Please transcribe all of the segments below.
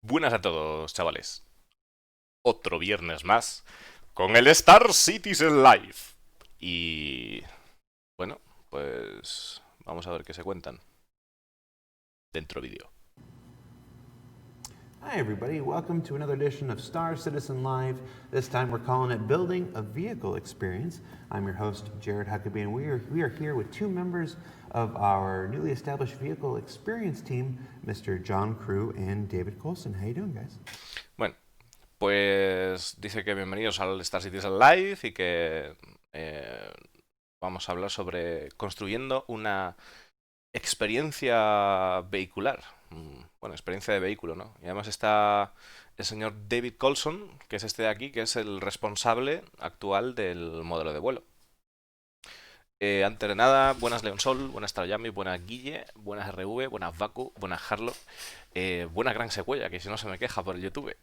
Buenas a todos, chavales. Otro viernes más con el Star Citizen Live. Y bueno, pues vamos a ver qué se cuentan dentro vídeo. Hi everybody, welcome to another edition of Star Citizen Live. This time we're calling it Building a Vehicle Experience. I'm your host, Jared Huckabee, and we are here with two members of our newly established Vehicle Experience team, Mr. John Crew and David Colson. How you doing, guys? Bueno, pues dice que bienvenidos al Star Citizen Live y que vamos a hablar sobre construyendo una experiencia vehicular. Bueno, experiencia de vehículo, ¿no? Y además está el señor David Colson, que es este de aquí, que es el responsable actual del modelo de vuelo. Antes de nada, buenas Leonsol, buenas Trayami, buenas Guille, buenas RV, buenas Vacu, buenas Harlock, buena Gran Secuella, que si no se me queja por el YouTube.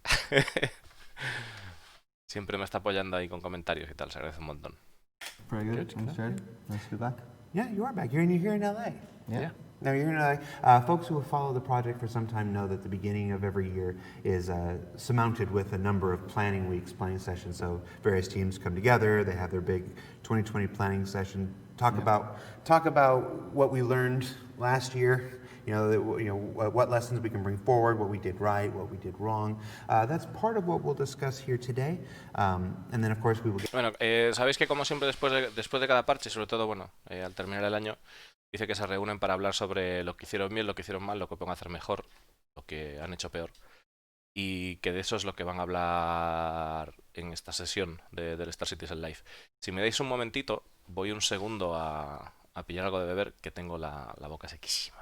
Siempre me está apoyando ahí con comentarios y tal, se agradece un montón. Very good. Thanks, Jared. Nice to be back. Yeah, you are back. You're here in LA. Yeah. Now, you're in LA. Folks who have followed the project for some time know that the beginning of every year is surmounted with a number of planning weeks, planning sessions. So various teams come together, they have their big 2020 planning session, talk about what we learned last year, what lessons we can bring forward, what we did right, what we did wrong. That's part of what we'll discuss here today. And then, of course, we will get... Bueno, sabéis que como siempre después de cada parche, sobre todo, bueno, al terminar el año, dice que se reúnen para hablar sobre lo que hicieron bien, lo que hicieron mal, lo que pueden hacer mejor, lo que han hecho peor. Y que de eso es lo que van a hablar en esta sesión del Star Citizen Live. Si me dais un momentito, voy un segundo a pillar algo de beber, que tengo la boca sequísima.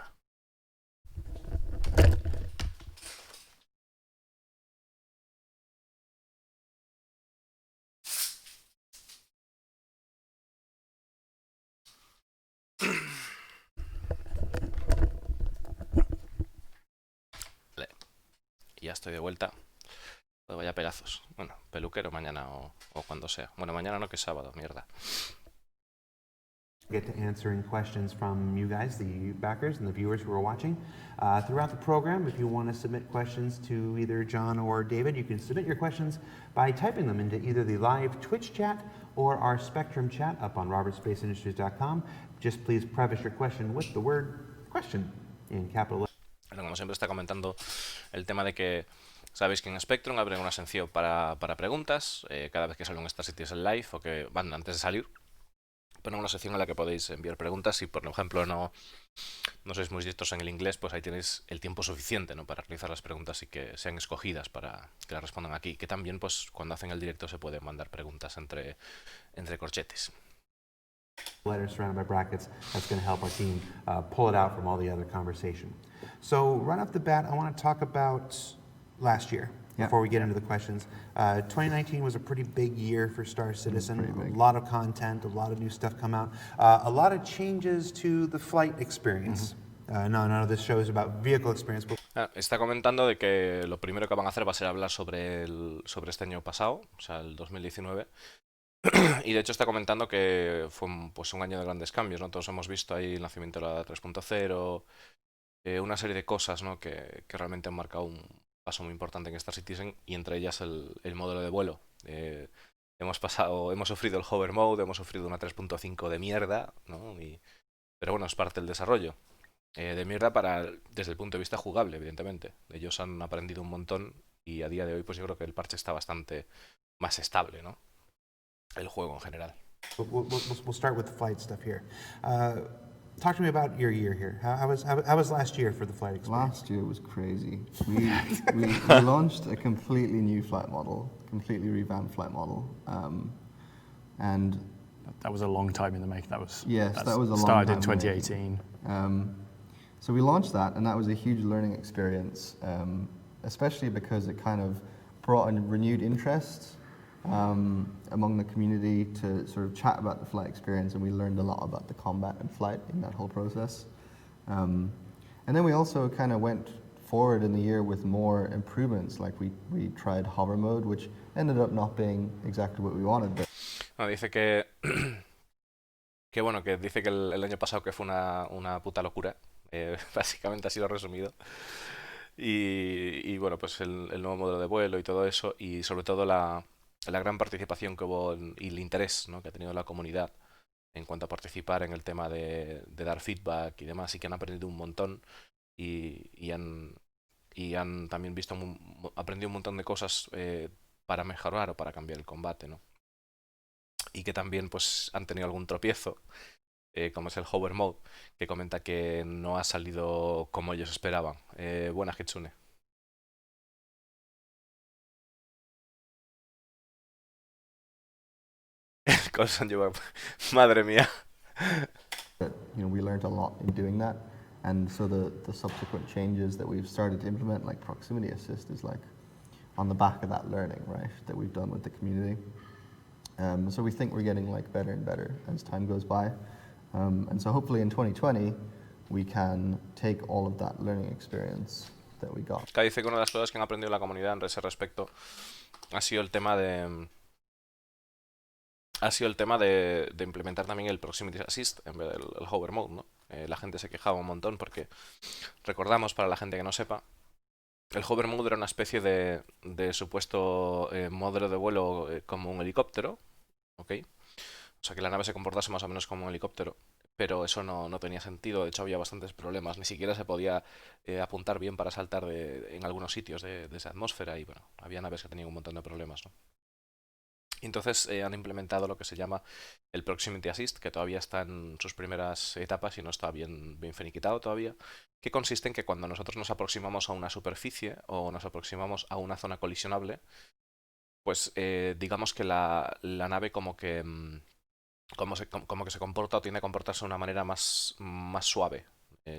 Vale, ya estoy de vuelta. Pues vaya pedazos. Bueno, peluquero mañana o cuando sea. Bueno, mañana no, que es sábado, mierda. Get to answering questions from you guys, the backers and the viewers who are watching. Throughout the program, if you want to submit questions to either John or David, you can submit your questions by typing them into either the live Twitch chat or our Spectrum chat up on robertspaceindustriescom. Just please preface your question with the word question in capital letters. Bueno, como siempre está comentando el tema de que sabéis que en Spectrum abren una sección para preguntas cada vez que sale un Star Citizen Live o que van antes de salir. Ponen una sección en la que podéis enviar preguntas. Si por ejemplo no sois muy diestros en el inglés, pues ahí tenéis el tiempo suficiente, ¿no?, para realizar las preguntas y que sean escogidas para que las respondan aquí. Que también, pues cuando hacen el directo se pueden mandar preguntas entre corchetes. Letters surrounded by brackets. That's going to help our team pull it out from all the other conversation. So right off the bat, I want to talk about last year before we get into the questions. 2019 was a pretty big year for Star Citizen. A lot of content, a lot of new stuff come out, a lot of changes to the flight experience. None of this show is about vehicle experience. Está comentando de que lo primero que van a hacer va a ser hablar sobre este año pasado, o sea, el 2019. Y de hecho está comentando que fue un año de grandes cambios, ¿no? Todos hemos visto ahí el nacimiento de la 3.0, una serie de cosas, ¿no?, que realmente han marcado un paso muy importante en Star Citizen, y entre ellas el modelo de vuelo. Hemos sufrido el hover mode, hemos sufrido una 3.5 de mierda, ¿no? Pero bueno, es parte del desarrollo. De mierda desde el punto de vista jugable, evidentemente. Ellos han aprendido un montón y a día de hoy pues yo creo que el parche está bastante más estable, ¿no?, el juego en general. We'll start with the flight stuff here. Talk to me about your year here. How was last year for the flight experience? Last year was crazy. We launched a completely new flight model, completely revamped flight model, and that was a long time in the making. That was that was a long started time in 2018. So we launched that, and that was a huge learning experience, especially because it kind of brought a renewed interest among the community to sort of chat about the flight experience, and we learned a lot about the combat and flight in that whole process. And then we also kind of went forward in the year with more improvements, like we tried hover mode, which ended up not being exactly what we wanted. But no, dice que bueno, que dice que el año pasado que fue una puta locura, básicamente así lo he resumido. Y bueno, pues el nuevo modelo de vuelo y todo eso, y sobre todo la gran participación que hubo y el interés, ¿no?, que ha tenido la comunidad en cuanto a participar en el tema de dar feedback y demás, y que han aprendido un montón y han también aprendido un montón de cosas para mejorar o para cambiar el combate, ¿no? Y que también pues han tenido algún tropiezo, como es el Hover Mode, que comenta que no ha salido como ellos esperaban. Buena Hitsune. Cosa lleva... Madre mía. That, we learned a lot in doing that, and so the subsequent changes that we've started to implement, like proximity assist, is like on the back of that learning, right, that we've done with the community. So we think we're getting like better and better as time goes by, and so hopefully in 2020 we can take all of that learning experience that we got. Acá dice que una de las cosas que han aprendido la comunidad en ese respecto ha sido el tema de implementar también el Proximity Assist en vez del el Hover Mode, ¿no? La gente se quejaba un montón porque, recordamos para la gente que no sepa, el Hover Mode era una especie de supuesto modelo de vuelo como un helicóptero, ¿ok? O sea, que la nave se comportase más o menos como un helicóptero, pero eso no tenía sentido. De hecho, había bastantes problemas. Ni siquiera se podía apuntar bien para saltar en algunos sitios de esa atmósfera y, bueno, había naves que tenían un montón de problemas, ¿no? Y entonces han implementado lo que se llama el Proximity Assist, que todavía está en sus primeras etapas y no está bien finiquitado todavía, que consiste en que cuando nosotros nos aproximamos a una superficie o nos aproximamos a una zona colisionable, pues digamos que la nave como que se comporta o tiende a comportarse de una manera más suave.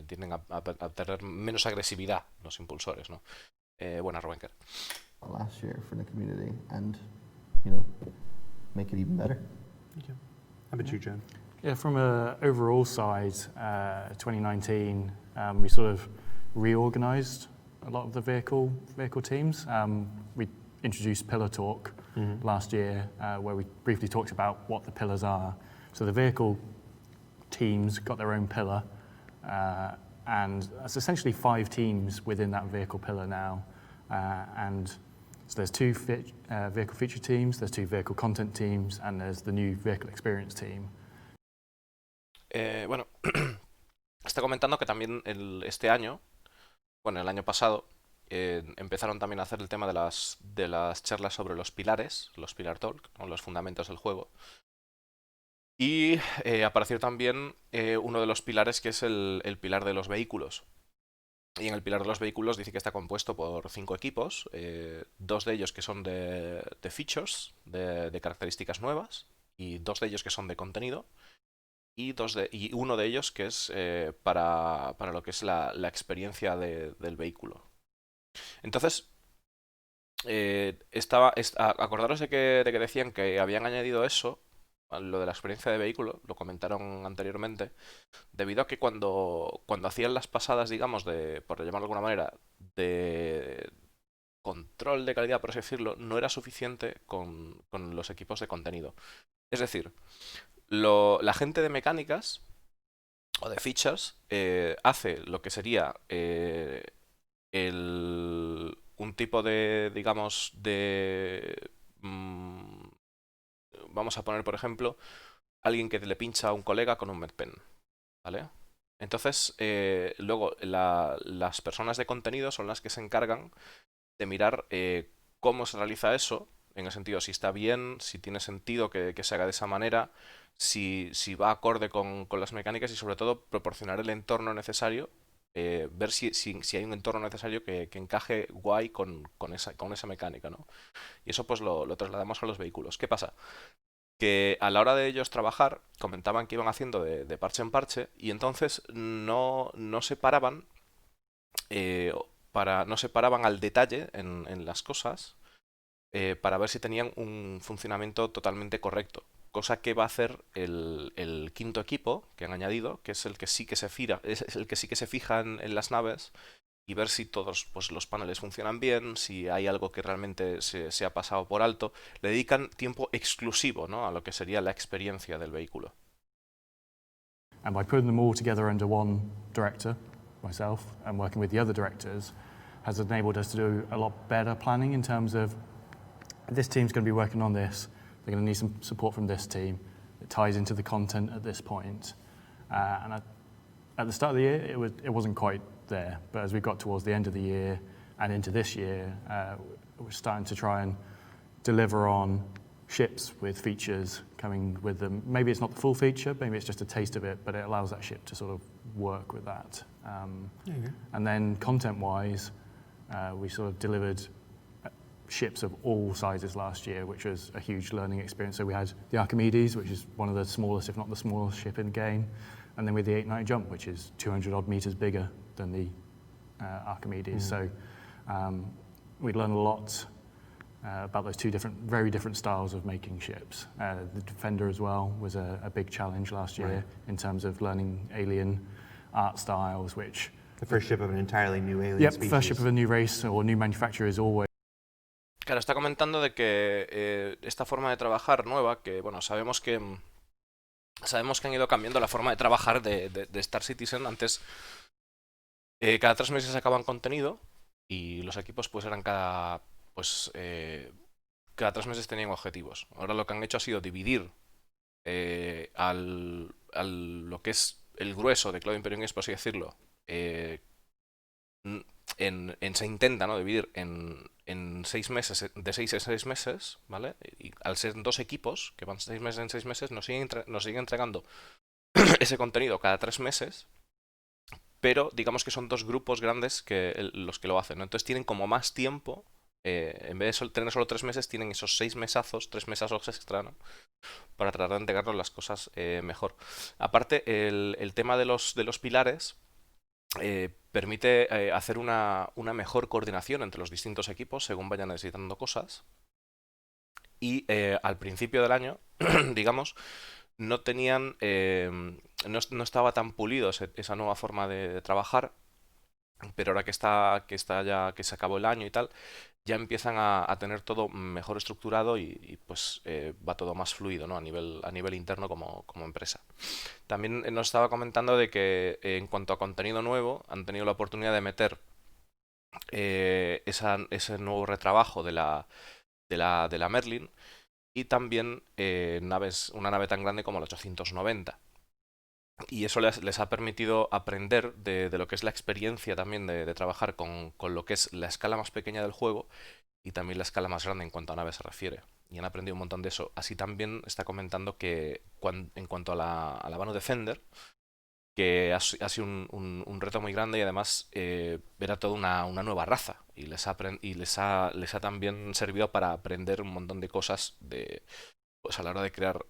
Tienden a tener menos agresividad los impulsores, ¿no? Buena, Rubenker. Last year for the community, and you know, make it even better. Okay. How about you, Jen? Yeah, from a overall side, 2019, we sort of reorganized a lot of the vehicle teams. We introduced Pillar Talk last year, where we briefly talked about what the pillars are. So the vehicle teams got their own pillar, and it's essentially 5 teams within that vehicle pillar now. And so there's 2 vehicle feature teams, there's 2 vehicle content teams, and there's the new vehicle experience team. Bueno, está comentando que también este año, bueno, el año pasado, empezaron también a hacer el tema de las charlas sobre los pilares, los Pillar Talk, ¿no?, los fundamentos del juego. Y apareció también uno de los pilares, que es el pilar de los vehículos. Y en el pilar de los vehículos dice que está compuesto por 5 equipos, 2 de ellos que son de features, de características nuevas, y 2 de ellos que son de contenido, y uno de ellos que es para lo que es la experiencia del vehículo. Entonces, acordaros de que decían que habían añadido eso, lo de la experiencia de vehículo, lo comentaron anteriormente, debido a que cuando hacían las pasadas, digamos, por llamarlo de alguna manera, de control de calidad, por así decirlo, no era suficiente con los equipos de contenido. Es decir, la gente de mecánicas o de features hace lo que sería un tipo de, digamos, vamos a poner, por ejemplo, alguien que le pincha a un colega con un medpen, ¿vale? Entonces, luego las personas de contenido son las que se encargan de mirar cómo se realiza eso, en el sentido si está bien, si tiene sentido que se haga de esa manera, si va acorde con las mecánicas y sobre todo proporcionar el entorno necesario, ver si hay un entorno necesario que encaje guay con esa mecánica, ¿no? Y eso pues lo trasladamos a los vehículos. ¿Qué pasa? Que a la hora de ellos trabajar, comentaban que iban haciendo de parche en parche y entonces no se paraban no se paraban al detalle en las cosas para ver si tenían un funcionamiento totalmente correcto. Cosa que va a hacer el quinto equipo que han añadido, que es el que sí que se fija en las naves y ver si todos pues, los paneles funcionan bien, si hay algo que realmente se ha pasado por alto. Le dedican tiempo exclusivo, ¿no?, a lo que sería la experiencia del vehículo. And by putting them all together under one director, myself, and working with the other directors, has enabled us to do a lot better planning in terms of this team's going to be working on this, they're going to need some support from this team. It ties into the content at this point. At the start of the year, it wasn't quite there, but as we got towards the end of the year and into this year, we're starting to try and deliver on ships with features coming with them. Maybe it's not the full feature, maybe it's just a taste of it, but it allows that ship to sort of work with that. And then content-wise, we sort of delivered ships of all sizes last year, which was a huge learning experience. So we had the Archimedes, which is one of the smallest, if not the smallest ship in the game, and then with the 8-night jump, which is 200 odd meters bigger than the Archimedes. So we learned a lot about those two very different styles of making ships. The Defender as well was a big challenge last year in terms of learning alien art styles, which... The first ship of an entirely new alien species. First ship of a new race or new manufacturer is always... Claro, está comentando de que esta forma de trabajar nueva, que bueno, sabemos que han ido cambiando la forma de trabajar de Star Citizen. Antes, cada 3 meses sacaban contenido y los equipos pues eran cada 3 meses tenían objetivos. Ahora lo que han hecho ha sido dividir lo que es el grueso de Cloud Imperium, por así decirlo, se intenta, ¿no?, dividir en 6 meses, de 6 a 6 meses, ¿vale? Y al ser 2 equipos que van 6 meses en 6 meses, nos siguen entregando ese contenido cada 3 meses, pero digamos que son 2 grupos grandes los que lo hacen, ¿no? Entonces tienen como más tiempo, en vez de tener solo 3 meses, tienen esos 6 mesazos, 3 mesazos extra, ¿no?, para tratar de entregarnos las cosas mejor. Aparte, el tema de los pilares permite hacer una mejor coordinación entre los distintos equipos según vayan necesitando cosas. Y al principio del año, digamos, no tenían, no estaba tan pulido esa nueva forma de trabajar, pero ahora que se acabó el año y tal, ya empiezan a tener todo mejor estructurado y pues va todo más fluido, ¿no?, a nivel interno como empresa. También nos estaba comentando de que en cuanto a contenido nuevo han tenido la oportunidad de meter ese nuevo retrabajo de la Merlin y también una nave tan grande como la 890. Y eso les ha permitido aprender de lo que es la experiencia también de trabajar con lo que es la escala más pequeña del juego y también la escala más grande en cuanto a naves se refiere. Y han aprendido un montón de eso. Así también está comentando que en cuanto a la Banu Defender, que ha sido un reto muy grande y además era toda una nueva raza. Y les ha también servido para aprender un montón de cosas pues a la hora de crear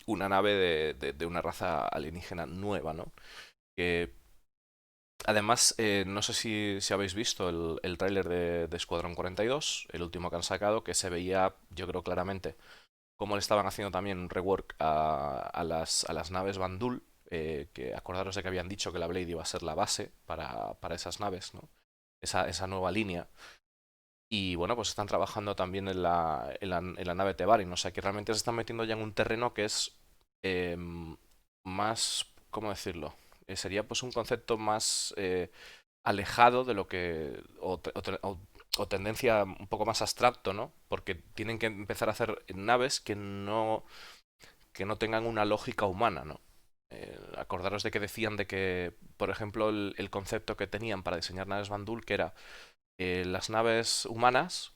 una nave de una raza alienígena nueva, ¿no? Que además, no sé si habéis visto el tráiler de Escuadrón 42, el último que han sacado, que se veía, yo creo claramente, cómo le estaban haciendo también un rework a las naves Bandul, que acordaros de que habían dicho que la Blade iba a ser la base para esas naves, ¿no? Esa nueva línea. Y bueno, pues están trabajando también en la nave Tebarin, o sea que realmente se están metiendo ya en un terreno que es más, ¿cómo decirlo? Sería pues un concepto más alejado de lo que, o tendencia un poco más abstracto, ¿no? Porque tienen que empezar a hacer naves que no tengan una lógica humana, ¿no? Acordaros de que decían de que, por ejemplo, el concepto que tenían para diseñar naves Bandul, que era las naves humanas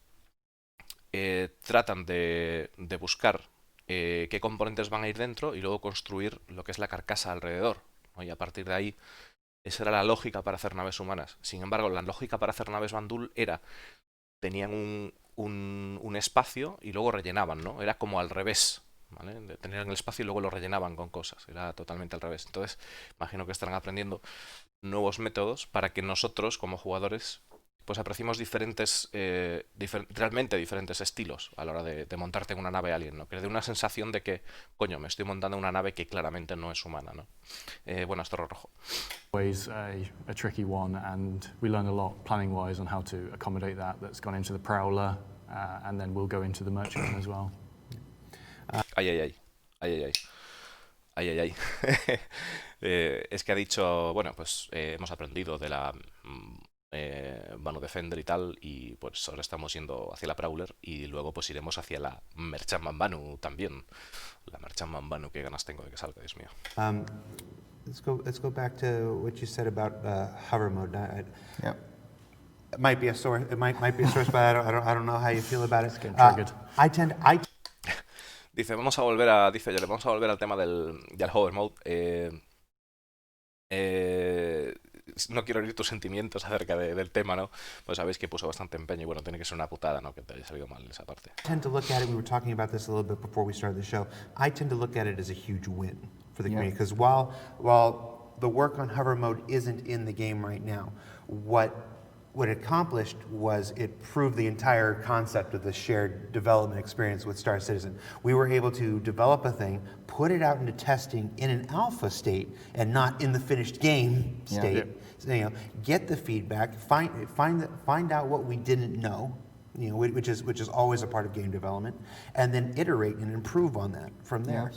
tratan de buscar qué componentes van a ir dentro y luego construir lo que es la carcasa alrededor, ¿no? Y a partir de ahí, esa era la lógica para hacer naves humanas. Sin embargo, la lógica para hacer naves Bandul tenían un espacio y luego rellenaban, ¿no? Era como al revés, ¿vale? Tenían el espacio y luego lo rellenaban con cosas. Era totalmente al revés. Entonces, imagino que estarán aprendiendo nuevos métodos para que nosotros, como jugadores, pues apreciamos realmente diferentes estilos a la hora de montarte en una nave alien, ¿no? Que dé una sensación de que, coño, me estoy montando en una nave que claramente no es humana, ¿no? Bueno, esto rojo. Always a tricky one, and we learned a lot planning-wise on how to accommodate that. That's gone into the Prowler, and then we'll go into the Merchantman as well. Ay, ay, ay. Ay, ay, ay. Ay, ay, ay. Es que ha dicho, bueno, pues hemos aprendido de la Vano Defender y tal, y pues ahora estamos yendo hacia la Prowler y luego pues iremos hacia la Merchant Banu también. La Merchant Banu, qué ganas tengo de que salga, Dios mío. Um, let's go back to what you said about hover mode. Yep. It might be a source. It might be a source, but I don't know how you feel about it. Getting triggered. Dice, dice, vamos a volver al tema del hover mode. No quiero herir tus sentimientos acerca del tema, ¿no? Pues sabéis que puso bastante empeño y bueno, tiene que ser una putada, ¿no? Que te haya salido mal esa parte. I tend to look at it. We were talking about this a little bit before we started the show. I tend to look at it as a huge win for the community because while the work on hover mode isn't in the game right now, what it accomplished was it proved the entire concept of the shared development experience with Star Citizen. We were able to develop a thing, put it out into testing in an alpha state and not in the finished game state. Yeah. So, you know, get the feedback, find out what we didn't know, you know, which is always a part of game development, and then iterate and improve on that from there.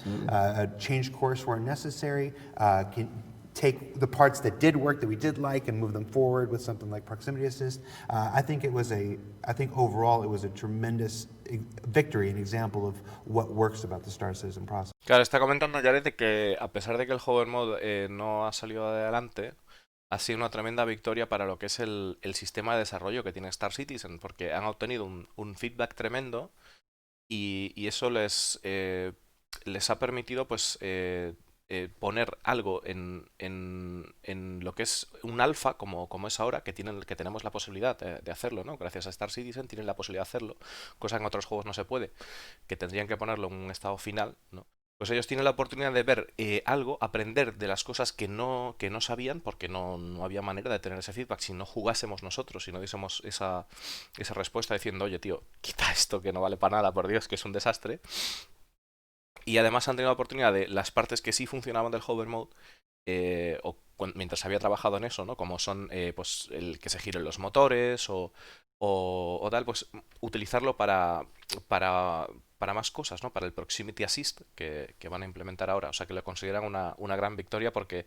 Change course where necessary. Can take the parts that did work that we did like and move them forward with something like proximity assist. I think overall it was a tremendous victory, an example of what works about the Star Citizen process. Claro, está comentando Jared de que a pesar de que el hover mode no ha salido adelante, ha sido una tremenda victoria para lo que es el sistema de desarrollo que tiene Star Citizen, porque han obtenido un feedback tremendo y eso les ha permitido pues poner algo en lo que es un alfa como es ahora, que tenemos la posibilidad de hacerlo, ¿no? Gracias a Star Citizen tienen la posibilidad de hacerlo, cosa que en otros juegos no se puede, que tendrían que ponerlo en un estado final, ¿no? Pues ellos tienen la oportunidad de ver algo, aprender de las cosas que no sabían, porque no había manera de tener ese feedback si no jugásemos nosotros, si no diésemos esa respuesta diciendo, oye tío, quita esto que no vale para nada, por Dios, que es un desastre. Y además han tenido la oportunidad de las partes que sí funcionaban del hover mode, mientras había trabajado en eso, ¿no? Como son pues el que se giren los motores o tal, pues utilizarlo para más cosas, ¿no? Para el Proximity Assist que van a implementar ahora. O sea que lo consideran una gran victoria porque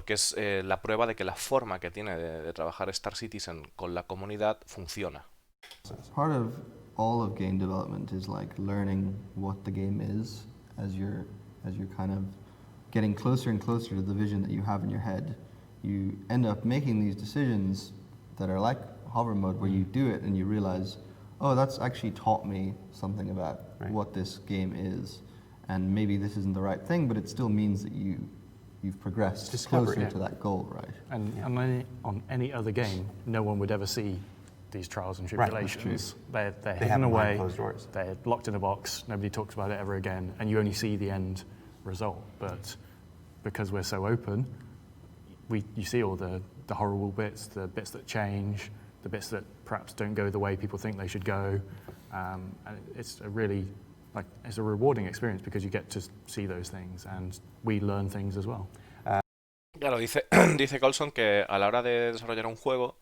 es la prueba de que la forma que tiene de trabajar Star Citizen con la comunidad funciona. Part of all of game development is like learning what the game is as you're kind of getting closer and closer to the vision that you have in your head. You end up making these decisions that are like hover mode where you do it and you realize, oh, that's actually taught me something about what this game is, and maybe this isn't the right thing, but it still means that you've progressed closer to that goal, right? And on any other game, no one would ever see these trials and tribulations. They're hidden away, they're locked in a box, nobody talks about it ever again, and you only see the end result. But because we're so open, you see all the horrible bits, the bits that change, the bits that perhaps don't go the way people think they should go. And it's a really, it's a rewarding experience because you get to see those things and we learn things as well. Claro, dice Colson que a la hora de desarrollar un juego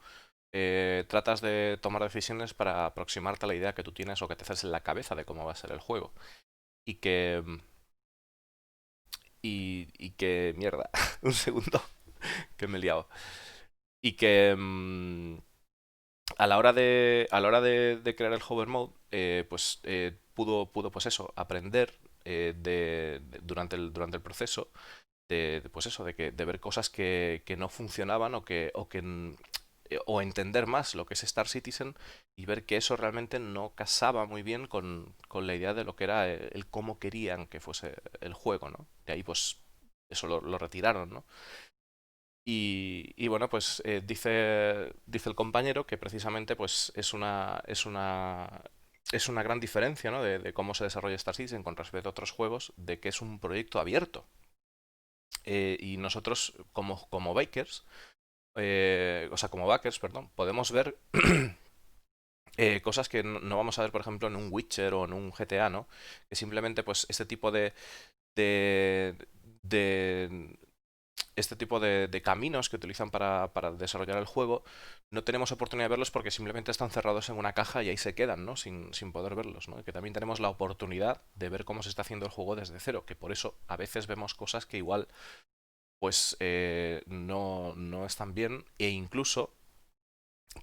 tratas de tomar decisiones para aproximarte a la idea que tú tienes o que te haces en la cabeza de cómo va a ser el juego. Y que... mierda, un segundo, que me he liado. Y que a la hora de crear el hover mode, pudo pues eso, aprender durante el proceso de ver cosas que no funcionaban o entender más lo que es Star Citizen y ver que eso realmente no casaba muy bien con la idea de lo que era el cómo querían que fuese el juego, ¿no? De ahí pues eso lo retiraron, ¿no? Y bueno, pues dice el compañero que precisamente pues es una gran diferencia, ¿no? de cómo se desarrolla Star Citizen con respecto a otros juegos, de que es un proyecto abierto. Y nosotros como bakers, como backers, perdón, podemos ver cosas que no vamos a ver, por ejemplo, en un Witcher o en un GTA, ¿no? Que simplemente, pues, este tipo de caminos que utilizan para desarrollar el juego, no tenemos oportunidad de verlos porque simplemente están cerrados en una caja y ahí se quedan, ¿no? Sin poder verlos, ¿no? Y que también tenemos la oportunidad de ver cómo se está haciendo el juego desde cero, que por eso a veces vemos cosas que igual pues no están bien, e incluso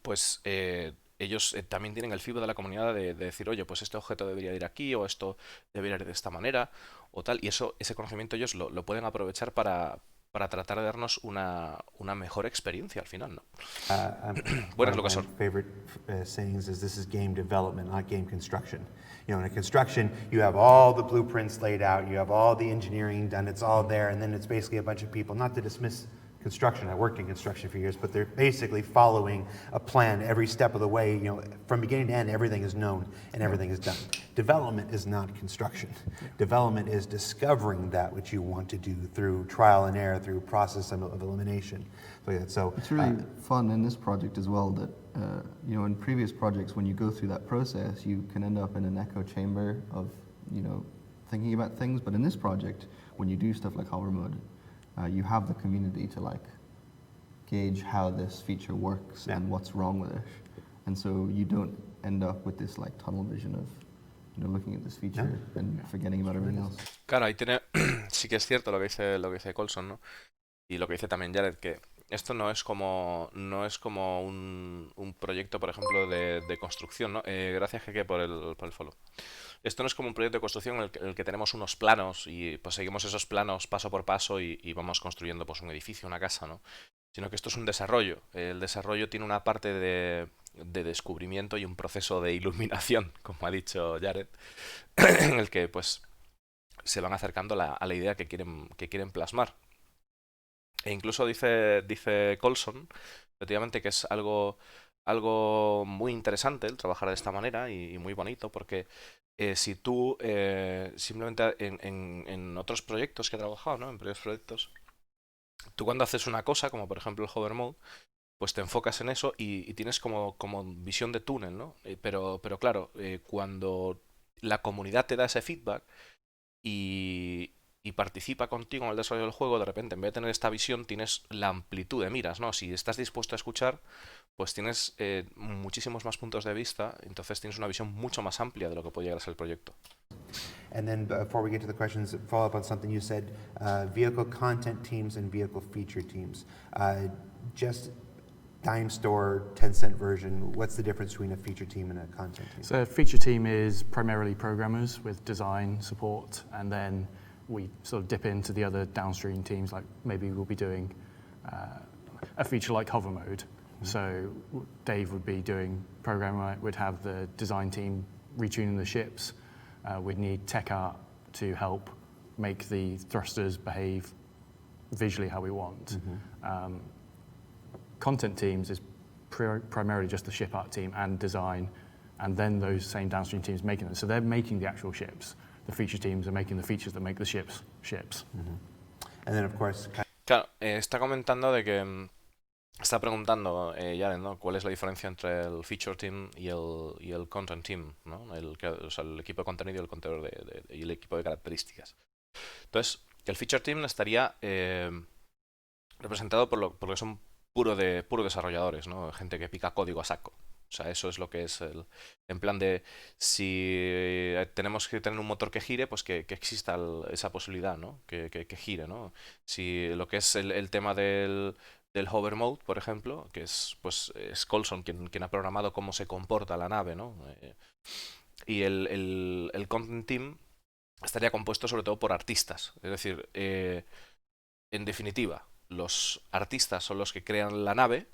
pues ellos también tienen el feedback de la comunidad de decir, oye, pues este objeto debería ir aquí o esto debería ir de esta manera o tal. Y eso, ese conocimiento ellos lo pueden aprovechar para tratar de darnos una mejor experiencia al final, ¿no? One Bueno, es of lo que my son. favorite sayings is this is game development, not game construction. You know, in a construction, you have all the blueprints laid out, you have all the engineering done, it's all there, and then it's basically a bunch of people, not to dismiss construction, I worked in construction for years, but they're basically following a plan every step of the way. You know, from beginning to end, everything is known and everything is done. Development is not construction. Development is discovering that which you want to do through trial and error, through process of elimination. So It's really fun in this project as well that, you know, in previous projects, when you go through that process, you can end up in an echo chamber of, you know, thinking about things. But in this project, when you do stuff like hover mode, you have the community to like gauge how this feature works and what's wrong with it. And so you don't end up with this like tunnel vision of, you know, looking at this feature and forgetting about everything else. Claro, ahí tiene, sí que es cierto lo que dice Colson, ¿no? Y lo que dice también Jared, que esto no es como un proyecto, por ejemplo, de construcción, ¿no? Gracias, Jeque, por el follow. Esto no es como un proyecto de construcción en el que tenemos unos planos y pues seguimos esos planos paso por paso y vamos construyendo pues un edificio, una casa, ¿no? Sino que esto es un desarrollo. El desarrollo tiene una parte de descubrimiento y un proceso de iluminación, como ha dicho Jared, en el que pues se van acercando a la idea que quieren plasmar. E incluso dice Colson, efectivamente, que es algo muy interesante el trabajar de esta manera y muy bonito, porque si tú simplemente en otros proyectos que he trabajado, ¿no? En previos proyectos, tú cuando haces una cosa, como por ejemplo el hover mode, pues te enfocas en eso y tienes como visión de túnel, ¿no? Pero claro, cuando la comunidad te da ese feedback, y participa contigo en el desarrollo del juego, de repente, en vez de tener esta visión, tienes la amplitud de miras, ¿no? Si estás dispuesto a escuchar, pues tienes muchísimos más puntos de vista, entonces tienes una visión mucho más amplia de lo que puede llegar a ser el proyecto. And then before we get to the questions, follow up on something you said, vehicle content teams and vehicle feature teams. Just dime store, 10-cent version, what's the difference between a feature team and a content team? So a feature team is primarily programmers with design support, and then we sort of dip into the other downstream teams, like maybe we'll be doing a feature like hover mode. So Dave would be doing programming, we'd have the design team retuning the ships, we'd need tech art to help make the thrusters behave visually how we want. Content teams is primarily just the ship art team and design, and then those same downstream teams making them. So they're making the actual ships. The feature teams are making the features that make the ships. And then, of course, Claro, está comentando de que está preguntando Jared, ¿no? ¿Cuál es la diferencia entre el feature team y el content team, ¿no? O sea, el equipo de contenido y el contador y el equipo de características. Entonces, el feature team estaría representado por lo que son puro desarrolladores, ¿no? Gente que pica código a saco. O sea, eso es lo que es en plan de si tenemos que tener un motor que gire, pues que exista esa posibilidad, ¿no? Que gire, ¿no? Si lo que es el tema del hover mode, por ejemplo, que es Colson quien ha programado cómo se comporta la nave, ¿no? Y el content team estaría compuesto sobre todo por artistas. Es decir, en definitiva, los artistas son los que crean la nave,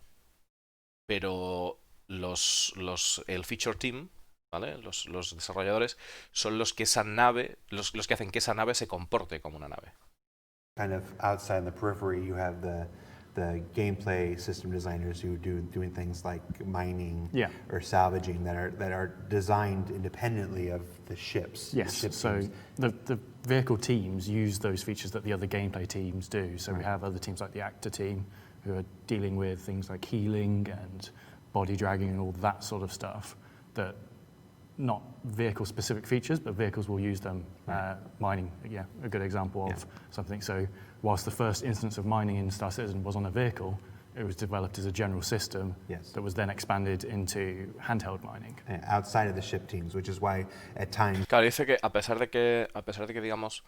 pero el feature team, ¿vale? Los desarrolladores son los que los que hacen que esa nave se comporte como una nave. kind of outside in the periphery, you have the gameplay system designers who doing things like mining or salvaging that are designed independently of the ships. Yes, the ship so teams. the vehicle teams use those features that the other gameplay teams do. So we have other teams like the actor team who are dealing with things like healing and body dragging and all that sort of stuff that not vehicle-specific features, but vehicles will use them. Mining, a good example of something. So whilst the first instance of mining in Star Citizen was on a vehicle, it was developed as a general system that was then expanded into handheld mining. Outside of the ship teams, which is why at times... Claro, dice que a pesar de que digamos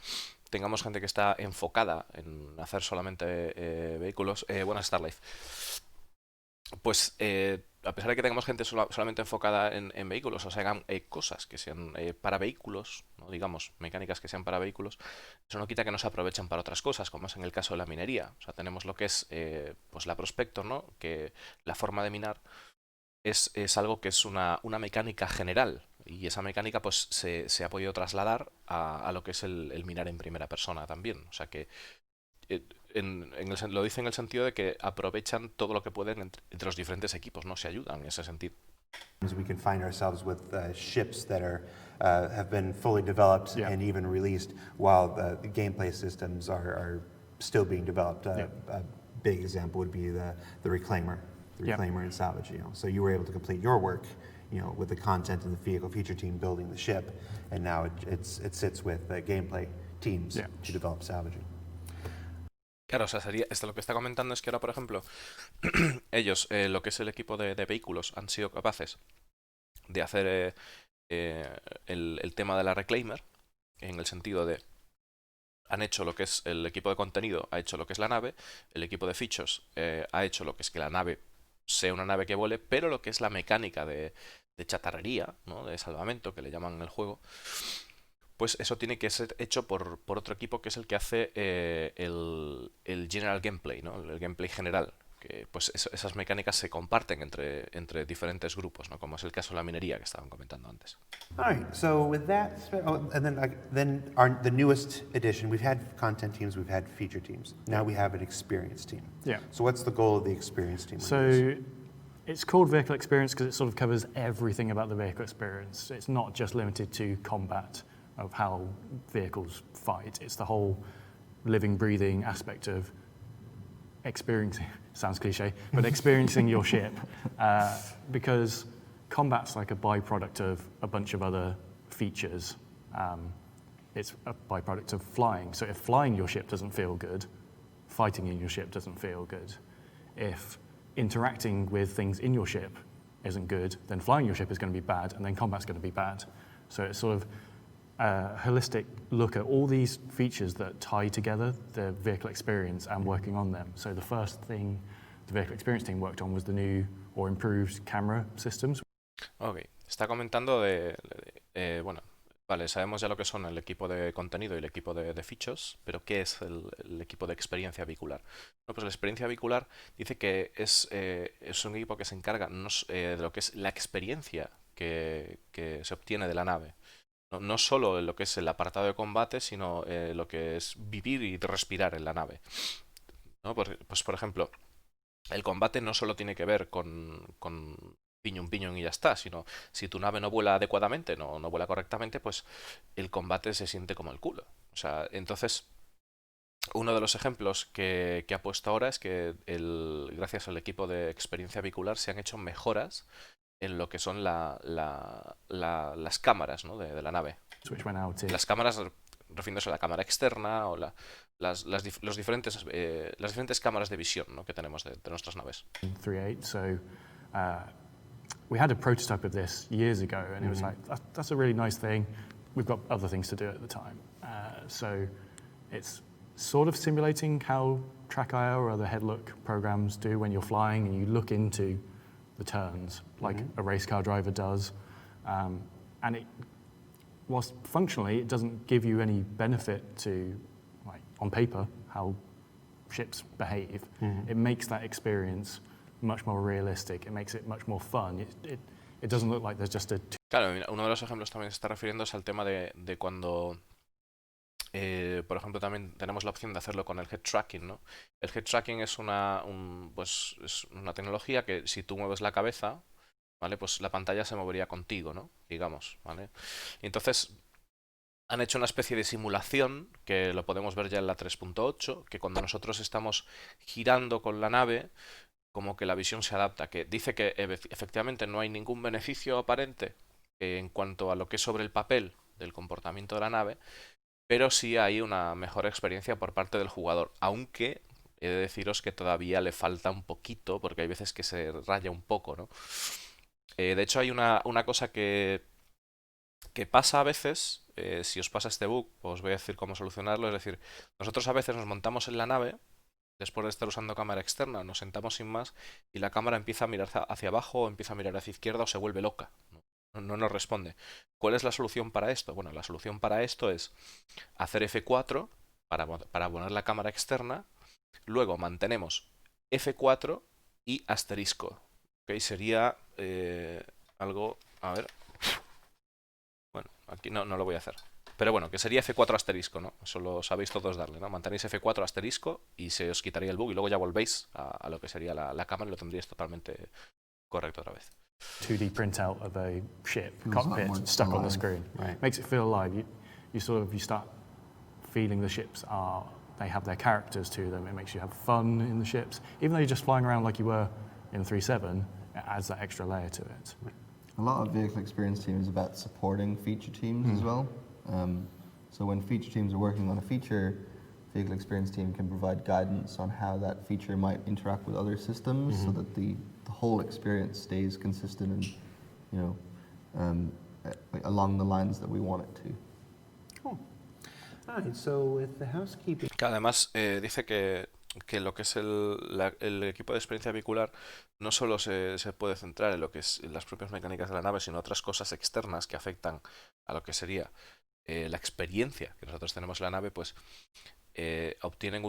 tengamos gente que está enfocada en hacer solamente vehículos, buenas Starlife. pues a pesar de que tengamos gente solamente enfocada en vehículos, o sea, hagan cosas que sean para vehículos, ¿no? Digamos, mecánicas que sean para vehículos, eso no quita que no se aprovechen para otras cosas, como es en el caso de la minería. O sea, tenemos lo que es pues la prospector, ¿no? Que la forma de minar es algo que es una mecánica general. Y esa mecánica pues se ha podido trasladar a lo que es el minar en primera persona también. O sea que lo dice en el sentido de que aprovechan todo lo que pueden entre los diferentes equipos, ¿no? Se ayudan en ese sentido. We can find ourselves with ships that have been fully developed Yeah. and even released, while the gameplay systems are still being developed. Yeah. A big example would be the Reclaimer, Yeah. and Salvage. So you were able to complete your work, with the content and the vehicle feature team building the ship, and now it sits with the gameplay teams Yeah. to develop salvaging. Claro, o sea, esto lo que está comentando es que ahora, por ejemplo, ellos, lo que es el equipo de vehículos, han sido capaces de hacer el tema de la Reclaimer, en el sentido de han hecho lo que es el equipo de contenido, ha hecho lo que es la nave, el equipo de features ha hecho lo que es que la nave sea una nave que vuele, pero lo que es la mecánica de chatarrería, ¿no? De salvamento, que le llaman en el juego, pues eso tiene que ser hecho por otro equipo que es el que hace el general gameplay, ¿no? El gameplay general. Que pues esas mecánicas se comparten entre diferentes grupos, ¿no? Como es el caso de la minería que estaban comentando antes. All right. So with that, and then the newest edition, we've had content teams, we've had feature teams. Now we have an experience team. Yeah. So what's the goal of the experience team? So it's called vehicle experience because it sort of covers everything about the vehicle experience. It's not just limited to combat of how vehicles fight. It's the whole living, breathing aspect of experiencing, sounds cliche, but experiencing your ship. Because combat's like a byproduct of a bunch of other features. It's a byproduct of flying. So if flying your ship doesn't feel good, fighting in your ship doesn't feel good. If interacting with things in your ship isn't good, then flying your ship is going to be bad, and then combat's going to be bad. So it's sort of a holistic look at all these features that tie together the vehicle experience and working on them. So the first thing the vehicle experience team worked on was the new or improved camera systems. Ok, está comentando bueno, vale, sabemos ya lo que son el equipo de contenido y el equipo de features, pero ¿qué es el equipo de experiencia vehicular? Bueno, pues la experiencia vehicular dice que es un equipo que se encarga de lo que es la experiencia que se obtiene de la nave. No solo lo que es el apartado de combate, sino lo que es vivir y respirar en la nave, ¿no? Pues por ejemplo, el combate no solo tiene que ver con piñón y ya está, sino si tu nave no vuela adecuadamente, no vuela correctamente, pues el combate se siente como el culo. O sea, entonces, uno de los ejemplos que ha puesto ahora es que gracias al equipo de experiencia vehicular se han hecho mejoras en lo que son las cámaras, ¿no? de la nave. Which went out in Las cámaras, refiriéndose a la cámara externa o las diferentes cámaras de visión, ¿no? que tenemos de nuestras naves. 3.8. So we had a prototype of this years ago, and it was like, that's a really nice thing. We've got other things to do at the time. So it's sort of simulating how Track.io or other headlook programs do when you're flying and you look into the turns, like a race car driver does. And whilst functionally it doesn't give you any benefit to, like on paper, how ships behave, it makes that experience much more realistic. It makes it much more fun. It doesn't look like there's just a... Claro, mira, uno de los ejemplos también se está refiriendo al tema de cuando, por ejemplo, también tenemos la opción de hacerlo con el head tracking, ¿no? El head tracking es pues, es una tecnología que si tú mueves la cabeza, ¿vale? Pues la pantalla se movería contigo, ¿no? Digamos, ¿vale? Y entonces han hecho una especie de simulación, que lo podemos ver ya en la 3.8, que cuando nosotros estamos girando con la nave, como que la visión se adapta, que dice que efectivamente no hay ningún beneficio aparente en cuanto a lo que es sobre el papel del comportamiento de la nave, pero sí hay una mejor experiencia por parte del jugador, aunque he de deciros que todavía le falta un poquito, porque hay veces que se raya un poco, ¿no? De hecho hay una cosa que pasa a veces, si os pasa este bug, os voy a decir cómo solucionarlo, es decir, nosotros a veces nos montamos en la nave después de estar usando cámara externa, nos sentamos sin más y la cámara empieza a mirar hacia abajo, o empieza a mirar hacia izquierda o se vuelve loca. No nos responde. ¿Cuál es la solución para esto? Bueno, la solución para esto es hacer F4 para poner la cámara externa, luego mantenemos F4 y asterisco. ¿Ok? Sería algo... A ver... Bueno, aquí no lo voy a hacer. Pero bueno, que sería F4 asterisco, ¿no? Eso lo sabéis todos darle, ¿no? Mantenéis F4 asterisco y se os quitaría el bug y luego ya volvéis a lo que sería la cámara y lo tendríais totalmente correcto otra vez. 2D printout of a ship, Feels a lot cockpit, more stuck on the alive. screen. Right. Makes it feel alive. You start feeling the ships they have their characters to them. It makes you have fun in the ships. Even though you're just flying around like you were in 3.7, it adds that extra layer to it. A lot of vehicle experience team is about supporting feature teams as well. So when feature teams are working on a feature, vehicle experience team can provide guidance on how that feature might interact with other systems so that the whole experience stays consistent and, you know, along the lines that we want it to. Cool. All right, so with the housekeeping. Que además dice que lo que es el equipo de experiencia vehicular no solo se puede centrar en lo que es las propias mecánicas de la nave, sino otras cosas externas que afectan a lo que sería la experiencia que nosotros tenemos en la nave, pues obtienen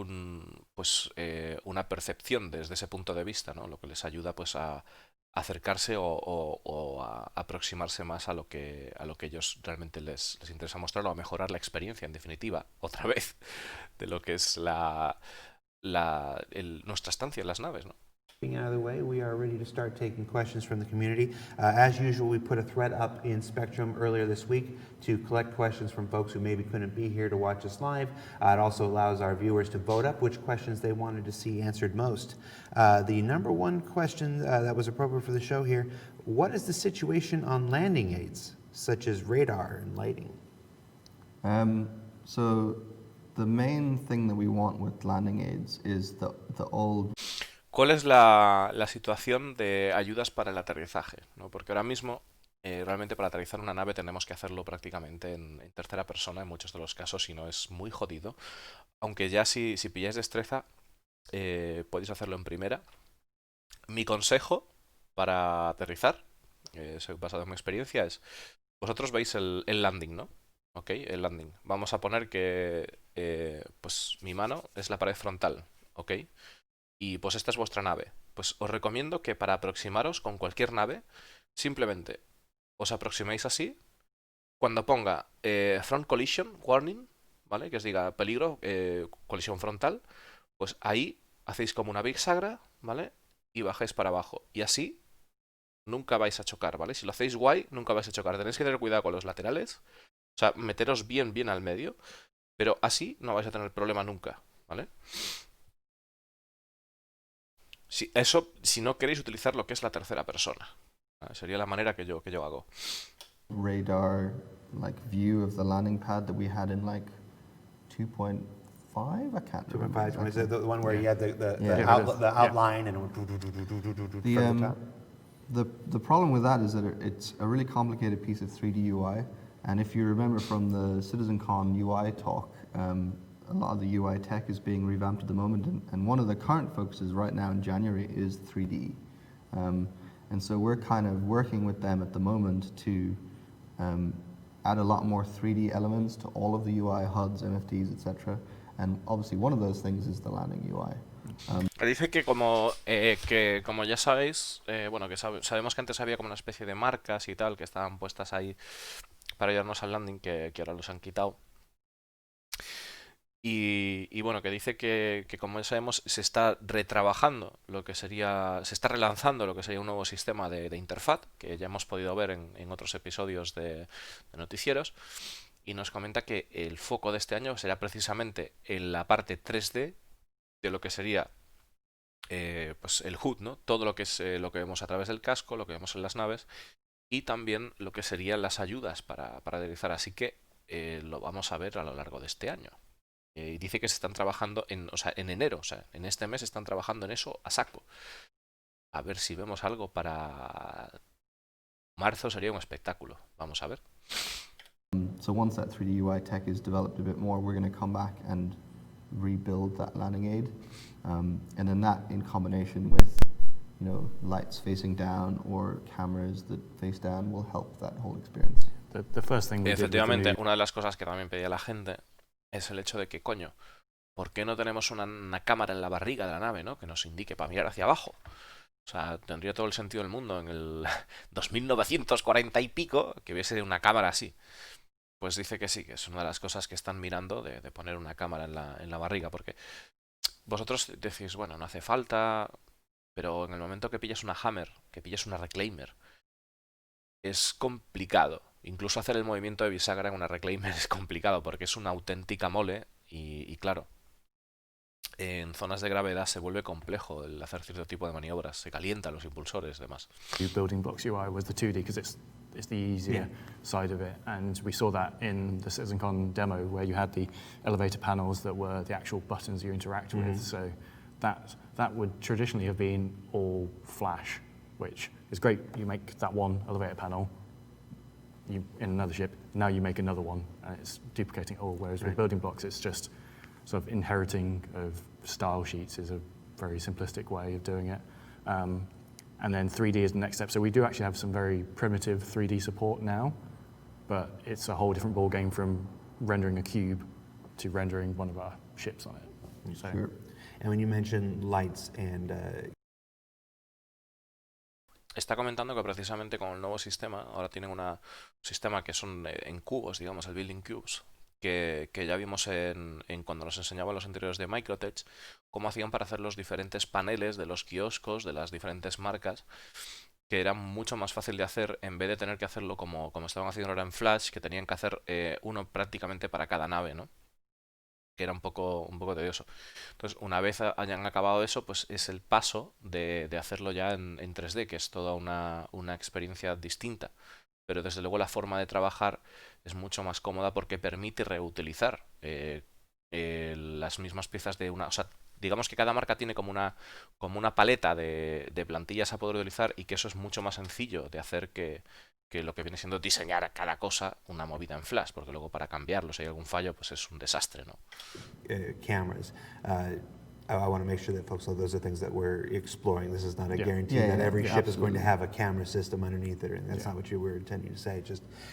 una percepción desde ese punto de vista, ¿no? Lo que les ayuda pues a acercarse o a aproximarse más a lo que ellos realmente les interesa mostrar o a mejorar la experiencia, en definitiva, otra vez, de lo que es nuestra estancia en las naves, ¿no? Being out of the way, we are ready to start taking questions from the community. As usual, we put a thread up in Spectrum earlier this week to collect questions from folks who maybe couldn't be here to watch us live. It also allows our viewers to vote up which questions they wanted to see answered most. The number one question that was appropriate for the show here, what is the situation on landing aids, such as radar and lighting? So the main thing that we want with landing aids is the old. ¿Cuál es la situación de ayudas para el aterrizaje? ¿No? Porque ahora mismo, realmente para aterrizar una nave tenemos que hacerlo prácticamente en tercera persona en muchos de los casos, y no es muy jodido. Aunque ya si pilláis destreza, podéis hacerlo en primera. Mi consejo para aterrizar, basado en mi experiencia, es: vosotros veis el landing, ¿no? ¿Ok? El landing. Vamos a poner que pues mi mano es la pared frontal, ¿ok? Y pues esta es vuestra nave. Pues os recomiendo que para aproximaros con cualquier nave, simplemente os aproximéis así. Cuando ponga front collision warning, ¿vale? Que os diga peligro, colisión frontal, pues ahí hacéis como una bisagra, ¿vale? Y bajáis para abajo. Y así nunca vais a chocar, ¿vale? Si lo hacéis guay, nunca vais a chocar. Tenéis que tener cuidado con los laterales. O sea, meteros bien al medio. Pero así no vais a tener problema nunca, ¿vale? Si no queréis utilizar lo que es la tercera persona. Sería la manera que yo hago. Radar like view of the landing pad that we had in like 2.5. I can't remember. 2.5, exactly. the one where you had the Yeah. outline and it went The, from the top. the problem with that is that it's a really complicated piece of 3D UI, and if you remember from the CitizenCon UI talk, a lot of the UI tech is being revamped at the moment, and one of the current focuses right now in January is 3D. And so we're kind of working with them at the moment to add a lot more 3D elements to all of the UI, HUDs, MFDs, etc. And obviously one of those things is the landing UI. Dice que como ya sabéis, bueno, que sabemos que antes había como una especie de marcas y tal que estaban puestas ahí para ayudarnos al landing, que ahora los han quitado. Y bueno, que dice que como ya sabemos, se está retrabajando lo que sería, se está relanzando lo que sería un nuevo sistema de interfaz, que ya hemos podido ver en otros episodios de noticieros, y nos comenta que el foco de este año será precisamente en la parte 3D de lo que sería pues el HUD, ¿no? Todo lo que es lo que vemos a través del casco, lo que vemos en las naves, y también lo que serían las ayudas para aterrizar. Así que lo vamos a ver a lo largo de este año. Y dice que se están trabajando en enero, o sea, en este mes están trabajando en eso a saco. A ver si vemos algo para marzo, sería un espectáculo. Vamos a ver. So once that 3D UI tech is developed a bit more, we're going to come back and rebuild that landing aid. And then that in combination with, lights facing down or cameras that face down will help that whole experience. The first thing we did with the Efectivamente, new- una de las cosas que también pedía la gente es el hecho de que, coño, ¿por qué no tenemos una cámara en la barriga de la nave, ¿no? Que nos indique para mirar hacia abajo? O sea, tendría todo el sentido del mundo en el 2940 y pico que hubiese una cámara así. Pues dice que sí, que es una de las cosas que están mirando de poner una cámara en la barriga, porque vosotros decís, bueno, no hace falta, pero en el momento que pillas una Hammer, que pillas una Reclaimer, es complicado. Incluso hacer el movimiento de bisagra en una Reclaimer es complicado porque es una auténtica mole y claro, en zonas de gravedad se vuelve complejo el hacer cierto tipo de maniobras, se calientan los impulsores y demás. building blocks UI was the 2D because it's the easier side of it, and we saw that in the CitizenCon demo where you had the elevator panels that were the actual buttons you interact with. So that would traditionally have been all flash, which is great. You make that one elevator panel in another ship. Now you make another one, and it's duplicating all. Whereas with building blocks, it's just sort of inheriting of style sheets is a very simplistic way of doing it. And then 3D is the next step. So we do actually have some very primitive 3D support now, but it's a whole different ball game from rendering a cube to rendering one of our ships on it. So, Sure. And when you mention lights and Está comentando que precisamente con el nuevo sistema, ahora tienen un sistema que son en cubos, digamos, el Building Cubes, que ya vimos en cuando nos enseñaban los interiores de Microtech, cómo hacían para hacer los diferentes paneles de los kioscos, de las diferentes marcas, que era mucho más fácil de hacer en vez de tener que hacerlo como estaban haciendo ahora en Flash, que tenían que hacer uno prácticamente para cada nave, ¿no? Que era un poco tedioso. Entonces, una vez hayan acabado eso, pues es el paso de hacerlo ya en 3D, que es toda una experiencia distinta. Pero desde luego la forma de trabajar es mucho más cómoda porque permite reutilizar las mismas piezas de una... O sea, digamos que cada marca tiene como una paleta de plantillas a poder utilizar y que eso es mucho más sencillo de hacer que lo que viene siendo diseñar a cada cosa una movida en Flash, porque luego para cambiarlo, si hay algún fallo, pues es un desastre, ¿no? cameras. I want to make sure that folks know those are things that we're exploring. This is not a guarantee Yeah, that yeah, every yeah, ship is going to absolutely. have a camera system underneath it, and that's not what you were intending to say.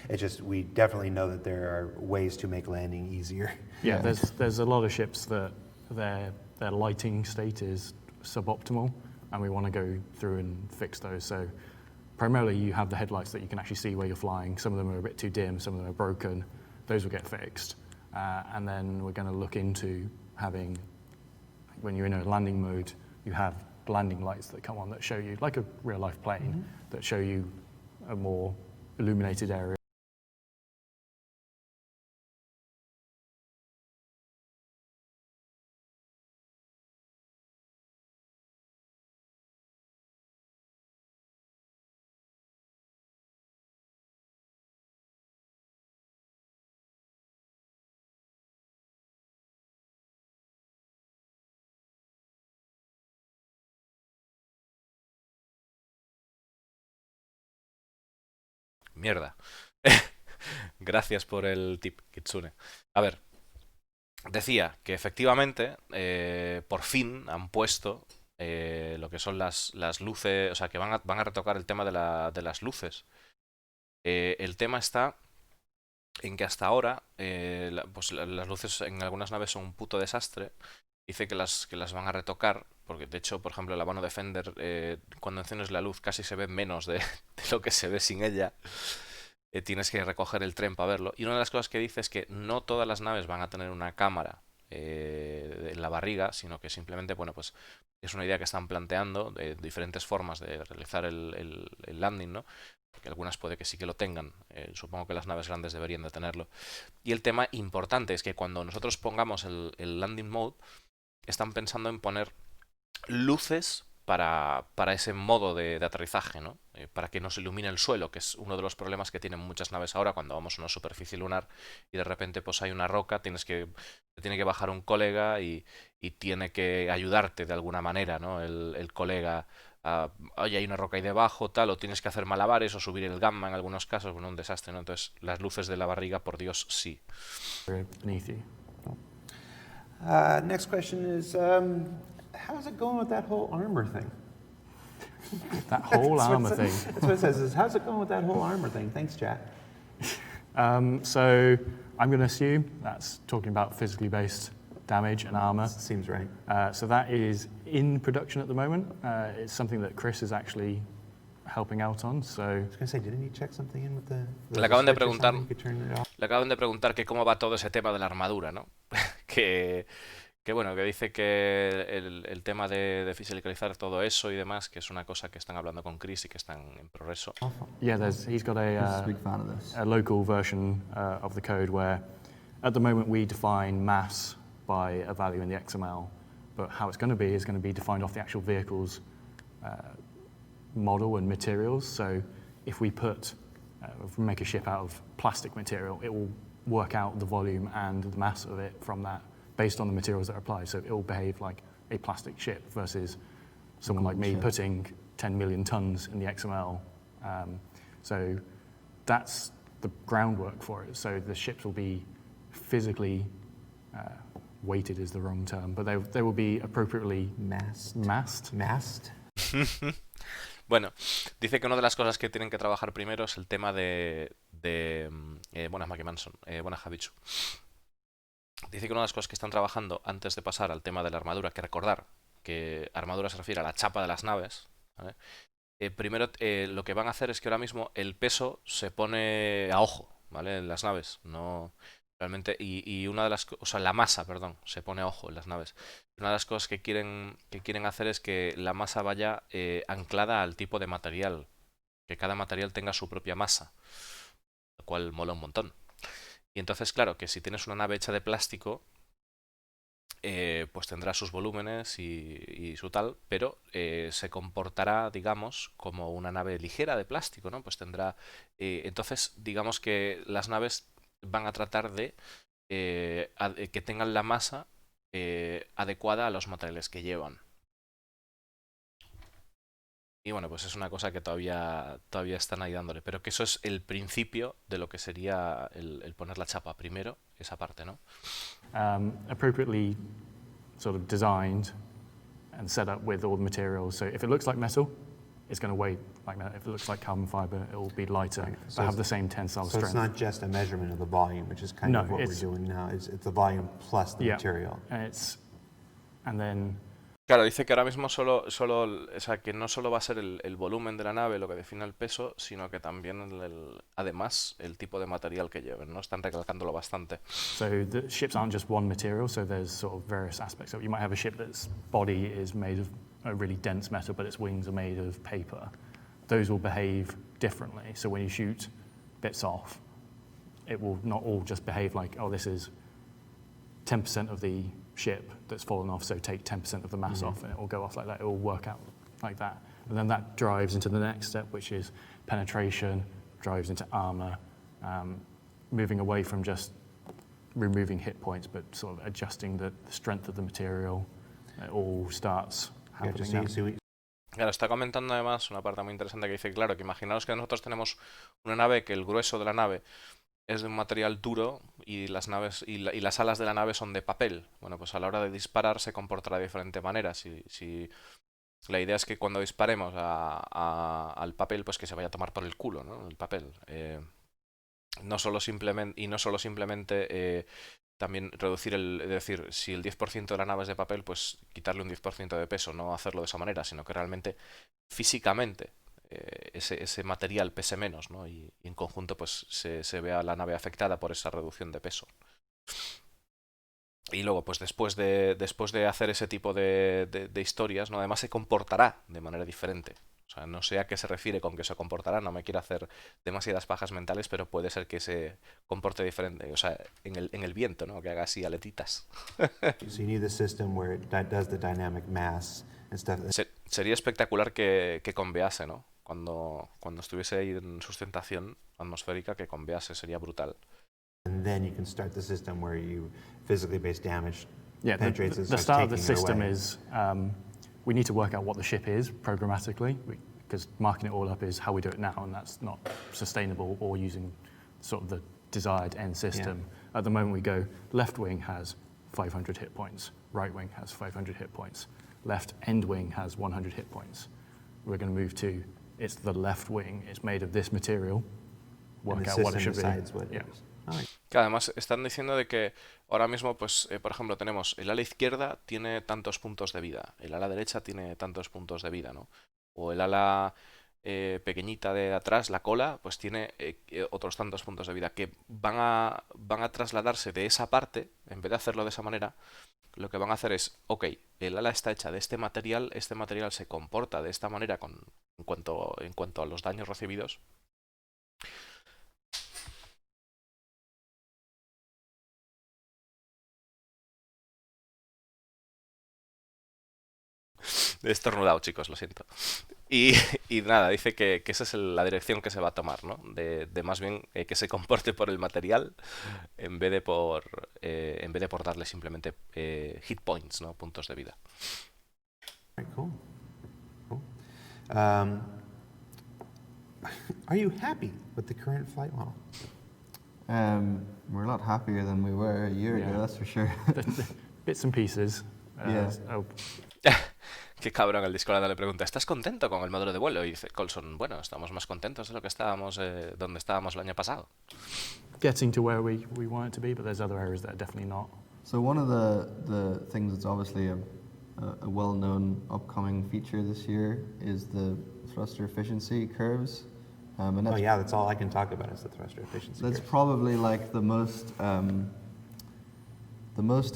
It's just we definitely know that there are ways to make landing easier. yeah, there's a lot of ships that their lighting state is suboptimal, and we want to go through and fix those. So primarily you have the headlights that you can actually see where you're flying. Some of them are a bit too dim, some of them are broken. Those will get fixed. And then we're going to look into having, when you're in a landing mode, you have landing lights that come on that show you, like a real life plane, that show you a more illuminated area. Mierda. Gracias por el tip, Kitsune. A ver, decía que efectivamente, por fin han puesto lo que son las luces, o sea, que van a retocar el tema de las luces. El tema está en que hasta ahora, pues las luces en algunas naves son un puto desastre. Dice que las van a retocar, porque de hecho, por ejemplo, la Vano Defender, cuando enciendes la luz casi se ve menos de lo que se ve sin ella. Tienes que recoger el tren para verlo. Y una de las cosas que dice es que no todas las naves van a tener una cámara en la barriga, sino que simplemente, bueno, pues es una idea que están planteando de diferentes formas de realizar el landing, ¿no? Porque algunas puede que sí que lo tengan. Supongo que las naves grandes deberían de tenerlo. Y el tema importante es que cuando nosotros pongamos el landing mode, están pensando en poner luces para ese modo de aterrizaje, ¿no? Para que nos ilumine el suelo, que es uno de los problemas que tienen muchas naves ahora cuando vamos a una superficie lunar y de repente pues hay una roca, te tiene que bajar un colega y tiene que ayudarte de alguna manera, ¿no? El colega, oye, hay una roca ahí debajo, tal, o tienes que hacer malabares o subir el gamma en algunos casos, bueno, un desastre, ¿no? Entonces, las luces de la barriga, por Dios, sí. Beneath you. Next question is, how's it going with that whole armor thing? That whole armor thing. That's what it says, is how's it going with that whole armor thing? Thanks, chat. So I'm going to assume that's talking about physically based damage and armor. Seems right. So that is in production at the moment. It's something that Chris is actually helping out on. So I was going to say, didn't he check something in with the Le acaban de switch or preguntar. something? You could turn it off. Le acaban de preguntar que cómo va todo ese tema de la armadura, ¿no? que, bueno, que dice que el tema de fiscalizar todo eso y demás, que es una cosa que están hablando con Chris y que están en progreso. yeah, he's got He's a big fan of this. a local version of the code where at the moment we define mass by a value in the XML, but how it's going to be is going to be defined off the actual vehicle's model and materials. So if we make a ship out of plastic material, it will work out the volume and the mass of it from that based on the materials that are applied. So it will behave like a plastic ship versus someone like me putting 10 million tons in the XML. So that's the groundwork for it. So the ships will be physically weighted is the wrong term, but they will be appropriately massed. Bueno, dice que una de las cosas que tienen que trabajar primero es el tema buenas Mackie Manson, buenas Javichu. Dice que una de las cosas que están trabajando antes de pasar al tema de la armadura, que recordar que armadura se refiere a la chapa de las naves, ¿vale? Primero lo que van a hacer es que ahora mismo el peso se pone a ojo, ¿vale? En las naves, no realmente, y una de las, o sea, la masa, perdón, se pone a ojo en las naves. Una de las cosas que quieren hacer es que la masa vaya anclada al tipo de material, que cada material tenga su propia masa, lo cual mola un montón. Y entonces, claro, que si tienes una nave hecha de plástico, pues tendrá sus volúmenes y su tal, pero se comportará, digamos, como una nave ligera de plástico, ¿no? Pues tendrá... entonces, digamos que las naves van a tratar de que tengan la masa adecuada a los materiales que llevan. Y bueno, pues es una cosa que todavía están ahí dándole, pero que eso es el principio de lo que sería el poner la chapa primero, esa parte, ¿no? Appropriately sort of designed and set up with all the materials. So if it looks like metal, it's going to weigh like metal. If it looks like carbon fiber, it will be lighter, Right. but have the same tensile So strength. it's not just a measurement of the volume, which is kind of what we're doing now. It's the volume plus the material. And then Claro, dice que ahora mismo o sea, que no solo va a ser el volumen de la nave lo que define el peso, sino que también además el tipo de material que lleven, ¿no? Están recalcándolo bastante. So the ships aren't just one material, so there's sort of various aspects. So you might have a ship that's body is made of a really dense metal, but its wings are made of paper. Those will behave differently. So when you shoot bits off, it will not all just behave like, oh, this is 10% of the ship that's fallen off, so take 10% of the mass off, and it will go off like that. It will work out like that. And then that drives into the next step, which is penetration, drives into armor, moving away from just removing hit points, but sort of adjusting the strength of the material. It all starts happening now. Claro, está comentando además una parte muy interesante que dice, claro, que imaginaos que nosotros tenemos una nave que el grueso de la nave es de un material duro y las naves y las alas de la nave son de papel. Bueno, pues a la hora de disparar se comportará de diferente manera. Si la idea es que cuando disparemos al papel, pues que se vaya a tomar por el culo, ¿no? El papel. No solo simplemente también reducir es decir, si el 10% de la nave es de papel, pues quitarle un 10% de peso, no hacerlo de esa manera, sino que realmente físicamente ese material pese menos, ¿no? Y en conjunto pues se vea la nave afectada por esa reducción de peso. Y luego, pues después de hacer ese tipo de historias, ¿no? Además se comportará de manera diferente. O sea, no sé a qué se refiere con que se comportará, no me quiero hacer demasiadas pajas mentales, pero puede ser que se comporte diferente, o sea, en el viento, ¿no? Que haga así aletitas. So you need a system where it does the dynamic mass and stuff. Sería espectacular que convease, ¿no? Cuando estuviese ahí en sustentación atmosférica, que convease, sería brutal. And then you can start the system where you physically based damage penetrates and the starts start of the taking it system away. is we need to work out what the ship is programmatically, because marking it all up is how we do it now, and that's not sustainable or using sort of the desired end system. Yeah. At the moment we go, left wing has 500 hit points, right wing has 500 hit points. left end wing has 100 hit points. We're going to move to it's the left wing. It's made of this material. And Work the out what it system should be. decides what it Yeah. is. All right. Que además están diciendo de que ahora mismo, pues, por ejemplo, tenemos el ala izquierda tiene tantos puntos de vida, el ala derecha tiene tantos puntos de vida, ¿no? O el ala pequeñita de atrás, la cola, pues tiene otros tantos puntos de vida que van a trasladarse de esa parte, en vez de hacerlo de esa manera, lo que van a hacer es, ok, el ala está hecha de este material se comporta de esta manera en cuanto a los daños recibidos. He estornudado, chicos, lo siento. Y, y nada, dice que esa es la dirección que se va a tomar, ¿no? De más bien que se comporte por el material en vez de por darle simplemente hit points, ¿no? Puntos de vida. All right, cool. Cool. Are you happy with the current flight model? We're a lot happier than we were a year ago, Yeah. that's for sure. Bits and pieces. Yeah. Qué cabrón, el Discord le pregunta, ¿estás contento con el módulo de vuelo? Y dice Colson, bueno, estamos más contentos de lo que estábamos, donde estábamos el año pasado. Getting to where we want it to be, but there's other areas that are definitely not. So one of the things that's obviously a well-known upcoming feature this year is the thruster efficiency curves. And Oh that's, yeah, that's all I can talk about is the thruster efficiency. that's curve. probably like the most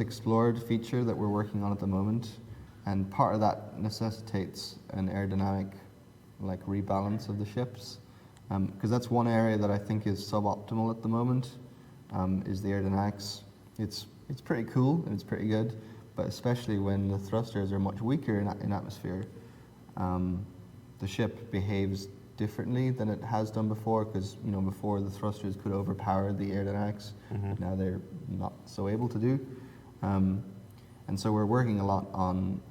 explored feature that we're working on at the moment. And part of that necessitates an aerodynamic like rebalance of the ships. Because that's one area that I think is suboptimal at the moment, is the aerodynamics. It's pretty cool and it's pretty good, but especially when the thrusters are much weaker in atmosphere, the ship behaves differently than it has done before, because before the thrusters could overpower the aerodynamics, but now they're not so able to do. And so we're working a lot on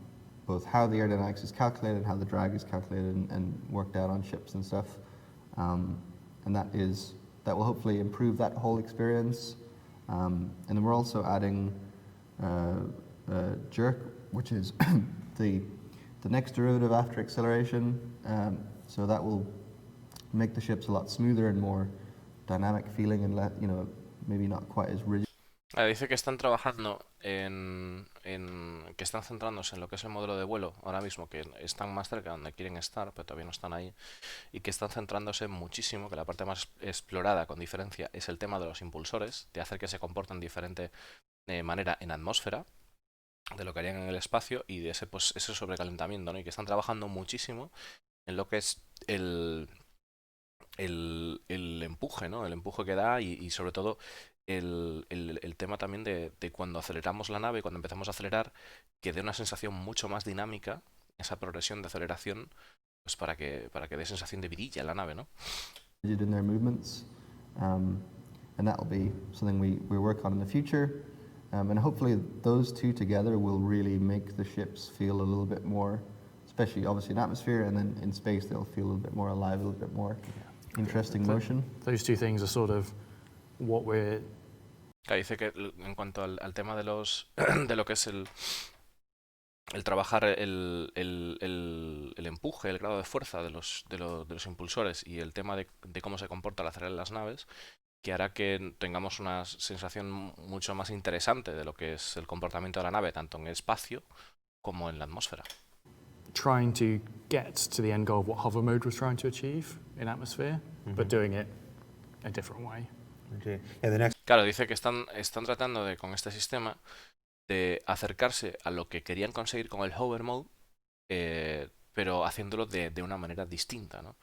both how the aerodynamics is calculated, how the drag is calculated and worked out on ships and stuff. And that will hopefully improve that whole experience. And then we're also adding jerk, which is the next derivative after acceleration. So that will make the ships a lot smoother and more dynamic feeling, and maybe not quite as rigid. Dice que están trabajando que están centrándose en lo que es el modelo de vuelo ahora mismo, que están más cerca de donde quieren estar, pero todavía no están ahí, y que están centrándose muchísimo, que la parte más explorada con diferencia es el tema de los impulsores, de hacer que se comporten de diferente manera en atmósfera de lo que harían en el espacio, y de ese sobrecalentamiento, ¿no? Y que están trabajando muchísimo en lo que es el empuje, ¿no? El empuje que da y sobre todo el tema también de cuando aceleramos la nave, cuando empezamos a acelerar, que dé una sensación mucho más dinámica, esa progresión de aceleración, pues para que dé sensación de vidilla en la nave, ¿no? In their movements, and that will be something we work on in the future, and hopefully those two together will really make the ships feel a little bit more, especially obviously in atmosphere, and then in space they'll feel a little bit more alive, a little bit more interesting motion. Those two things are sort of what we're... Dice que en cuanto al tema de lo que es el trabajar el empuje, el grado de fuerza de los impulsores y el tema de cómo se comporta al acelerar las naves, que hará que tengamos una sensación mucho más interesante de lo que es el comportamiento de la nave, tanto en el espacio como en la atmósfera. Trying to get to the end goal of what hover mode was trying to achieve in atmosphere, but doing it a different way. Okay. Yeah, the next Claro, dice que están tratando con este sistema de acercarse a lo que querían conseguir con el hover mode, pero haciéndolo de una manera distinta, ¿no?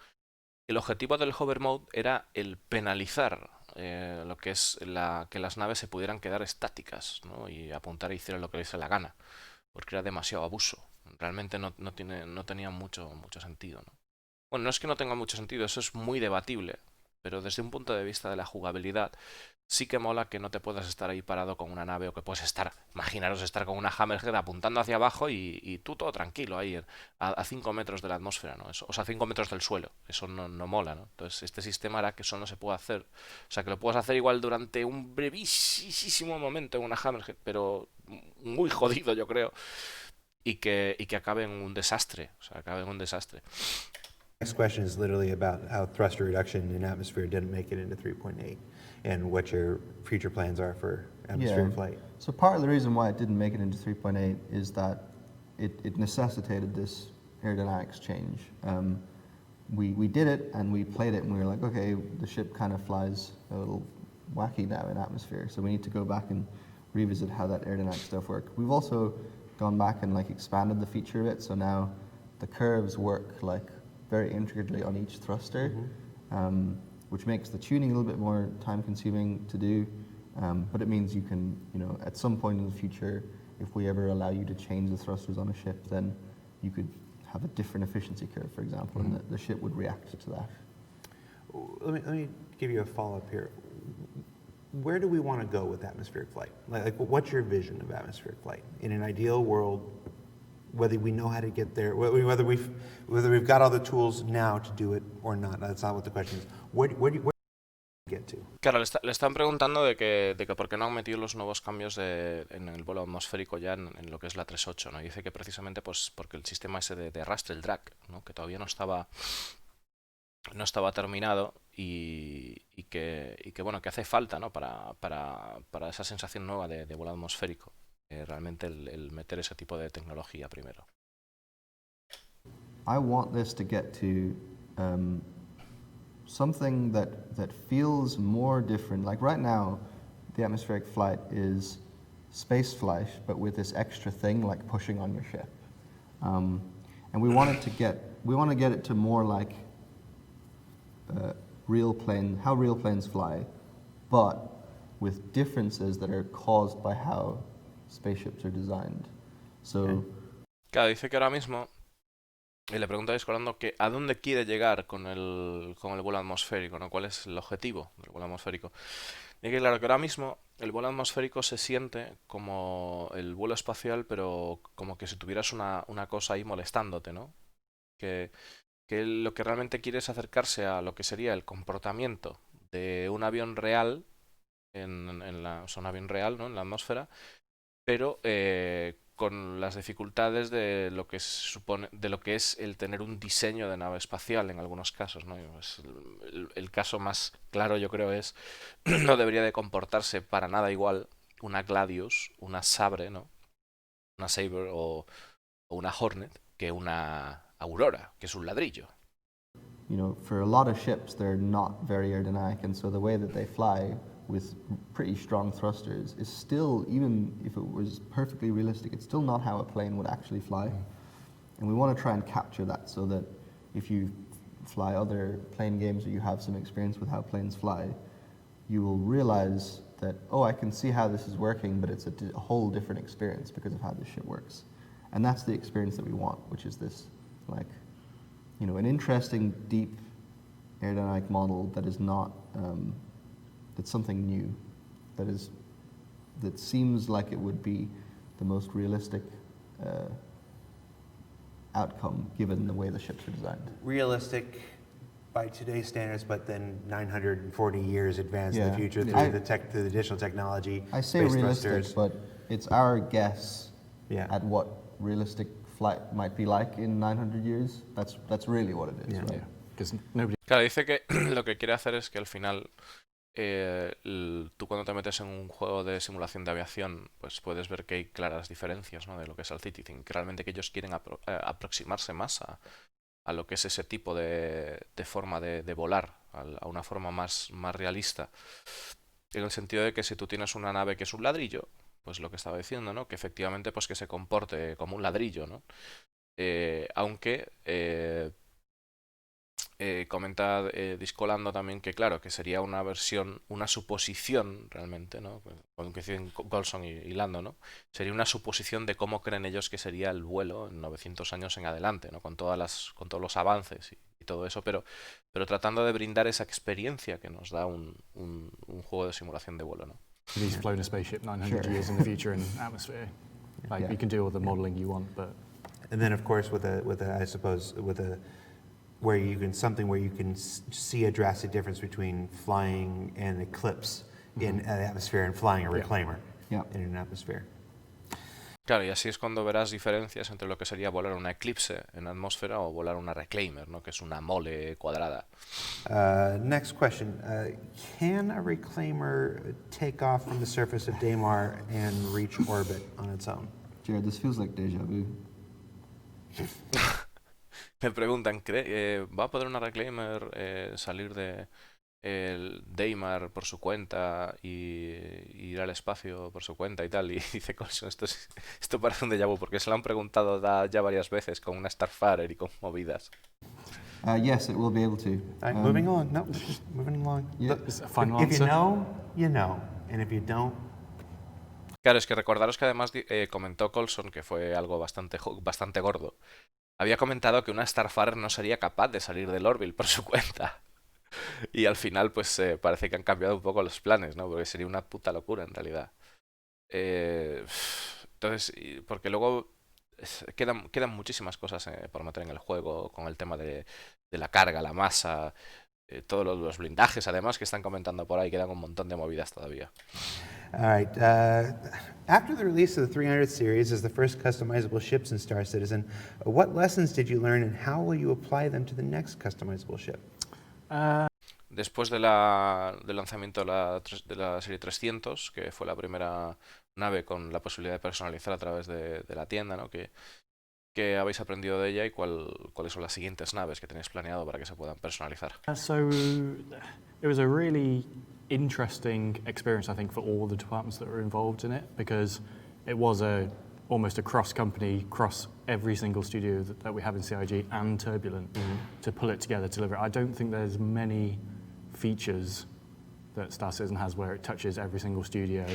El objetivo del hover mode era el penalizar lo que es que las naves se pudieran quedar estáticas, ¿no? Y apuntar e hicieran lo que les dé la gana, porque era demasiado abuso. Realmente no tenía mucho sentido, ¿no? Bueno, no es que no tenga mucho sentido, eso es muy debatible, pero desde un punto de vista de la jugabilidad sí que mola que no te puedas estar ahí parado con una nave, o que puedes imaginaros estar con una Hammerhead apuntando hacia abajo y tú todo tranquilo ahí a 5 metros de la atmósfera, ¿no? O sea, 5 metros del suelo. Eso no mola, ¿no? Entonces este sistema hará que eso no se pueda hacer. O sea, que lo puedas hacer igual durante un brevísimo momento en una Hammerhead, pero muy jodido, yo creo. y que acabe en un desastre. O sea, acabe en un desastre. Next question is literally about how thruster reduction in atmosphere didn't make it into 3.8 and what your future plans are for atmospheric flight. So part of the reason why it didn't make it into 3.8 is that it necessitated this aerodynamics change. We did it and we played it and we were like, okay, the ship kind of flies a little wacky now in atmosphere, so we need to go back and revisit how that aerodynamic stuff works. We've also gone back and like expanded the feature of it, so now the curves work like very intricately on each thruster, which makes the tuning a little bit more time consuming to do, but it means you can, at some point in the future, if we ever allow you to change the thrusters on a ship, then you could have a different efficiency curve, for example, and the ship would react to that. Let me give you a follow-up here. Where do we want to go with atmospheric flight? Like, what's your vision of atmospheric flight? In an ideal world, whether we know how to get there, whether we've got all the tools now to do it or not, that's not what the question is. Where do you get to? Claro, le están preguntando de que por qué no han metido los nuevos cambios en el vuelo atmosférico ya en lo que es la 3.8, ¿no? Y dice que precisamente pues porque el sistema ese de arrastre, el drag, ¿no? Que todavía no estaba terminado y que bueno, que hace falta, ¿no? para esa sensación nueva de vuelo atmosférico. Realmente el meter ese tipo de tecnología primero. I want this to get to something that feels more different. Like right now, the atmospheric flight is space flight, but with this extra thing like pushing on your ship. And we want to get it to more like how real planes fly, but with differences that are caused by how spaceships are designed. So, claro, dice que ahora mismo, y le pregunta a Discolando que a dónde quiere llegar con el vuelo atmosférico, ¿no? ¿Cuál es el objetivo del vuelo atmosférico? Y que claro, que ahora mismo el vuelo atmosférico se siente como el vuelo espacial, pero como que si tuvieras una cosa ahí molestándote, ¿no? Que lo que realmente quiere es acercarse a lo que sería el comportamiento de un avión real, un avión real, ¿no? En la atmósfera, pero con las dificultades de lo que es el tener un diseño de nave espacial en algunos casos, ¿no? Pues el caso más claro, yo creo, es no debería de comportarse para nada igual una Gladius, una Sabre, ¿no? Una Sabre o una Hornet que una Aurora, que es un ladrillo. For a lot of ships, they're not very aerodynamic, and so the way that they fly with pretty strong thrusters is still, even if it was perfectly realistic, it's still not how a plane would actually fly. And we want to try and capture that so that if you fly other plane games or you have some experience with how planes fly, you will realize that, I can see how this is working, but it's a whole different experience because of how this shit works. And that's the experience that we want, which is this, like, an interesting, deep aerodynamic model that is not, that's something new, that seems like it would be the most realistic outcome given the way the ships are designed. Realistic by today's standards, but then 940 years advanced in the future through the additional technology. I say realistic, but it's our guess at what realistic flight might be like in 900 years. That's really what it is, right? Because nobody. Claro, dice que lo que quiere hacer es que al final tú cuando te metes en un juego de simulación de aviación, pues puedes ver que hay claras diferencias, ¿no? De lo que es el citizen, que realmente que ellos quieren aproximarse más a lo que es ese tipo de forma de volar, a una forma más realista, en el sentido de que si tú tienes una nave que es un ladrillo, pues lo que estaba diciendo, ¿no? Que efectivamente pues que se comporte como un ladrillo, ¿no? Aunque comenta Discolando también que claro, que sería una versión, una suposición realmente, ¿no? Aunque dicen Golson y Lando, ¿no? Sería una suposición de cómo creen ellos que sería el vuelo en 900 años en adelante, ¿no? Con todos los avances y todo eso, pero tratando de brindar esa experiencia que nos da un juego de simulación de vuelo, ¿no? He's flown a spaceship 900 years in the future in atmosphere. Like you can do all the modeling you want, but. And then, of course, where you can see a drastic difference between flying an eclipse in an atmosphere and flying a reclaimer in an atmosphere. Claro, y así es cuando verás diferencias entre lo que sería volar una eclipse en atmósfera o volar una reclaimer, ¿no? Que es una mole cuadrada. Next question. Can a reclaimer take off from the surface of Daymar and reach orbit on its own? Jared, this feels like deja vu. Me preguntan, ¿va a poder una reclaimer salir de el Daymar por su cuenta y ir al espacio por su cuenta y tal? Y dice Colson, esto parece un déjà vu, porque se lo han preguntado ya varias veces con una Starfarer y con movidas. Yes, it will be able to. All right, moving along. No, just moving along. Yeah. Look, Is it a final if you answer? know, you know. And if you don't, Claro, es que recordaros que además comentó Colson, que fue algo bastante gordo, había comentado que una Starfarer no sería capaz de salir del Orville por su cuenta. Y al final, pues parece que han cambiado un poco los planes, ¿no? Porque sería una puta locura en realidad. Eh, entonces, porque luego quedan muchísimas cosas por meter en el juego con el tema de la carga, la masa, todos los blindajes, además, que están comentando por ahí, quedan un montón de movidas todavía. all right. After the release of the 300 series as the first customizable ships in Star Citizen, what lessons did you learn and how will you apply them to the next customizable ship? Después del lanzamiento de la serie 300, que fue la primera nave con la posibilidad de personalizar a través de la tienda, ¿no? ¿Qué habéis aprendido de ella y cuáles son las siguientes naves que tenéis planeado para que se puedan personalizar? So it was a really interesting experience, I think, for all the departments that were involved in it, because it was almost a cross-company, cross every single studio that we have in CIG and Turbulent to pull it together, to deliver it. I don't think there's many features that Star Citizen has where it touches every single studio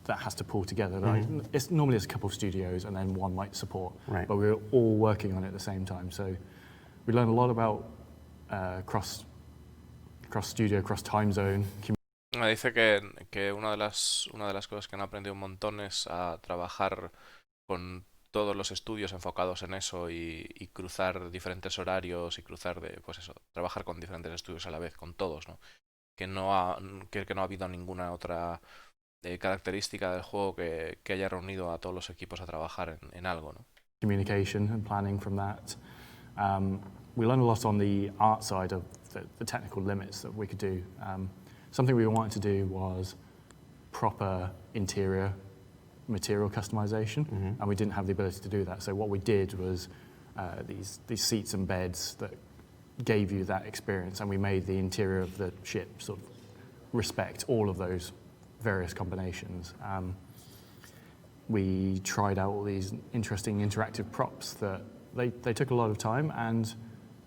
that has to pull together. Like, normally it's a couple of studios and then one might support, Right. but we're all working on it at the same time. So we learned a lot about cross studio, cross time zone. Me dice que una de las cosas que han aprendido un montón es a trabajar con todos los estudios enfocados en eso y cruzar diferentes horarios y pues eso, trabajar con diferentes estudios a la vez, con todos, ¿no? Que no ha habido ninguna otra característica del juego que haya reunido a todos los equipos a trabajar en algo, ¿no? Communication and planning from that. We learned a lot on the art side of the technical limits that we could do. Something we wanted to do was proper interior material customization, and we didn't have the ability to do that. So what we did was these seats and beds that gave you that experience, and we made the interior of the ship sort of respect all of those various combinations. We tried out all these interesting interactive props that they took a lot of time, and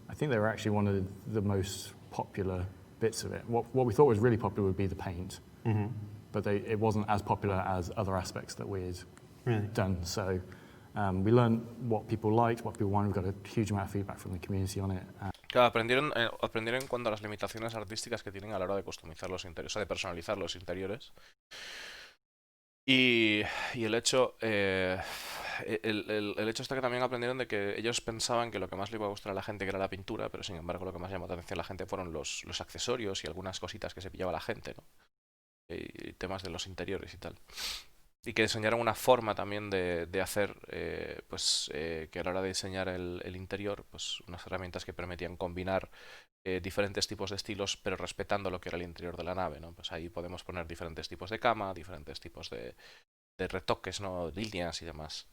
I think they were actually one of the most popular bits of it. What we thought was really popular would be the paint, but it wasn't as popular as other aspects that we had done. So we learned what people liked, what people wanted. We got a huge amount of feedback from the community on it. Claro, aprendieron en cuanto a las limitaciones artísticas que tienen a la hora de customizar los interiores, o sea, de personalizar los interiores. Y el hecho está que también aprendieron de que ellos pensaban que lo que más le iba a gustar a la gente que era la pintura, pero sin embargo lo que más llamó la atención a la gente fueron los accesorios y algunas cositas que se pillaba la gente, ¿no? Y temas de los interiores y tal. Y que diseñaron una forma también de hacer, que a la hora de diseñar el interior, pues unas herramientas que permitían combinar diferentes tipos de estilos, pero respetando lo que era el interior de la nave, ¿no? Pues ahí podemos poner diferentes tipos de cama, diferentes tipos de retoques, ¿no? Líneas y demás.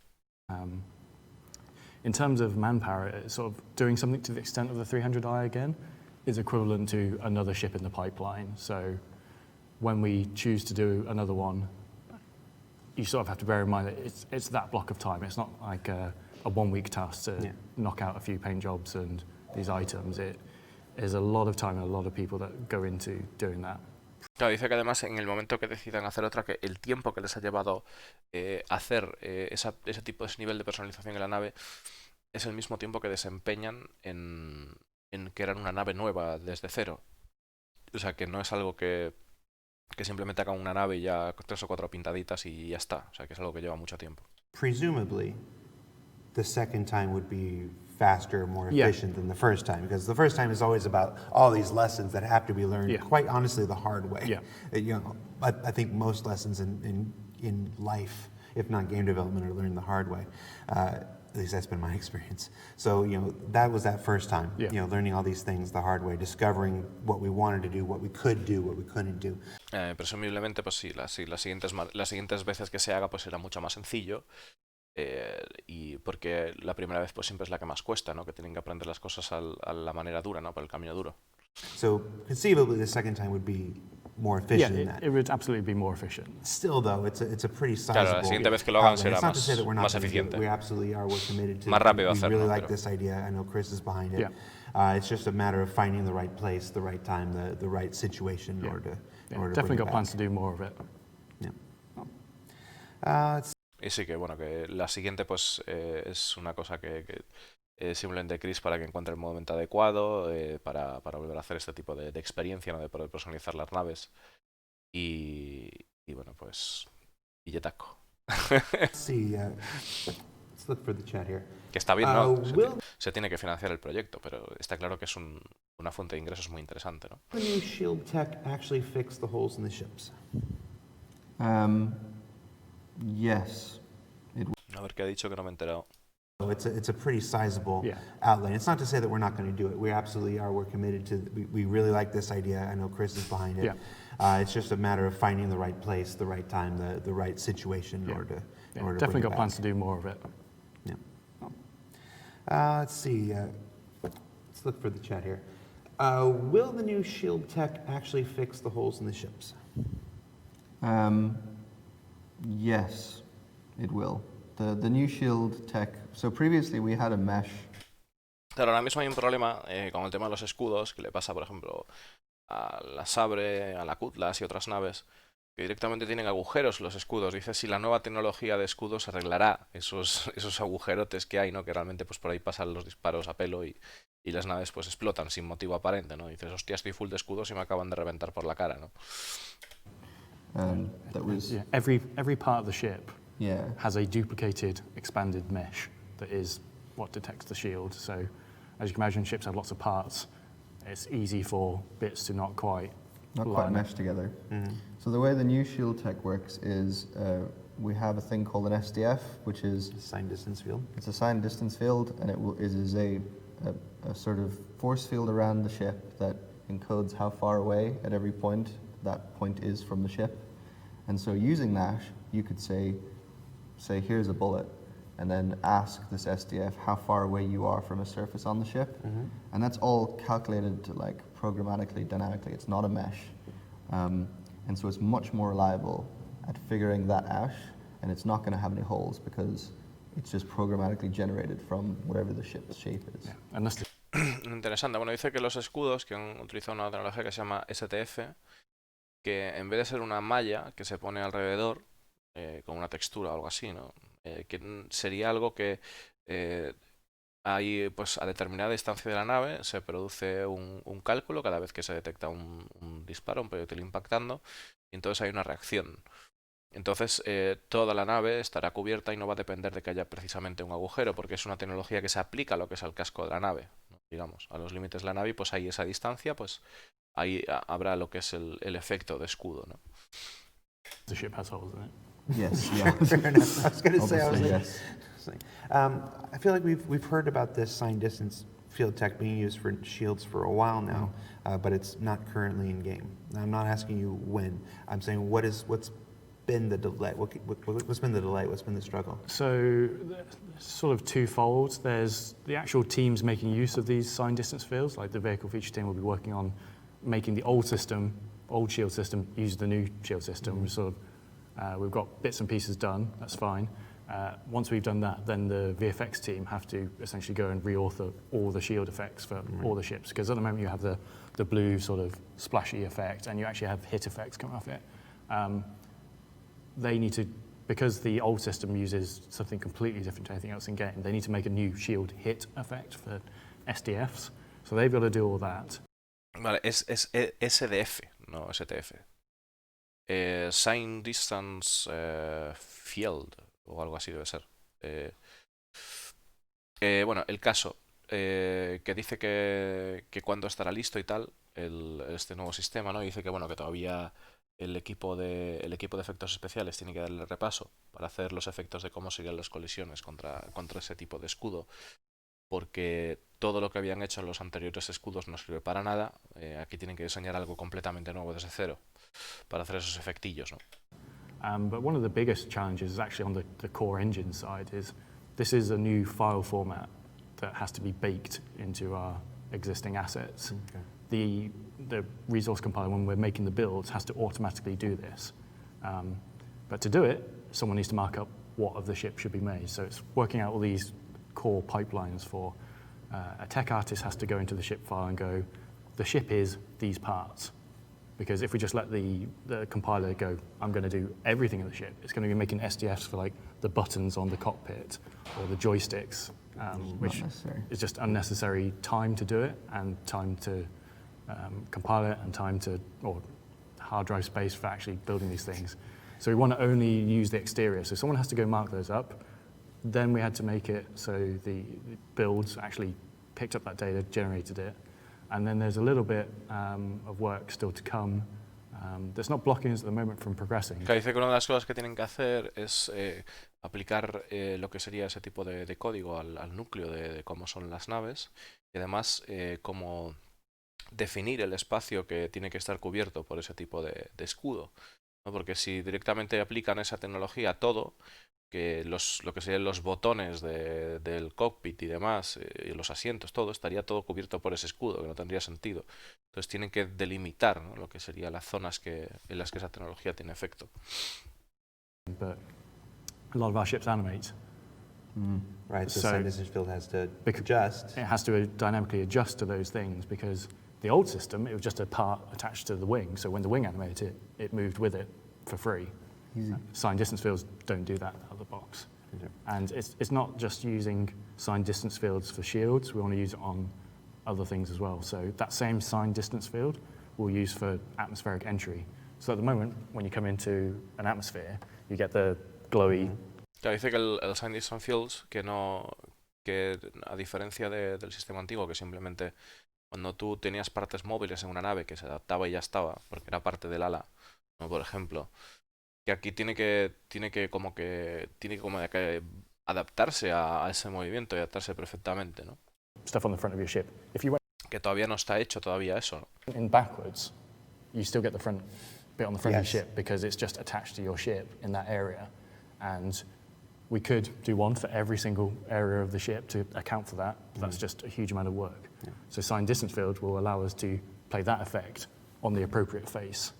In terms of manpower, sort of doing something to the extent of the 300i again is equivalent to another ship in the pipeline. So when we choose to do another one, you sort of have to bear in mind that it's that block of time. It's not like a 1 week task to knock out a few paint jobs and these items. It is a lot of time and a lot of people that go into doing that. Claro, dice que además en el momento que decidan hacer otra, que el tiempo que les ha llevado hacer ese nivel de personalización en la nave es el mismo tiempo que desempeñan en crear una nave nueva desde cero. O sea, que no es algo que simplemente hagan una nave y ya 3 o 4 pintaditas y ya está. O sea, que es algo que lleva mucho tiempo. Presumably, the second time would be faster, more efficient than the first time, because the first time is always about all these lessons that have to be learned, quite honestly, the hard way. Yeah. You know, I think most lessons in life if not game development, or learning the hard way. At least that's been my experience. So, that was that first time, learning all these things the hard way, discovering what we wanted to do, what we could do, what we couldn't do. Presumiblemente, pues sí, las siguientes veces que se haga, pues será mucho más sencillo. Y porque la primera vez pues siempre es la que más cuesta, ¿no? Que tienen que aprender las cosas a la manera dura, ¿no? Por el camino duro. So conceivably the second time would be more efficient than that. It would absolutely be more efficient. Still though, it's a pretty sizable. Claro, la siguiente vez que lo hagan outlay. será It's not to say that we're not más gonna do it. eficiente. We absolutely are. We're committed to. Más rápido We hacerlo, really like pero- this idea. I know Chris is behind it. Yeah. It's just a matter of finding the right place, the right time, the right situation in Yeah. order to. Yeah, In order to definitely bring got it plans back. to do more of it. Yeah. Let's Y sí que, bueno, que la siguiente pues es una cosa que simplemente Chris para que encuentre el momento adecuado para volver a hacer este tipo de experiencia, ¿no? De poder personalizar las naves. Y bueno, pues... Billetaco. see. Let's look for the chat here. Que está bien, ¿no? Will Se tiene que financiar el proyecto, pero está claro que es una fuente de ingresos muy interesante, ¿no? the new shield tech actually fix the holes in the ships? Yes. A ver qué ha dicho que no me he enterado. So it's a pretty sizable Yeah. outlay. It's not to say that we're not going to do it. We absolutely are. We're committed to. We really like this idea. I know Chris is behind it. Yeah. It's just a matter of finding the right place, the right time, the right situation in Yeah. order to. Yeah, in order to definitely bring got it plans back. to do more of it. Let's see. Let's look for the chat here. Will the new shield tech actually fix the holes in the ships? Yes, it will. The new shield tech. So previously we had a mesh. Claro, ahora mismo hay un problema con el tema de los escudos, que le pasa, por ejemplo, a la Sabre, a la Cutlass y otras naves, que directamente tienen agujeros los escudos. Dice si la nueva tecnología de escudos arreglará esos agujerotes que hay, ¿no? Que realmente pues por ahí pasan los disparos a pelo y las naves pues explotan sin motivo aparente, ¿no? Dices, hostia, estoy full de escudos y me acaban de reventar por la cara, ¿no? That was Yeah, every part of the ship yeah. has a duplicated, expanded mesh that is what detects the shield. So, as you can imagine, ships have lots of parts. It's easy for bits to not quite Not line quite up. meshed together. So the way the new shield tech works is we have a thing called an SDF, which is Sign distance field. it's a signed distance field, and it is a sort of force field around the ship that encodes how far away at every point that point is from the ship. And so using that, you could say here's a bullet, and then ask this SDF how far away you are from a surface on the ship. And that's all calculated to like programmatically, dynamically. It's not a mesh. And so it's much more reliable at figuring that out, and it's not going to have any holes because it's just programmatically generated from whatever the ship's shape is. Yeah, unless the Interesante. Bueno, dice que los escudos, que han utilizado una tecnología que se llama STF, que en vez de ser una malla que se pone alrededor, con una textura o algo así, ¿no? Que sería algo que hay, pues a determinada distancia de la nave se produce un cálculo cada vez que se detecta un disparo, un proyectil impactando, y entonces hay una reacción. Entonces toda la nave estará cubierta y no va a depender de que haya precisamente un agujero, porque es una tecnología que se aplica a lo que es al casco de la nave, ¿no? Digamos, a los límites de la nave, y pues ahí esa distancia, pues ahí habrá lo que es el efecto de escudo, ¿no? ship has holes in it. Yes, yeah. Fair enough. I was going to say. I was Obviously, like, yes. I feel like we've heard about this sign distance field tech being used for shields for a while now, but it's not currently in game. I'm not asking you when. I'm saying what's been the delay? What's been the delay? What's been the struggle? So, sort of twofold. There's the actual teams making use of these sign distance fields, like the vehicle feature team will be working on making the old shield system, use the new shield system. We've got bits and pieces done, that's fine. Once we've done that, then the VFX team have to essentially go and reauthor all the shield effects for all the ships, because at the moment you have the blue sort of splashy effect, and you actually have hit effects coming off it. They need to, because the old system uses something completely different to anything else in game, they need to make a new shield hit effect for SDFs. So they've got to do all that. Vale, es SDF, no STF. Sign Distance Field, o algo así debe ser. Bueno, el caso, que dice que cuando estará listo y tal, este nuevo sistema, ¿no? Dice que bueno, que todavía el equipo de efectos especiales tiene que darle repaso para hacer los efectos de cómo serían las colisiones contra ese tipo de escudo, porque todo lo que habían hecho en los anteriores escudos no sirve para nada. Aquí tienen que diseñar algo completamente nuevo desde cero para hacer esos efectillos, ¿no? But one of the biggest challenges is actually on the core engine side. This is a new file format that has to be baked into our existing assets. Okay. The resource compiler, when we're making the builds, has to automatically do this. But to do it, someone needs to mark up what of the ship should be made. So it's working out all these core pipelines for a tech artist has to go into the ship file and go, the ship is these parts. Because if we just let the compiler go, I'm going to do everything of the ship, it's going to be making SDFs for like the buttons on the cockpit or the joysticks, which is just unnecessary time to do it and time to compile it and time to, or hard drive space for actually building these things. So we want to only use the exterior. So someone has to go mark those up. Then we had to make it so the builds actually picked up that data, generated it. And then there's a little bit of work still to come that's not blocking us at the moment from progressing. Que dice que una de las cosas que tienen que hacer es aplicar lo que sería ese tipo de código al núcleo de cómo son las naves y además cómo definir el espacio que tiene que estar cubierto por ese tipo de escudo, ¿no? Porque si directamente aplican esa tecnología a todo, que lo que serían los botones del cockpit y demás, y los asientos, todo, estaría todo cubierto por ese escudo, que no tendría sentido. Entonces tienen que delimitar, ¿no?, lo que serían las zonas en las que esa tecnología tiene efecto. But a lot of our ships animate. Right, so So- the distance field has to adjust. It has to dynamically adjust to those things because the old system, it was just a part attached to the wing. So when the wing animated, it moved with it for free. Easy. Signed distance fields don't do that out of the box. Okay. And it's not just using signed distance fields for shields, we want to use it on other things as well. So that same signed distance field we'll use for atmospheric entry. So at the moment, when you come into an atmosphere, you get the glowy. Claro, dice que el Signed Distance Fields, que a diferencia del sistema antiguo, que simplemente cuando tú tenías partes móviles en una nave que se adaptaba y ya estaba, porque era parte del ala, ¿no?, por ejemplo, que aquí tiene que adaptarse a ese movimiento y adaptarse perfectamente, ¿no? Stuff on the front of your ship. If you went Que todavía no está hecho todavía eso, ¿no? in backwards, you still get the front bit on the front of Yes. your ship because it's just attached to your ship in that area. And we could do one for every single area of the ship to account for that, but that's just a huge amount of work. So signed distance field will allow us to play that effect on the appropriate face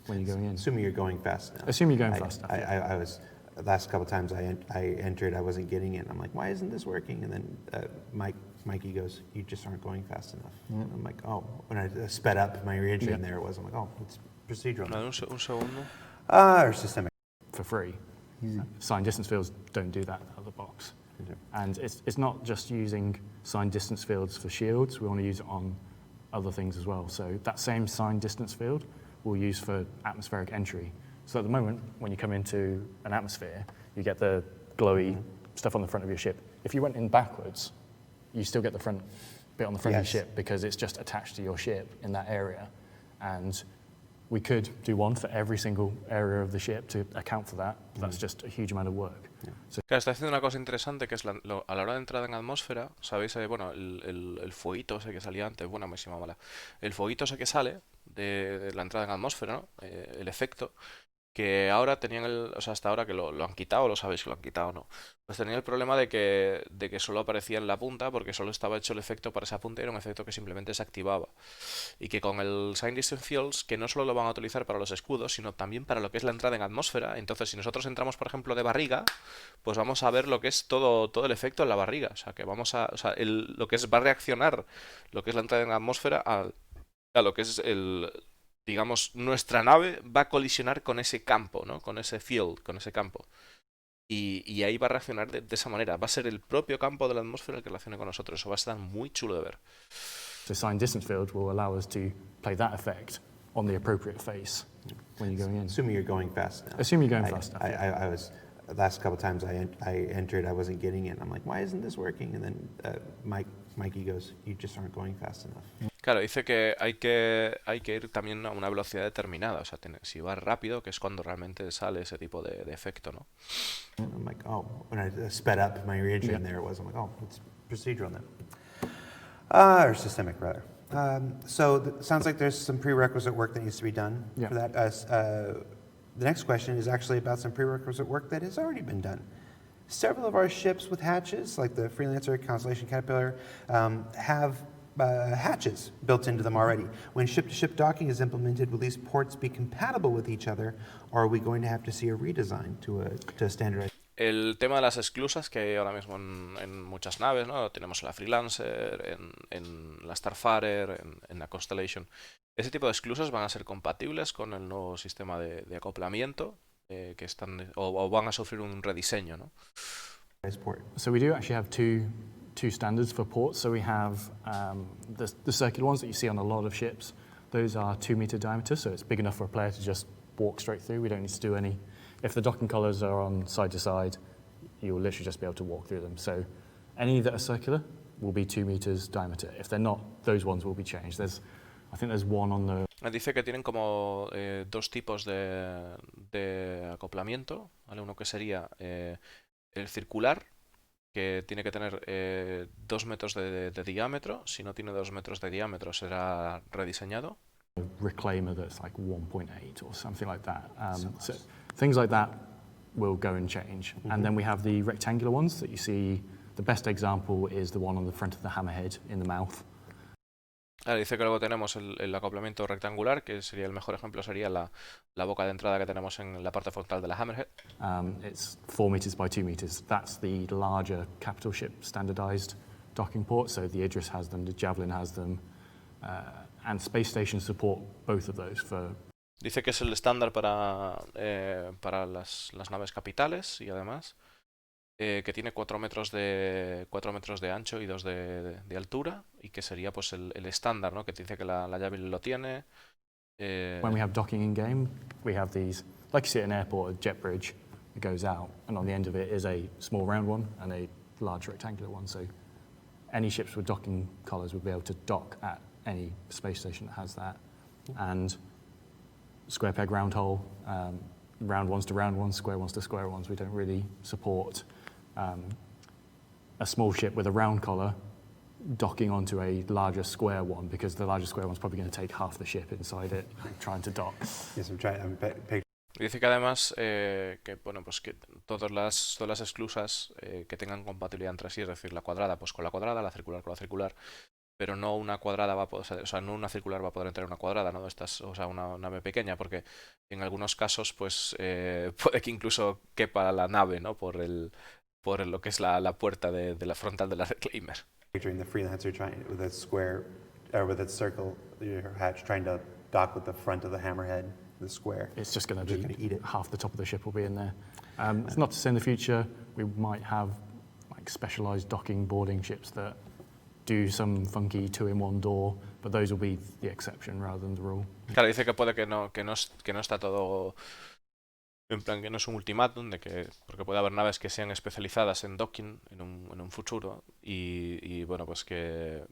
when you're going in. Assuming you're going fast enough. Assuming you're going fast enough, I was, the last couple times I entered, I wasn't getting it. I'm like, why isn't this working? And then Mikey goes, you just aren't going fast enough. I'm like, oh, when I sped up my re-entry and there it was, I'm like, oh, it's procedural. No, un segundo. Or systemic. For free. Easy. Signed distance fields don't do that out of the box. Okay. And it's not just using signed distance fields for shields, we want to use it on other things as well. So that same signed distance field we'll use for atmospheric entry. So at the moment, when you come into an atmosphere, you get the glowy stuff on the front of your ship. If you went in backwards, you still get the front bit on the front of Yes. your ship because it's just attached to your ship in that area. And we could do one for every single area of the ship to account for that, but that's just a huge amount of work. So Claro, está haciendo una cosa interesante que es a la hora de entrada en atmósfera, ¿sabéis? Bueno, el fueguito ese que salía antes, buenísima mala. El fueguito ese que sale de la entrada en atmósfera, ¿no? El efecto, que ahora tenían hasta ahora que lo han quitado, lo sabéis que lo han quitado o no, pues tenía el problema de que solo aparecía en la punta porque solo estaba hecho el efecto para esa punta y era un efecto que simplemente se activaba. Y que con el Signed Distance Fields, que no solo lo van a utilizar para los escudos, sino también para lo que es la entrada en atmósfera. Entonces, si nosotros entramos, por ejemplo, de barriga, pues vamos a ver lo que es todo el efecto en la barriga. O sea, que lo que va a reaccionar lo que es la entrada en atmósfera a lo que es digamos, nuestra nave va a colisionar con ese campo, ¿no? Con ese field, con ese campo. Y ahí va a reaccionar de esa manera. Va a ser el propio campo de la atmósfera el que reaccione con nosotros. Eso va a estar muy chulo de ver. the signed distance field will allow us to play that effect on the appropriate face when you're going in. Assuming you're going fast enough. Assuming you're going fast enough, yeah. I was, the last couple times I entered, I wasn't getting it. I'm like, why isn't this working? And then Mikey goes, you just aren't going fast enough. Claro, dice que hay que ir también a una velocidad determinada. O sea, si vas rápido, que es cuando realmente sale ese tipo de efecto, ¿no? I'm like, oh, when I sped up my region, Yeah. there it was. I'm like, oh, it's procedural then. Or systemic, rather. Sounds like there's some prerequisite work that needs to be done Yeah. for that. The next question is actually about some prerequisite work that has already been done. Several of our ships with hatches, like the Freelancer, Constellation Caterpillar, have hatches built into them already. When ship-to-ship docking is implemented, will these ports be compatible with each other, or are we going to have to see a redesign to standardize? El tema de las esclusas que hay ahora mismo en muchas naves, ¿no? Tenemos en la Freelancer, en la Starfarer, en la Constellation. Ese tipo de esclusas van a ser compatibles con el nuevo sistema de acoplamiento que están o van a sufrir un rediseño, ¿no? Port. So we do actually have two standards for ports. So we have the circular ones that you see on a lot of ships. Those are 2-meter diameter, so it's big enough for a player to just walk straight through. We don't need to do any. If the docking collars are on side to side, you'll literally just be able to walk through them. So any that are circular will be 2 meters diameter. If they're not, those ones will be changed. I think there's one on the... Dice que tienen como dos tipos de acoplamiento, ¿vale? Uno que sería el circular, que tiene que tener 2 metros de diámetro. Si no tiene 2 metros de diámetro, será rediseñado. reclaimer that's like 1.8 or something like that. So things like that will go and change. And then we have the rectangular ones that you see. The best example is the one on the front of the hammerhead in the mouth. Dice que luego tenemos el acoplamiento rectangular, que sería el mejor ejemplo, sería la boca de entrada que tenemos en la parte frontal de la hammerhead. It's 4 meters by 2 meters. That's the larger capital ship standardized docking port. So the Idris has them, the Javelin has them, and space stations support both of those. Dice que es el estándar para las naves capitales y además que tiene 4 metros de ancho y 2 de altura, y que sería pues el estándar, ¿no? Que dice que la Javelin lo tiene. When we have docking in game, we have these, like you see at an airport, a jet bridge that goes out, and on the end of it is a small round one and a large rectangular one. So any ships with docking collars would be able to dock at any space station that has that. And square peg, round hole, round ones to round ones, square ones to square ones. We don't really support a small ship with a round collar docking onto a larger square one, because the larger square one's probably going to take half the ship inside it trying to dock. Yes, Dice que además que bueno, pues que todas las esclusas que tengan compatibilidad entre sí, es decir, la cuadrada pues con la cuadrada, la circular con la circular, pero no una cuadrada va a poder, o sea, no una circular va a poder entrar en una cuadrada, ¿no? O sea, una nave pequeña, porque en algunos casos pues puede que incluso quepa la nave, ¿no? Por lo que es la puerta de la frontal de la reclaimer. Picturing the Freelancer trying with that square, or with that circle, your hatch trying to dock with the front of the hammerhead, the square. It's just going to Just gonna eat be it. half the top of the ship will be in there. It's not to say in the future we might have like specialized docking boarding ships that do some funky 2-in-1 door, but those will be the exception rather than the rule. Claro, dice que puede que no está todo en plan, que no es un ultimátum, porque puede haber naves que sean especializadas en docking en un futuro y bueno, pues que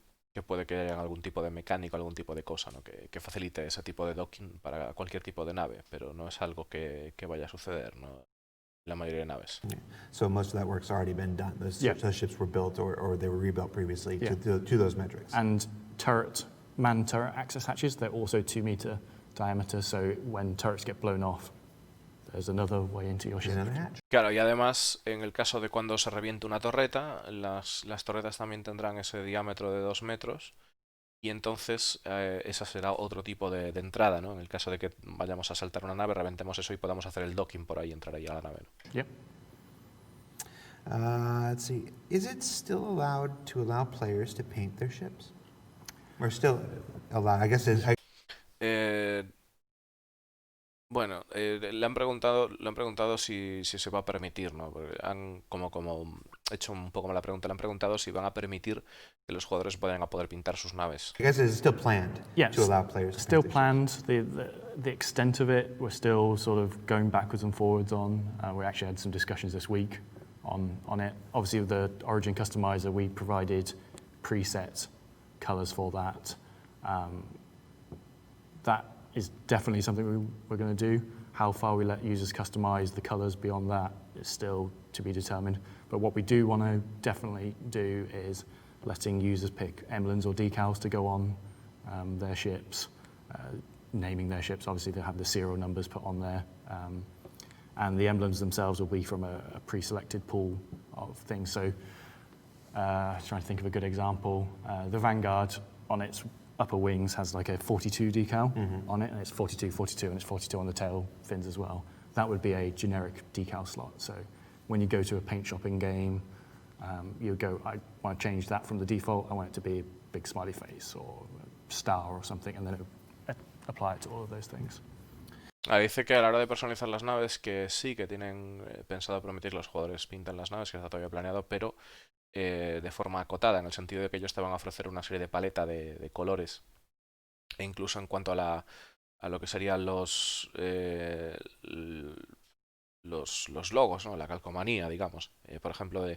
puede que haya algún tipo de mecánico, algún tipo de cosa, ¿no? que facilite ese tipo de docking para cualquier tipo de nave, pero no es algo que vaya a suceder, ¿no? La mayoría de naves. So most of that work's already been done. Those ships were built or they were rebuilt previously to those metrics. And manned turret access hatches, they're also 2-meter diameter, so when turrets get blown off, there's another way into your ship. Another hatch. Claro, y además, en el caso de cuando se reviente una torreta, las torretas también tendrán ese diámetro de 2 metros, y entonces esa será otro tipo de entrada, ¿no? En el caso de que vayamos a saltar una nave, reventemos eso y podamos hacer el docking por ahí, entrar ahí a la nave, ¿no? Yep. Let's see. Is it still allowed to allow players to paint their ships? Or still allowed? I guess Bueno, le han preguntado si se va a permitir, ¿no? Porque han como hecho un poco la pregunta, le han preguntado si van a permitir que los jugadores vayan a poder pintar sus naves. I guess it's still planned Yes, to allow players to still paint their planned. The extent of it, we're still sort of going backwards and forwards on. We actually had some discussions this week on it. Obviously, with the Origin customizer, we provided preset colors for that. That is definitely something we're going to do. How far we let users customize the colors beyond that is still to be determined. But what we do want to definitely do is letting users pick emblems or decals to go on their ships, naming their ships. Obviously, they have the serial numbers put on there. And the emblems themselves will be from a pre-selected pool of things. So trying to think of a good example. The Vanguard on its upper wings has like a 42 decal on it, and it's 42, 42, and it's 42 on the tail fins as well. That would be a generic decal slot. So when you go to a paint shopping game, you go, I want to change that from the default, I want it to be a big smiley face or a star or something, and then apply it to all of those things. Dice que a la hora de personalizar las naves, que sí, que tienen pensado permitir que los jugadores pinten las naves, que está todavía planeado, pero de forma acotada, en el sentido de que ellos te van a ofrecer una serie de paleta de colores, e incluso en cuanto a lo que serían los logos, ¿no? La calcomanía, digamos. Por ejemplo,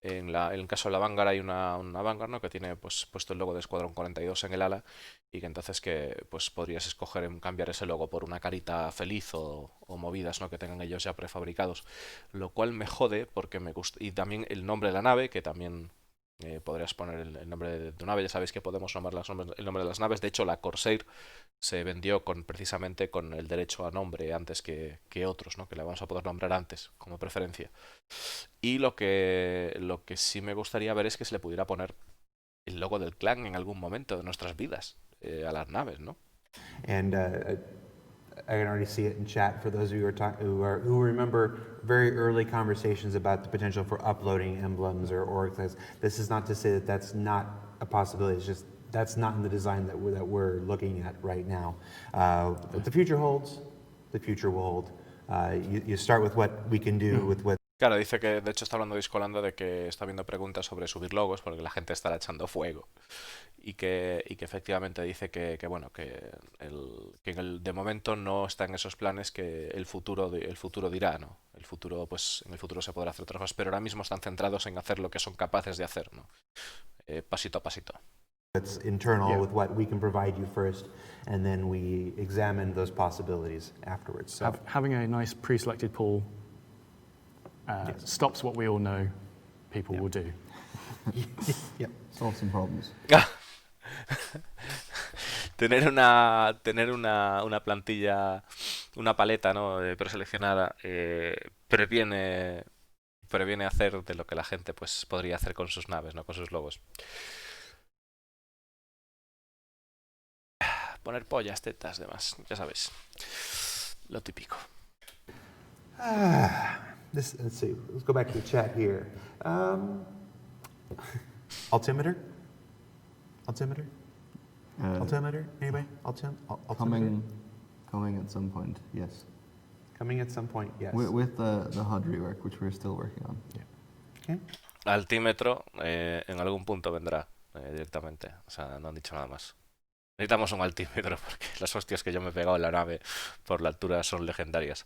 en el caso de la Vanguard hay una Vanguard, ¿no? Que tiene pues puesto el logo de Escuadrón 42 en el ala, y que entonces que pues podrías escoger cambiar ese logo por una carita feliz o movidas, ¿no? Que tengan ellos ya prefabricados, lo cual me jode porque me gusta. Y también el nombre de la nave, que también podrías poner el nombre de tu nave. Ya sabéis que podemos nombrar el nombre de las naves. De hecho, la Corsair se vendió precisamente con el derecho a nombre antes que otros, ¿no? Que la vamos a poder nombrar antes, como preferencia. Y lo que sí me gustaría ver es que se le pudiera poner el logo del clan en algún momento de nuestras vidas a las naves, ¿no? And I can already see it in chat for those of you who remember very early conversations about the potential for uploading emblems or orgs. This is not to say that that's not a possibility. It's just that's not in the design that we're looking at right now. What the future holds, the future will hold. You start with what we can do with what. Claro, dice que de hecho está hablando Discolando de que está viendo preguntas sobre subir logos porque la gente estará echando fuego y que efectivamente dice que bueno, que de momento no está en esos planes, que el futuro dirá, ¿no? El futuro, pues en el futuro se podrá hacer otras cosas, pero ahora mismo están centrados en hacer lo que son capaces de hacer, ¿no? Pasito a pasito. It's internal with what we can provide you first, and then we examine those possibilities afterwards. So. Having a nice pre-selected pool stops what we all know people will do. Yep. Solve some problems. Tener una plantilla, una paleta, ¿no? Preseleccionada previene hacer de lo que la gente pues podría hacer con sus naves, ¿no? Con sus logos. Poner pollas, tetas, demás, ya sabéis. Lo típico. Let's see. Let's go back to the chat here. Altimeter? Altimeter? Anybody? Altimeter? Coming at some point, yes. Coming at some point, yes. With the HUD rework, which we're still working on. Yeah. Okay. Altímetro en algún punto vendrá directamente. O sea, no han dicho nada más. Necesitamos un altímetro porque las hostias que yo me he pegado en la nave por la altura son legendarias.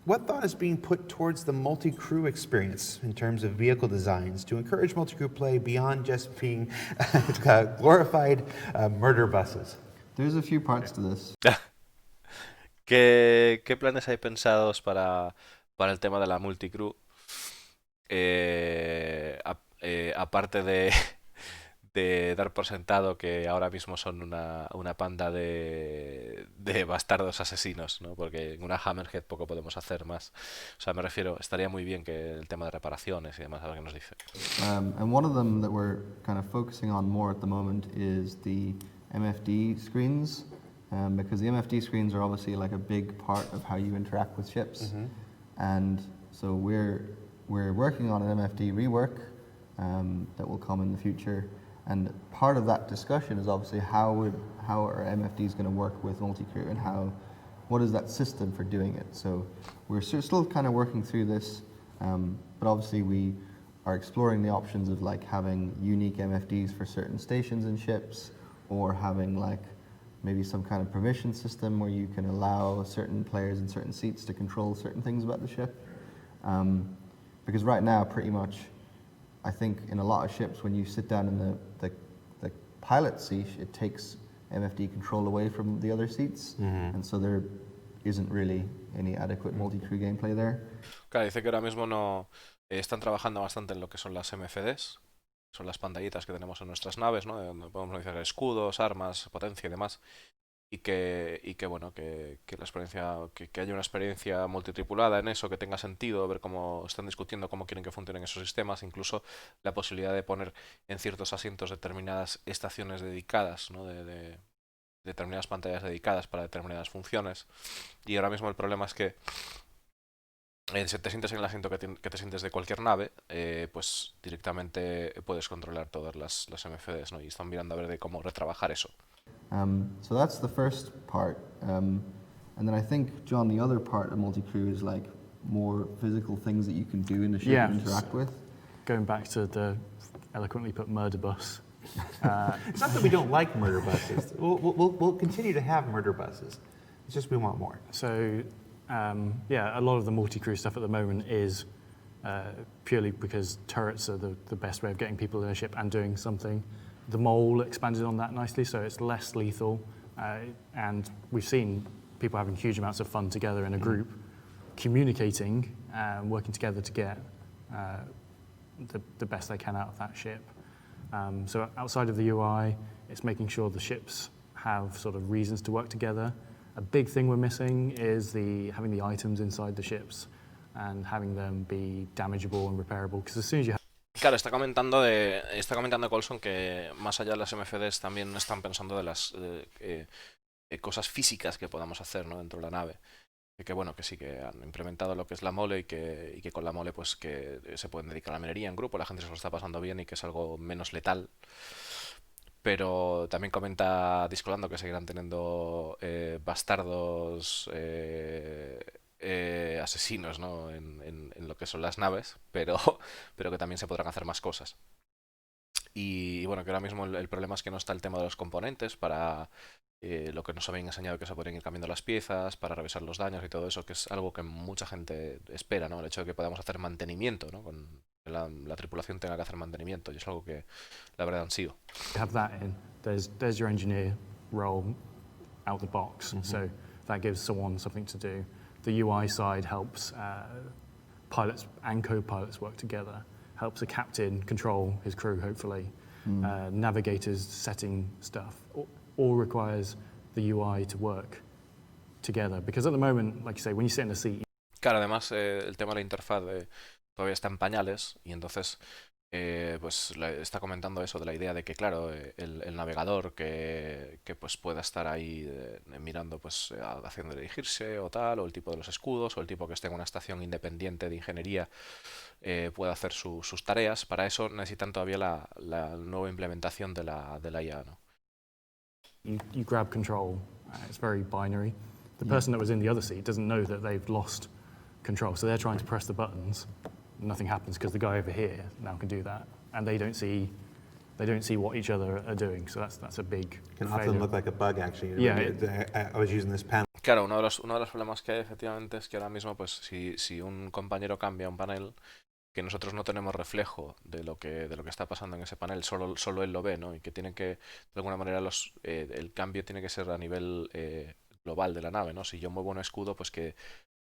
What thought is being put towards the multi-crew experience in terms of vehicle designs to encourage multi-crew play beyond just being glorified murder buses? There's a few parts to this. ¿Qué planes hay pensados para el tema de la multicrew? Aparte de dar por sentado que ahora mismo son una panda de bastardos asesinos, ¿no? Porque en una Hammerhead poco podemos hacer más. O sea, me refiero, estaría muy bien que el tema de reparaciones y demás, a ver qué nos dice. And one of them that we're kind of focusing on more at the moment is the MFD screens, because the MFD screens are obviously like a big part of how you interact with ships. Mm-hmm. And so we're working on an MFD rework that will come in the future. And part of that discussion is obviously how are MFDs going to work with multi-crew, and what is that system for doing it? So we're still kind of working through this, but obviously we are exploring the options of like having unique MFDs for certain stations and ships, or having like maybe some kind of permission system where you can allow certain players in certain seats to control certain things about the ship. Because right now, pretty much, I think in a lot of ships, when you sit down in the pilot seat, it takes MFD control away from the other seats, and so there isn't really any adequate multi-crew gameplay there. Claro, dice que ahora mismo no están trabajando bastante en lo que son las MFDs, son las pantallitas que tenemos en nuestras naves, ¿no? Donde podemos utilizar escudos, armas, potencia y demás. Y que bueno, que la experiencia, que haya una experiencia multitripulada en eso, que tenga sentido, ver cómo están discutiendo cómo quieren que funcionen esos sistemas, incluso la posibilidad de poner en ciertos asientos determinadas estaciones dedicadas, ¿no? de determinadas pantallas dedicadas para determinadas funciones. Y ahora mismo el problema es que si te sientes en el asiento que te sientes de cualquier nave, pues directamente puedes controlar todas las MFDs, ¿no? Y están mirando a ver de cómo retrabajar eso. So that's the first part. And then I think, John, the other part of multi-crew is like more physical things that you can do in the ship Yeah. and interact with. Going back to the eloquently put murder bus. It's not that we don't like murder buses. We'll continue to have murder buses. It's just we want more. So, yeah, a lot of the multi-crew stuff at the moment is purely because turrets are the best way of getting people in a ship and doing something. The mole expanded on that nicely, so it's less lethal, and we've seen people having huge amounts of fun together in a group, communicating, working together to get the best they can out of that ship. So outside of the UI, it's making sure the ships have sort of reasons to work together. A big thing we're missing is having the items inside the ships and having them be damageable and repairable, because as soon as you have Claro, está comentando Colson que más allá de las MFDs también están pensando de las cosas físicas que podamos hacer, ¿no? Dentro de la nave. Y que bueno, que sí que han implementado lo que es la mole y que con la mole pues que se pueden dedicar a la minería en grupo, la gente se lo está pasando bien y que es algo menos letal. Pero también comenta Discolando que seguirán teniendo bastardos asesinos, ¿no? en lo que son las naves, pero que también se podrán hacer más cosas. Y bueno, que ahora mismo el problema es que no está el tema de los componentes para lo que nos habían enseñado, que se podrían ir cambiando las piezas para revisar los daños y todo eso, que es algo que mucha gente espera, ¿no? El hecho de que podamos hacer mantenimiento, ¿no? Con la tripulación tenga que hacer mantenimiento, y es algo que la verdad han sido. have that in, there's your engineer role out the box, so that gives someone something to do. The UI side helps pilots and co-pilots work together, helps a captain control his crew, hopefully, navigators setting stuff, all requires the UI to work together. Because at the moment, like you say, when you sit in a seat... Claro, además el tema de la interfaz todavía está en pañales, y entonces pues está comentando eso de la idea de que, claro, el navegador que pues pueda estar ahí mirando pues hacia dónde dirigirse o tal, o el tipo de los escudos, o el tipo que esté en una estación independiente de ingeniería pueda hacer sus tareas. Para eso necesitan todavía la nueva implementación de la IA, ¿no? You grab control, it's very binary. The person that was in the other seat doesn't know that they've lost control, so they're trying to press the buttons. Nothing happens because the guy over here now can do that, and they don't see what each other are doing. So that's a big Can failure. often look like a bug, actually. Yeah, I was using this panel. Claro, uno de los problemas que hay efectivamente es que ahora mismo, pues si un compañero cambia un panel, que nosotros no tenemos reflejo de lo que está pasando en ese panel, solo él lo ve, ¿no? Y que tienen que, de alguna manera, el cambio tiene que ser a nivel global de la nave, ¿no? Si yo muevo un escudo, pues que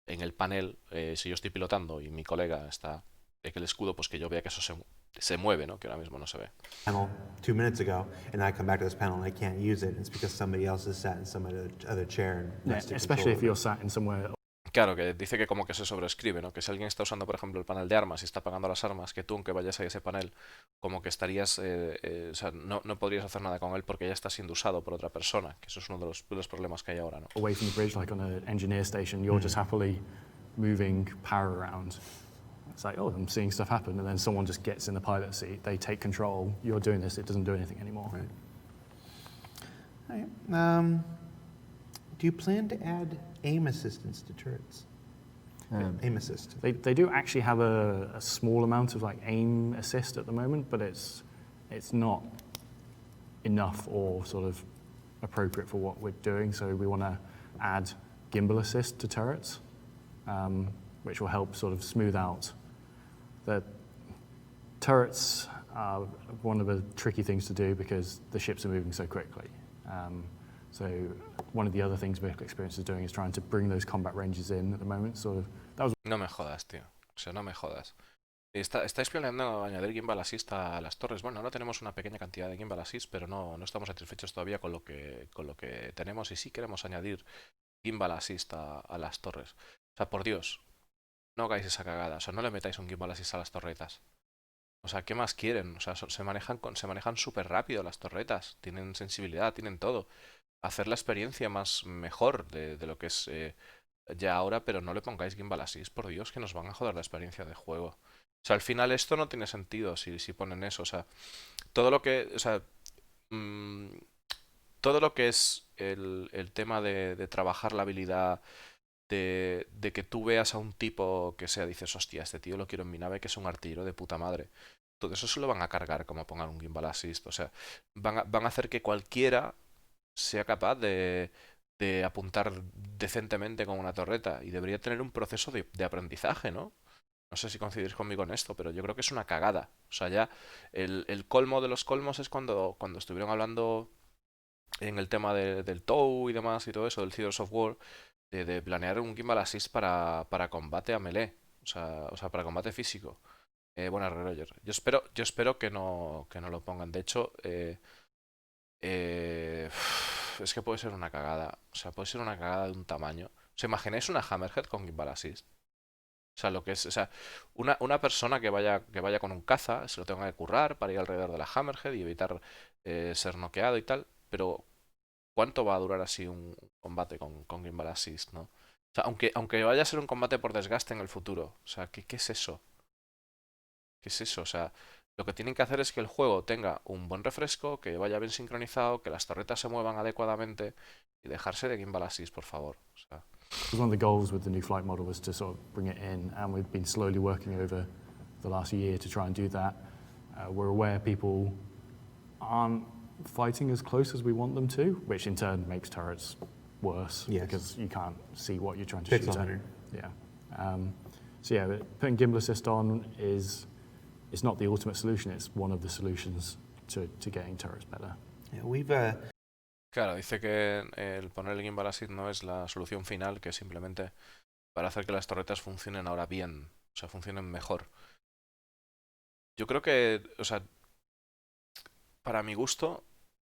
en el panel, si yo estoy pilotando y mi colega está en el escudo, pues que yo vea que eso se mueve, ¿no? Que ahora mismo no se ve. Panel 2 minutes ago, and I come back to this panel and I can't use it. It's because somebody else is sat in some other chair. And Yeah, has to especially control if you're sat in somewhere. Claro, que dice que como que se sobreescribe, ¿no? Que si alguien está usando, por ejemplo, el panel de armas y está apagando las armas, que tú, aunque vayas a ese panel, como que estarías, o sea, no podrías hacer nada con él porque ya está siendo usado por otra persona, que eso es uno de los problemas que hay ahora, ¿no? Away from the bridge, like on an engineer station, you're just happily moving power around. It's like, oh, I'm seeing stuff happen, and then someone just gets in the pilot seat, they take control, you're doing this, it doesn't do anything anymore. Right. All right. Do you plan to add aim assistance to turrets? Aim assist. They do actually have a small amount of like aim assist at the moment, but it's not enough or sort of appropriate for what we're doing. So we want to add gimbal assist to turrets, which will help sort of smooth out the turrets. are one of the tricky things to do because the ships are moving so quickly. So one of the other things Vehicle Experience is doing is trying to bring those combat ranges in at the moment. Sort of that was. No me jodas, tío. O sea, no me jodas. Estáis planeando añadir Gimbal Assist a las torres. Bueno, ahora tenemos una pequeña cantidad de Gimbal Assist, pero no estamos satisfechos todavía con lo que tenemos y sí queremos añadir Gimbal Assist a las torres. O sea, por Dios, no hagáis esa cagada. O sea, no le metáis un Gimbal Assist a las torretas. O sea, ¿qué más quieren? O sea, se manejan súper rápido las torretas. Tienen sensibilidad, tienen todo. Hacer la experiencia más mejor de lo que es ya ahora, pero no le pongáis Gimbal Assist, por Dios, que nos van a joder la experiencia de juego. O sea, al final esto no tiene sentido si ponen eso. O sea, todo lo que. O sea, mm, todo lo que es el tema de trabajar la habilidad, de que tú veas a un tipo que sea, dices, hostia, este tío lo quiero en mi nave, que es un artillero de puta madre. Todo eso se lo van a cargar como pongan un Gimbal Assist. O sea, van a hacer que cualquiera sea capaz de apuntar decentemente con una torreta y debería tener un proceso de aprendizaje, ¿no? No sé si coincidís conmigo en esto, pero yo creo que es una cagada. O sea, ya el colmo de los colmos es cuando estuvieron hablando en el tema del TOW y demás y todo eso, del Theaters of War, de planear un Gimbal Assist para combate a melee. O sea, para combate físico. Bueno, Roger. Yo espero que no lo pongan. De hecho, eh, es que puede ser una cagada. O sea, puede ser una cagada de un tamaño. ¿Os imagináis una Hammerhead con Gimbal Assist? O sea, lo que es, o sea, una persona que vaya con un caza se lo tenga que currar para ir alrededor de la Hammerhead y evitar ser noqueado y tal. Pero, ¿cuánto va a durar así un combate con Gimbal Assist, ¿no? O sea, aunque vaya a ser un combate por desgaste en el futuro. O sea, ¿qué es eso? ¿Qué es eso? O sea, lo que tienen que hacer es que el juego tenga un buen refresco, que vaya bien sincronizado, que las torretas se muevan adecuadamente y dejarse de Gimbal Assist, por favor. O sea, One of the goals with the new flight model was to sort of bring it in, and we've been slowly working over the last year to try and do that. We're aware people aren't fighting as close as we want them to, which in turn makes turrets worse because you can't see what you're trying to shoot at. Yeah. So yeah, putting gimbal assist on it's not the ultimate solution. It's one of the solutions to getting turrets better. Yeah, claro, dice que el poner el Gimbal Assist no es la solución final, que es simplemente para hacer que las torretas funcionen ahora bien, o sea, funcionen mejor. Yo creo que, o sea, para mi gusto,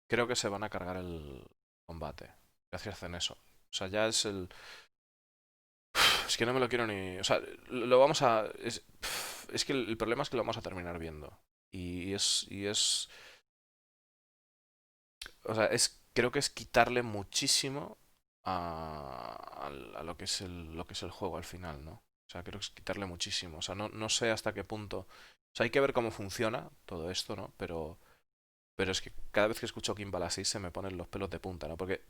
creo que se van a cargar el combate. Gracias en eso. O sea, ya es el... Es que no me lo quiero ni... O sea, lo vamos a... Es que el problema es que lo vamos a terminar viendo. Y es... O sea, creo que es quitarle muchísimo a lo que es el juego al final, ¿no? O sea, creo que es quitarle muchísimo. O sea, no sé hasta qué punto... O sea, hay que ver cómo funciona todo esto, ¿no? Pero es que cada vez que escucho Gimbal Assist se me ponen los pelos de punta, ¿no? Porque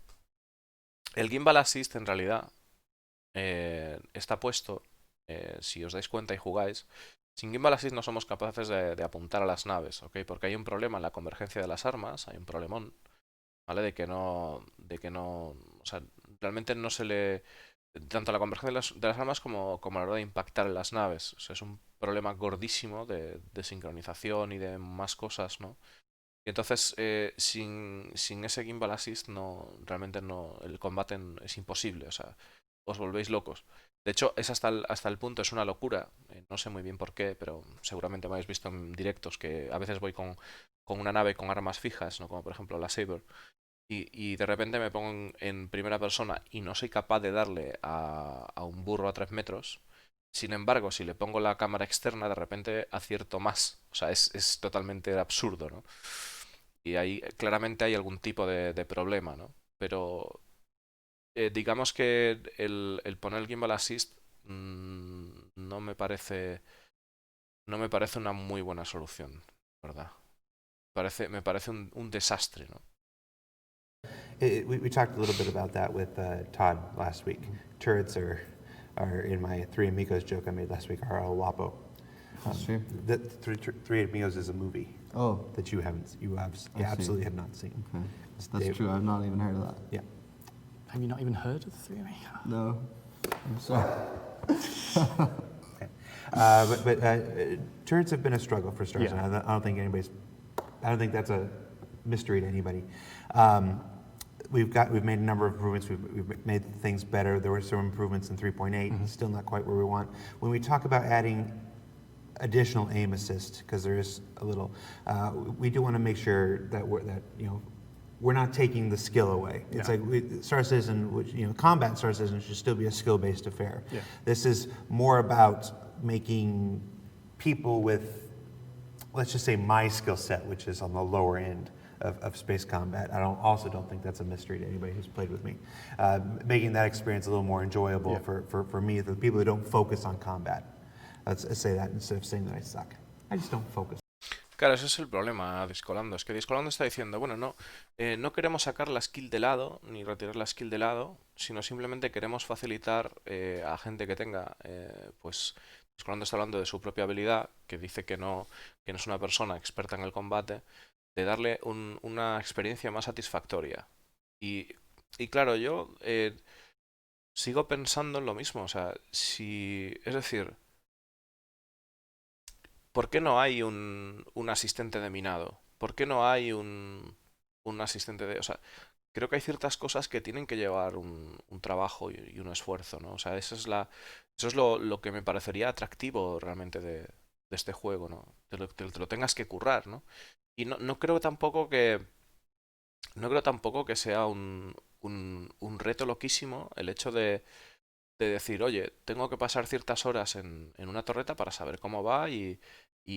el Gimbal Assist en realidad está puesto, si os dais cuenta y jugáis, sin Gimbal Assist no somos capaces de apuntar a las naves, ¿ok? Porque hay un problema en la convergencia de las armas, hay un problemón, ¿vale? De que no, o sea, realmente no se le... Tanto la convergencia de las armas como a la hora de impactar en las naves. O sea, es un problema gordísimo de sincronización y de más cosas, ¿no? Y entonces, sin ese Gimbal Assist, realmente el combate es imposible, o sea, os volvéis locos. De hecho, es hasta el punto, es una locura, no sé muy bien por qué, pero seguramente me habéis visto en directos que a veces voy con una nave con armas fijas, ¿no? Como por ejemplo la Saber, y de repente me pongo en primera persona y no soy capaz de darle a un burro a 3 metros. Sin embargo, si le pongo la cámara externa, de repente acierto más. O sea, es totalmente absurdo, ¿no? Y ahí claramente hay algún tipo de problema, ¿no? Pero digamos que el poner el Gimbal Assist no me parece una muy buena solución, ¿verdad? Me parece un desastre, ¿no? we talked a little bit about that with Todd last week. Turrets are in my Three Amigos joke I made last week, are El Guapo. That's true. Three Amigos is a movie Oh, that you absolutely have not seen. okay. That's true. I've not even heard of that. Yeah. Have you not even heard of the Three Amigos? No. I'm sorry. Okay. But turrets have been a struggle for Stars, Yeah. and I don't think that's a mystery to anybody. Um, we've made a number of improvements. We've made things better. There were some improvements in 3.8, still not quite where we want. When we talk about adding additional aim assist, because there is a little, we do want to make sure that we're not taking the skill away. It's Yeah. like Star Citizen, which combat Star Citizen should still be a skill-based affair. Yeah. This is more about making people with, let's just say, my skill set, which is on the lower end of space combat. I also don't think that's a mystery to anybody who's played with me. Making that experience a little more enjoyable for me, the people who don't focus on combat. Let's say that instead of saying that I suck. I just don't focus. Claro, ese es el problema, Discolando. Es que Discolando está diciendo, bueno, no queremos sacar la skill de lado, ni retirar la skill de lado, sino simplemente queremos facilitar a gente que tenga, pues, Discolando está hablando de su propia habilidad, que dice que no es una persona experta en el combate, de darle una experiencia más satisfactoria. Y claro, yo sigo pensando en lo mismo, o sea, es decir, ¿por qué no hay un asistente de minado? ¿Por qué no hay un asistente de... O sea, creo que hay ciertas cosas que tienen que llevar un trabajo y un esfuerzo, ¿no? O sea, eso es lo que me parecería atractivo realmente de este juego, ¿no? Te lo tengas que currar, ¿no? Y no creo tampoco que... No creo tampoco que sea un reto loquísimo el hecho de decir, oye, tengo que pasar ciertas horas en una torreta para saber cómo va y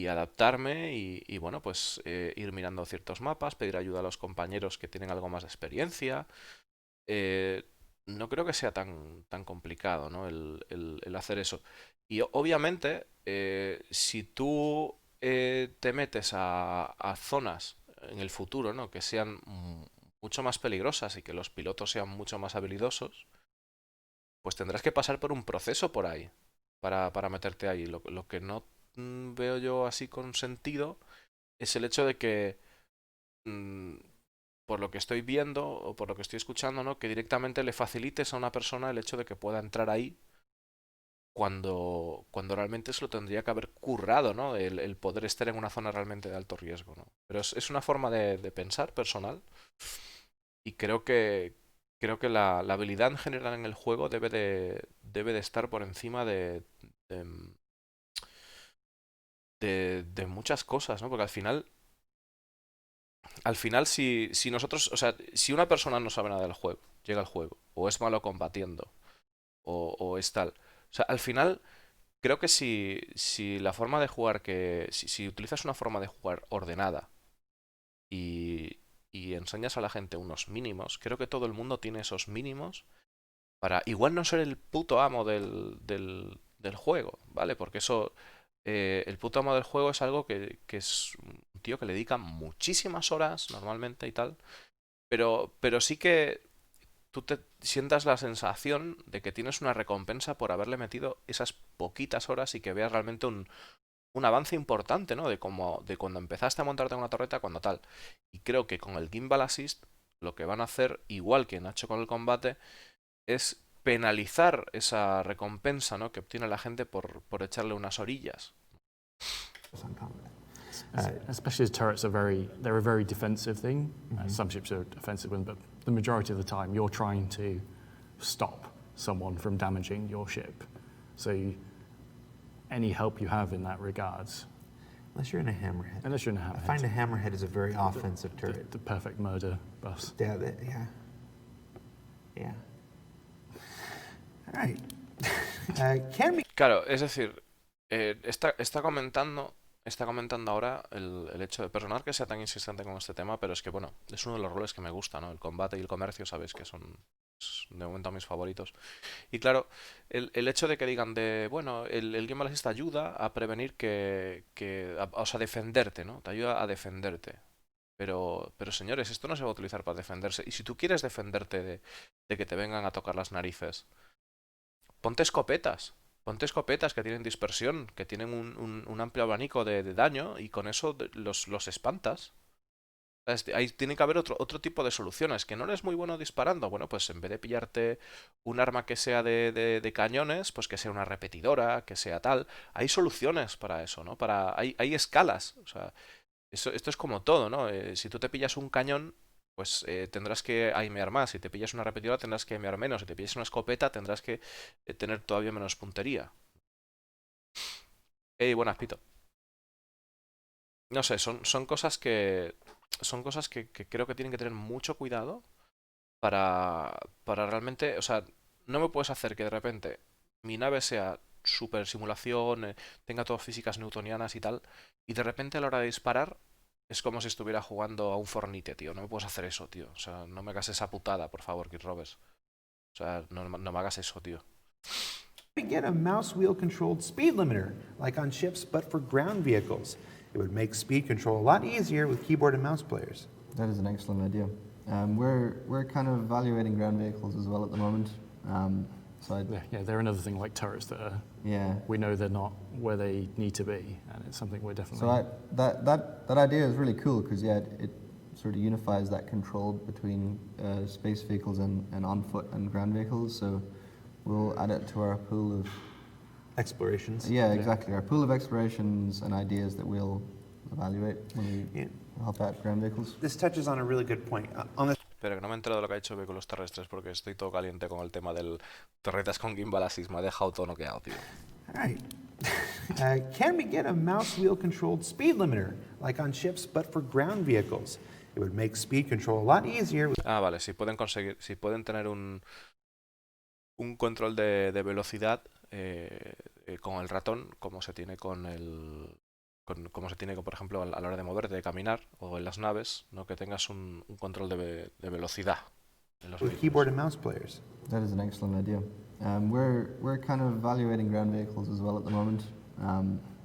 adaptarme y bueno, pues ir mirando ciertos mapas, pedir ayuda a los compañeros que tienen algo más de experiencia. Eh, no creo que sea tan complicado, ¿no? El hacer eso. Y obviamente, si tú te metes a zonas en el futuro, ¿no? Que sean mucho más peligrosas y que los pilotos sean mucho más habilidosos, pues tendrás que pasar por un proceso por ahí para meterte ahí. Lo que no veo yo así con sentido es el hecho de que, mm, por lo que estoy viendo o por lo que estoy escuchando, ¿no? Que directamente le facilites a una persona el hecho de que pueda entrar ahí cuando realmente se lo tendría que haber currado, ¿no? El poder estar en una zona realmente de alto riesgo, ¿no? Pero es una forma de pensar personal y creo que la habilidad en general en el juego debe de estar por encima de, de muchas cosas, ¿no? Porque al final si nosotros, o sea, si una persona no sabe nada del juego, llega al juego, o es malo combatiendo, o es tal, o sea, al final creo que si la forma de jugar si utilizas una forma de jugar ordenada y enseñas a la gente unos mínimos, creo que todo el mundo tiene esos mínimos para igual no ser el puto amo del juego, ¿vale? Porque eso, el puto amo del juego es algo que es un tío que le dedica muchísimas horas normalmente y tal, pero sí que tú te sientas la sensación de que tienes una recompensa por haberle metido esas poquitas horas y que veas realmente un avance importante, ¿no? De cuando empezaste a montarte en una torreta, cuando tal. Y creo que con el Gimbal Assist lo que van a hacer, igual que han hecho con el combate, es penalizar esa recompensa, ¿no? Que obtiene la gente por echarle unas orillas. On combat. Especially as turrets they're a very defensive thing. Some ships are offensive ones, but the majority of the time you're trying to stop someone from damaging your ship. So any help you have in that regards, Unless you're in a hammerhead. I find a hammerhead is a very offensive turret. the perfect murder bus. Yeah. All right. Can we... Claro, es decir, está comentando ahora el hecho de personal que sea tan insistente con este tema, pero es que, bueno, es uno de los roles que me gusta, ¿no? El combate y el comercio, sabéis que son de momento mis favoritos. Y claro, el hecho de que digan bueno, el Game Assist ayuda a prevenir o sea, defenderte, ¿no? Te ayuda a defenderte. Pero señores, esto no se va a utilizar para defenderse. Y si tú quieres defenderte de que te vengan a tocar las narices, ponte escopetas. Ponte escopetas que tienen dispersión, que tienen un amplio abanico de daño y con eso los espantas. Ahí tiene que haber otro tipo de soluciones. Que no eres muy bueno disparando. Bueno, pues en vez de pillarte un arma que sea de cañones, pues que sea una repetidora, que sea tal. Hay soluciones para eso, ¿no? Hay escalas. O sea, esto es como todo, ¿no? Si tú te pillas un cañón, pues tendrás que aimear más. Si te pillas una repetidora, tendrás que aimear menos. Si te pillas una escopeta, tendrás que tener todavía menos puntería. Ey, buenas, Pito. No sé, son cosas que. Son cosas que creo que tienen que tener mucho cuidado para realmente. O sea, no me puedes hacer que de repente mi nave sea super simulación, tenga todas físicas newtonianas y tal, y de repente a la hora de disparar es como si estuviera jugando a un Fornite, tío. No me puedes hacer eso, tío. O sea, no me hagas esa putada, por favor, Kid Roberts. O sea, no me hagas eso, tío. We get a mouse wheel controlled speed limiter, like on ships, but for ground vehicles. It would make speed control a lot easier with keyboard and mouse players. That is an excellent idea. We're kind of evaluating ground vehicles as well at the moment. So They're another thing like turrets that are, yeah. we know they're not where they need to be, and it's something we're definitely. So that idea is really cool because it sort of unifies that control between space vehicles and on foot and ground vehicles. So we'll add it to our pool of Explorations. yeah, exactly. Our pool of explorations and ideas that we'll evaluate when we help out ground vehicles. This touches on a really good point. On the Pero que no me he enterado de lo que ha hecho vehículos terrestres porque estoy todo caliente con el tema del torretas con gimbal assist. Me ha dejado todo noqueado, tío. All right. Can we get a mouse wheel controlled speed limiter, like on ships, but for ground vehicles? It would make speed control a lot easier. Ah, vale, si pueden tener un control de velocidad con el ratón, como se tiene como se tiene, por ejemplo, a la hora de moverte, de caminar, o en las naves, ¿no? Que tengas un control de velocidad en los With vehículos. keyboard and mouse players. That is an excellent idea. We're kind of evaluating ground vehicles as well at the moment.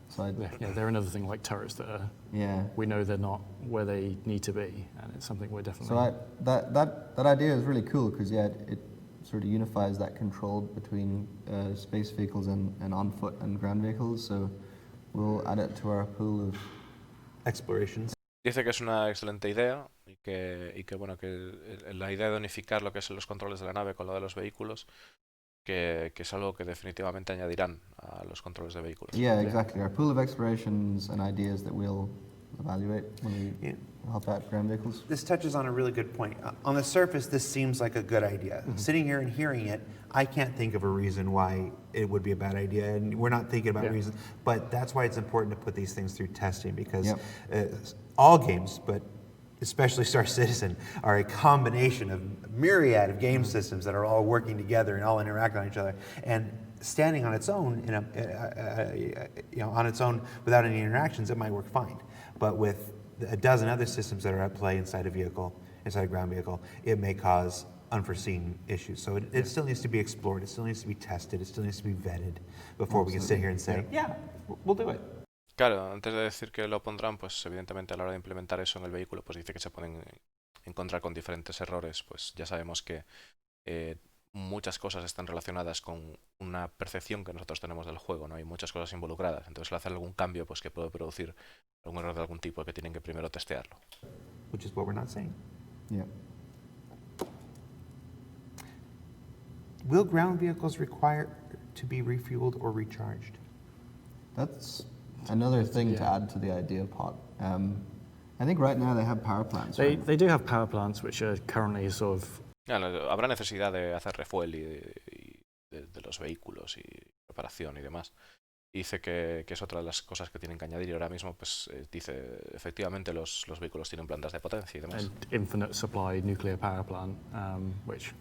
So They're another thing like turrets that are, yeah. we know they're not where they need to be, and it's something we're definitely. So that idea is really cool because it sort of unifies that control between space vehicles and on foot and ground vehicles. So we'll add it to our pool of Explorations. Dice que es una excelente idea y que bueno, que la idea de unificar lo que son los controles de la nave con lo de los vehículos, que es algo que definitivamente añadirán a los controles de vehículos. yeah, exactly. Our pool of explorations and ideas that we'll evaluate when we help out ground vehicles. This touches on a really good point. On the surface, this seems like a good idea. Sitting here and hearing it, I can't think of a reason why it would be a bad idea, and we're not thinking about reasons. But that's why it's important to put these things through testing because all games, but especially Star Citizen, are a combination of myriad of game systems that are all working together and all interact on each other. And standing on its own, on its own without any interactions, it might work fine. But with a dozen other systems that are at play inside a vehicle, inside a ground vehicle, it may cause unforeseen issues. So it still needs to be explored. It still needs to be tested. It still needs to be vetted before we can sit here and say, yeah, we'll do it. Claro, antes de decir que lo pondrán, pues evidentemente a la hora de implementar eso en el vehículo, pues dice que se pueden encontrar con diferentes errores. Pues ya sabemos que muchas cosas están relacionadas con una percepción que nosotros tenemos del juego, ¿no? Hay muchas cosas involucradas. Entonces, al hacer algún cambio, pues que puede producir algún error de algún tipo que tienen que primero testearlo. Which is what we're not saying. Yeah. Will ground vehicles require to be refueled or recharged? That's another thing to add to the idea pot. I think right now they have power plants. Right? They do have power plants which are currently sort of. Claro, habrá necesidad de hacer refuel y de los vehículos y reparación y demás. Dice que es otra de las cosas que tienen que añadir y ahora mismo pues dice efectivamente los vehículos tienen plantas de potencia y demás. An infinite supply nuclear power plant, which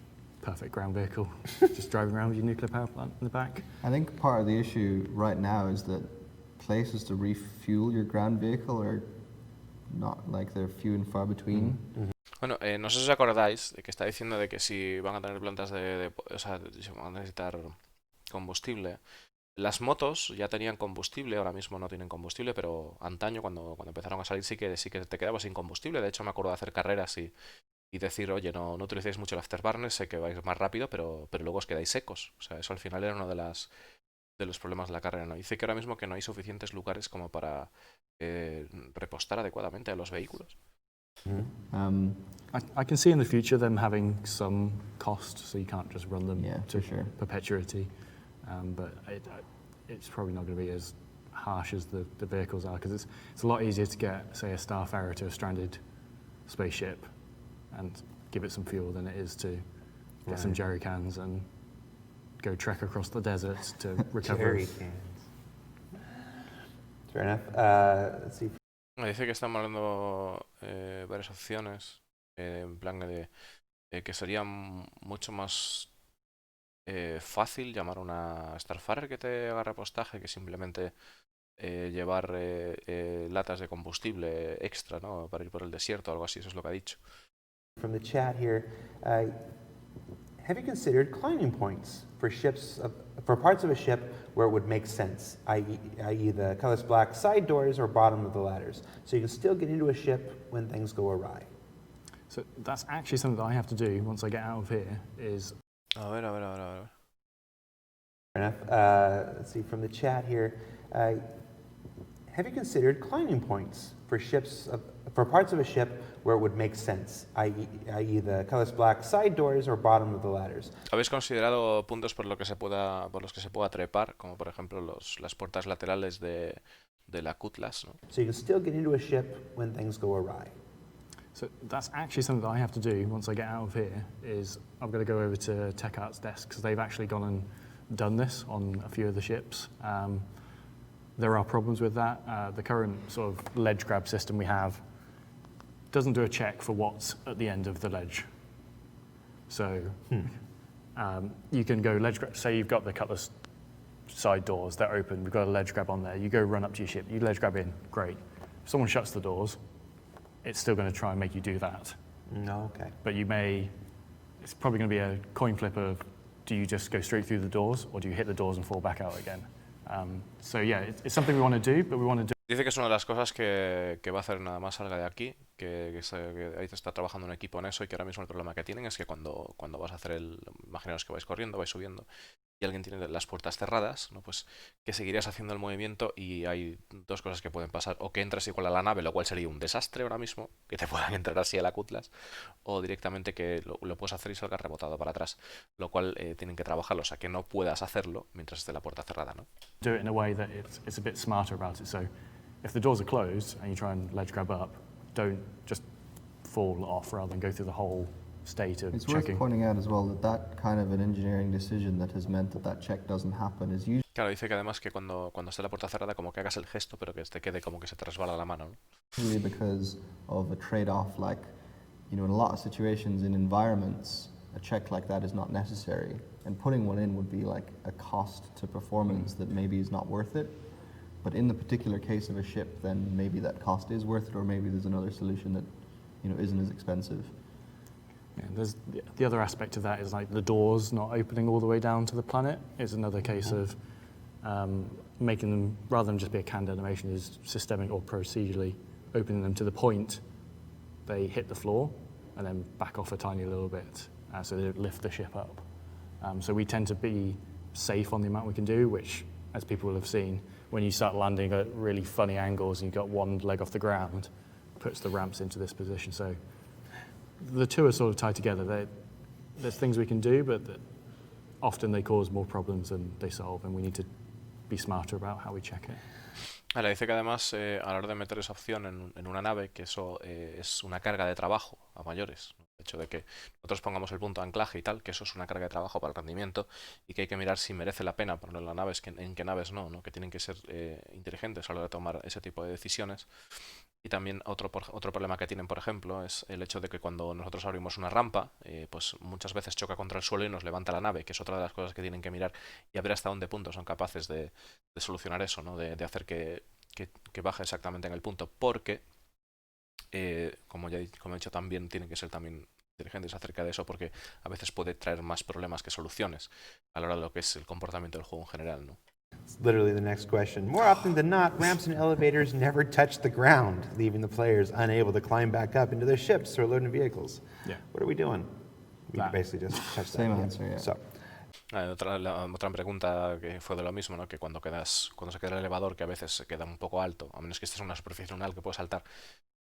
perfect ground vehicle, just driving around with your nuclear power plant in the back. I think part of the issue right now is that places to refuel your ground vehicle are not like they're few and far between. Bueno, no sé si os acordáis de que está diciendo de que si van a tener plantas o sea, si van a necesitar combustible. Las motos ya tenían combustible, ahora mismo no tienen combustible, pero antaño cuando empezaron a salir sí que te quedabas sin combustible. De hecho me acuerdo de hacer carreras y decir, oye, no utilicéis mucho el afterburner, sé que vais más rápido, pero luego os quedáis secos. O sea, eso al final era uno de los problemas de la carrera, ¿no? Dice que ahora mismo que no hay suficientes lugares como para repostar adecuadamente a los vehículos. Um, I can see in the future them having some cost, so you can't just run them Yeah, to for sure. perpetuity. But it's probably not going to be as harsh as the vehicles are, because it's a lot easier to get, say, a Starfarer to a stranded spaceship and give it some fuel than it is to get some jerry cans and go trek across the desert to recover. Jerry cans. Fair enough. Let's see. Dice que están hablando varias opciones, en plan de que sería mucho más fácil llamar a una Starfarer que te haga repostaje que simplemente llevar latas de combustible extra, ¿no? Para ir por el desierto o algo así, eso es lo que ha dicho. From the chat here, have you considered climbing points for ships, for parts of a ship where it would make sense, i.e. the colorless black side doors or bottom of the ladders, so you can still get into a ship when things go awry? So that's actually something that I have to do once I get out of here, is... A ver. Fair enough. Let's see, from the chat here, have you considered climbing points for ships, for parts of a ship where it would make sense, i.e. the colorless black side doors or bottom of the ladders? ¿Habéis considerado puntos por los que se pueda trepar, como por ejemplo las puertas laterales de la Cutlass, ¿no? So you can still get into a ship when things go awry. So that's actually something that I have to do once I get out of here, is I've got to go over to Tech Art's desk, because they've actually gone and done this on a few of the ships. There are problems with that. The current sort of ledge grab system we have doesn't do a check for what's at the end of the ledge. So you can go ledge grab, say you've got the Cutlass side doors, they're open, we've got a ledge grab on there, you go run up to your ship, you ledge grab in, great. If someone shuts the doors, it's still going to try and make you do that. No, okay. But it's probably going to be a coin flip of, do you just go straight through the doors, or do you hit the doors and fall back out again? So yeah, it's something we want to do, but we want to do. Dice que es una de las cosas que va a hacer nada más salga de aquí, que ahí está trabajando un equipo en eso, y que ahora mismo el problema que tienen es que cuando vas a hacer imaginaos que vais corriendo, vais subiendo, y alguien tiene las puertas cerradas, ¿no? Pues que seguirías haciendo el movimiento, y hay dos cosas que pueden pasar: o que entres igual a la nave, lo cual sería un desastre ahora mismo, que te puedan entrar así a la Cutlass, o directamente que lo puedes hacer y salgas rebotado para atrás, lo cual tienen que trabajarlo, o sea, que no puedas hacerlo mientras esté la puerta cerrada, ¿no? Do it in a way that it's a bit smarter about it. So if the doors are closed and you try and ledge grab up, don't just fall off rather than go through the whole state of It's checking. worth pointing out as well that kind of an engineering decision that has meant that check doesn't happen is usually Claro, dice que además que cuando esté la puerta cerrada, como que hagas el gesto, pero que te quede como que se te resbala la mano, ¿no? because of a trade-off. Like, in a lot of situations in environments, a check like that is not necessary, and putting one in would be like a cost to performance that maybe is not worth it. But in the particular case of a ship, then maybe that cost is worth it, or maybe there's another solution that isn't as expensive. Yeah, there's the other aspect of that is like the doors not opening all the way down to the planet is another case of making them, rather than just be a canned animation, is systemic or procedurally opening them to the point they hit the floor and then back off a tiny little bit, so they lift the ship up. So we tend to be safe on the amount we can do, which, as people will have seen, when you start landing at really funny angles and you've got one leg off the ground, puts the ramps into this position. So the two are sort of tied together. There's things we can do, but often they cause more problems than they solve, and we need to be smarter about how we check it. Ahora dice que además a la hora de meter esa opción en una nave, que eso es una carga de trabajo a mayores, ¿no? El hecho de que nosotros pongamos el punto de anclaje y tal, que eso es una carga de trabajo para el rendimiento, y que hay que mirar si merece la pena ponerlo en las naves, en qué naves no, que tienen que ser inteligentes a la hora de tomar ese tipo de decisiones. Y también otro problema que tienen, por ejemplo, es el hecho de que cuando nosotros abrimos una rampa, pues muchas veces choca contra el suelo y nos levanta la nave, que es otra de las cosas que tienen que mirar y a ver hasta dónde punto son capaces de solucionar eso, ¿no? De hacer que baje exactamente en el punto, porque, como he dicho, también tienen que ser también inteligentes acerca de eso, porque a veces puede traer más problemas que soluciones a la hora de lo que es el comportamiento del juego en general, ¿no? It's literally the next question. More often than not, ramps and elevators never touch the ground, leaving the players unable to climb back up into their ships or load in vehicles. Yeah. What are we doing? We That. basically just touch that. Same Yeah. answer, yeah. So, Otra pregunta que fue de lo mismo, ¿no? Que cuando se queda el elevador, que a veces se queda un poco alto, a menos que estés en una superficie lunar que puedes saltar,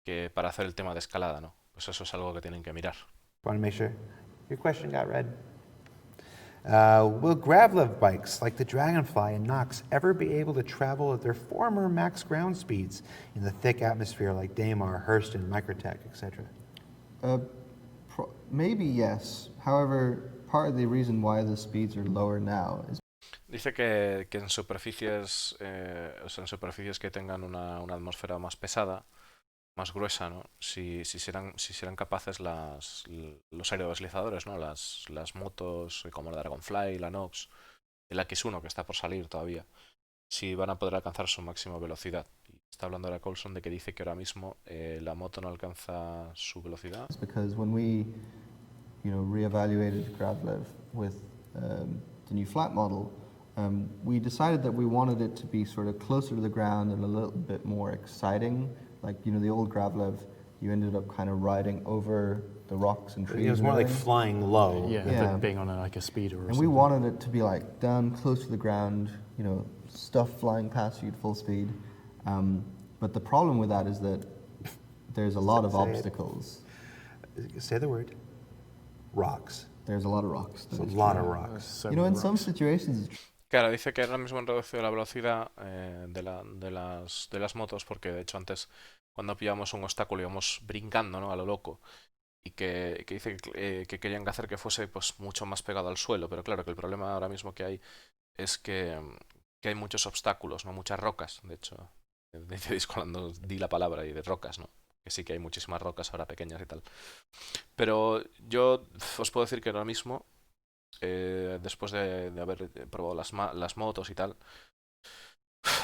que para hacer el tema de escalada, ¿no? Pues eso es algo que tienen que mirar. Want to make sure your question got read. Will gravlev bikes like the Dragonfly and Nox ever be able to travel at their former max ground speeds in the thick atmosphere like Damar, Hurston, Microtech, etc.? Maybe yes. However, part of the reason why the speeds are lower now is Dice que en superficies, o sea, en superficies que tengan una atmósfera más pesada, más gruesa, ¿no? Si serán capaces los aerodeslizadores, ¿no? Las motos como la Dragonfly, la Nox, el X1 que está por salir todavía, si van a poder alcanzar su máxima velocidad. Y está hablando ahora Coulson de que dice que ahora mismo la moto no alcanza su velocidad. because when we, reevaluated Gravlev with the new flat model, we decided that we wanted it to be sort of closer to the ground and a little bit more exciting. Like, the old Gravlev, you ended up kind of riding over the rocks and trees. It was and more like everything. flying low. Yeah, Yeah. but being on like a speeder or And something. we wanted it to be like down close to the ground, stuff flying past you at full speed. But the problem with that is that there's a lot of Say it. obstacles. Say the word. Rocks. There's a lot of rocks. There's that a is lot true. of rocks. So In many some rocks. situations, Claro, dice que ahora mismo han reducido la velocidad de las motos porque de hecho antes cuando pillábamos un obstáculo íbamos brincando, ¿no? A lo loco y que dice que querían hacer que fuese pues mucho más pegado al suelo, pero claro que el problema ahora mismo que hay es que hay muchos obstáculos, ¿no? Muchas rocas, de hecho, dice cuando di la palabra y de rocas, ¿no? Que sí que hay muchísimas rocas ahora pequeñas y tal. Pero yo os puedo decir que ahora mismo después de haber probado las motos y tal,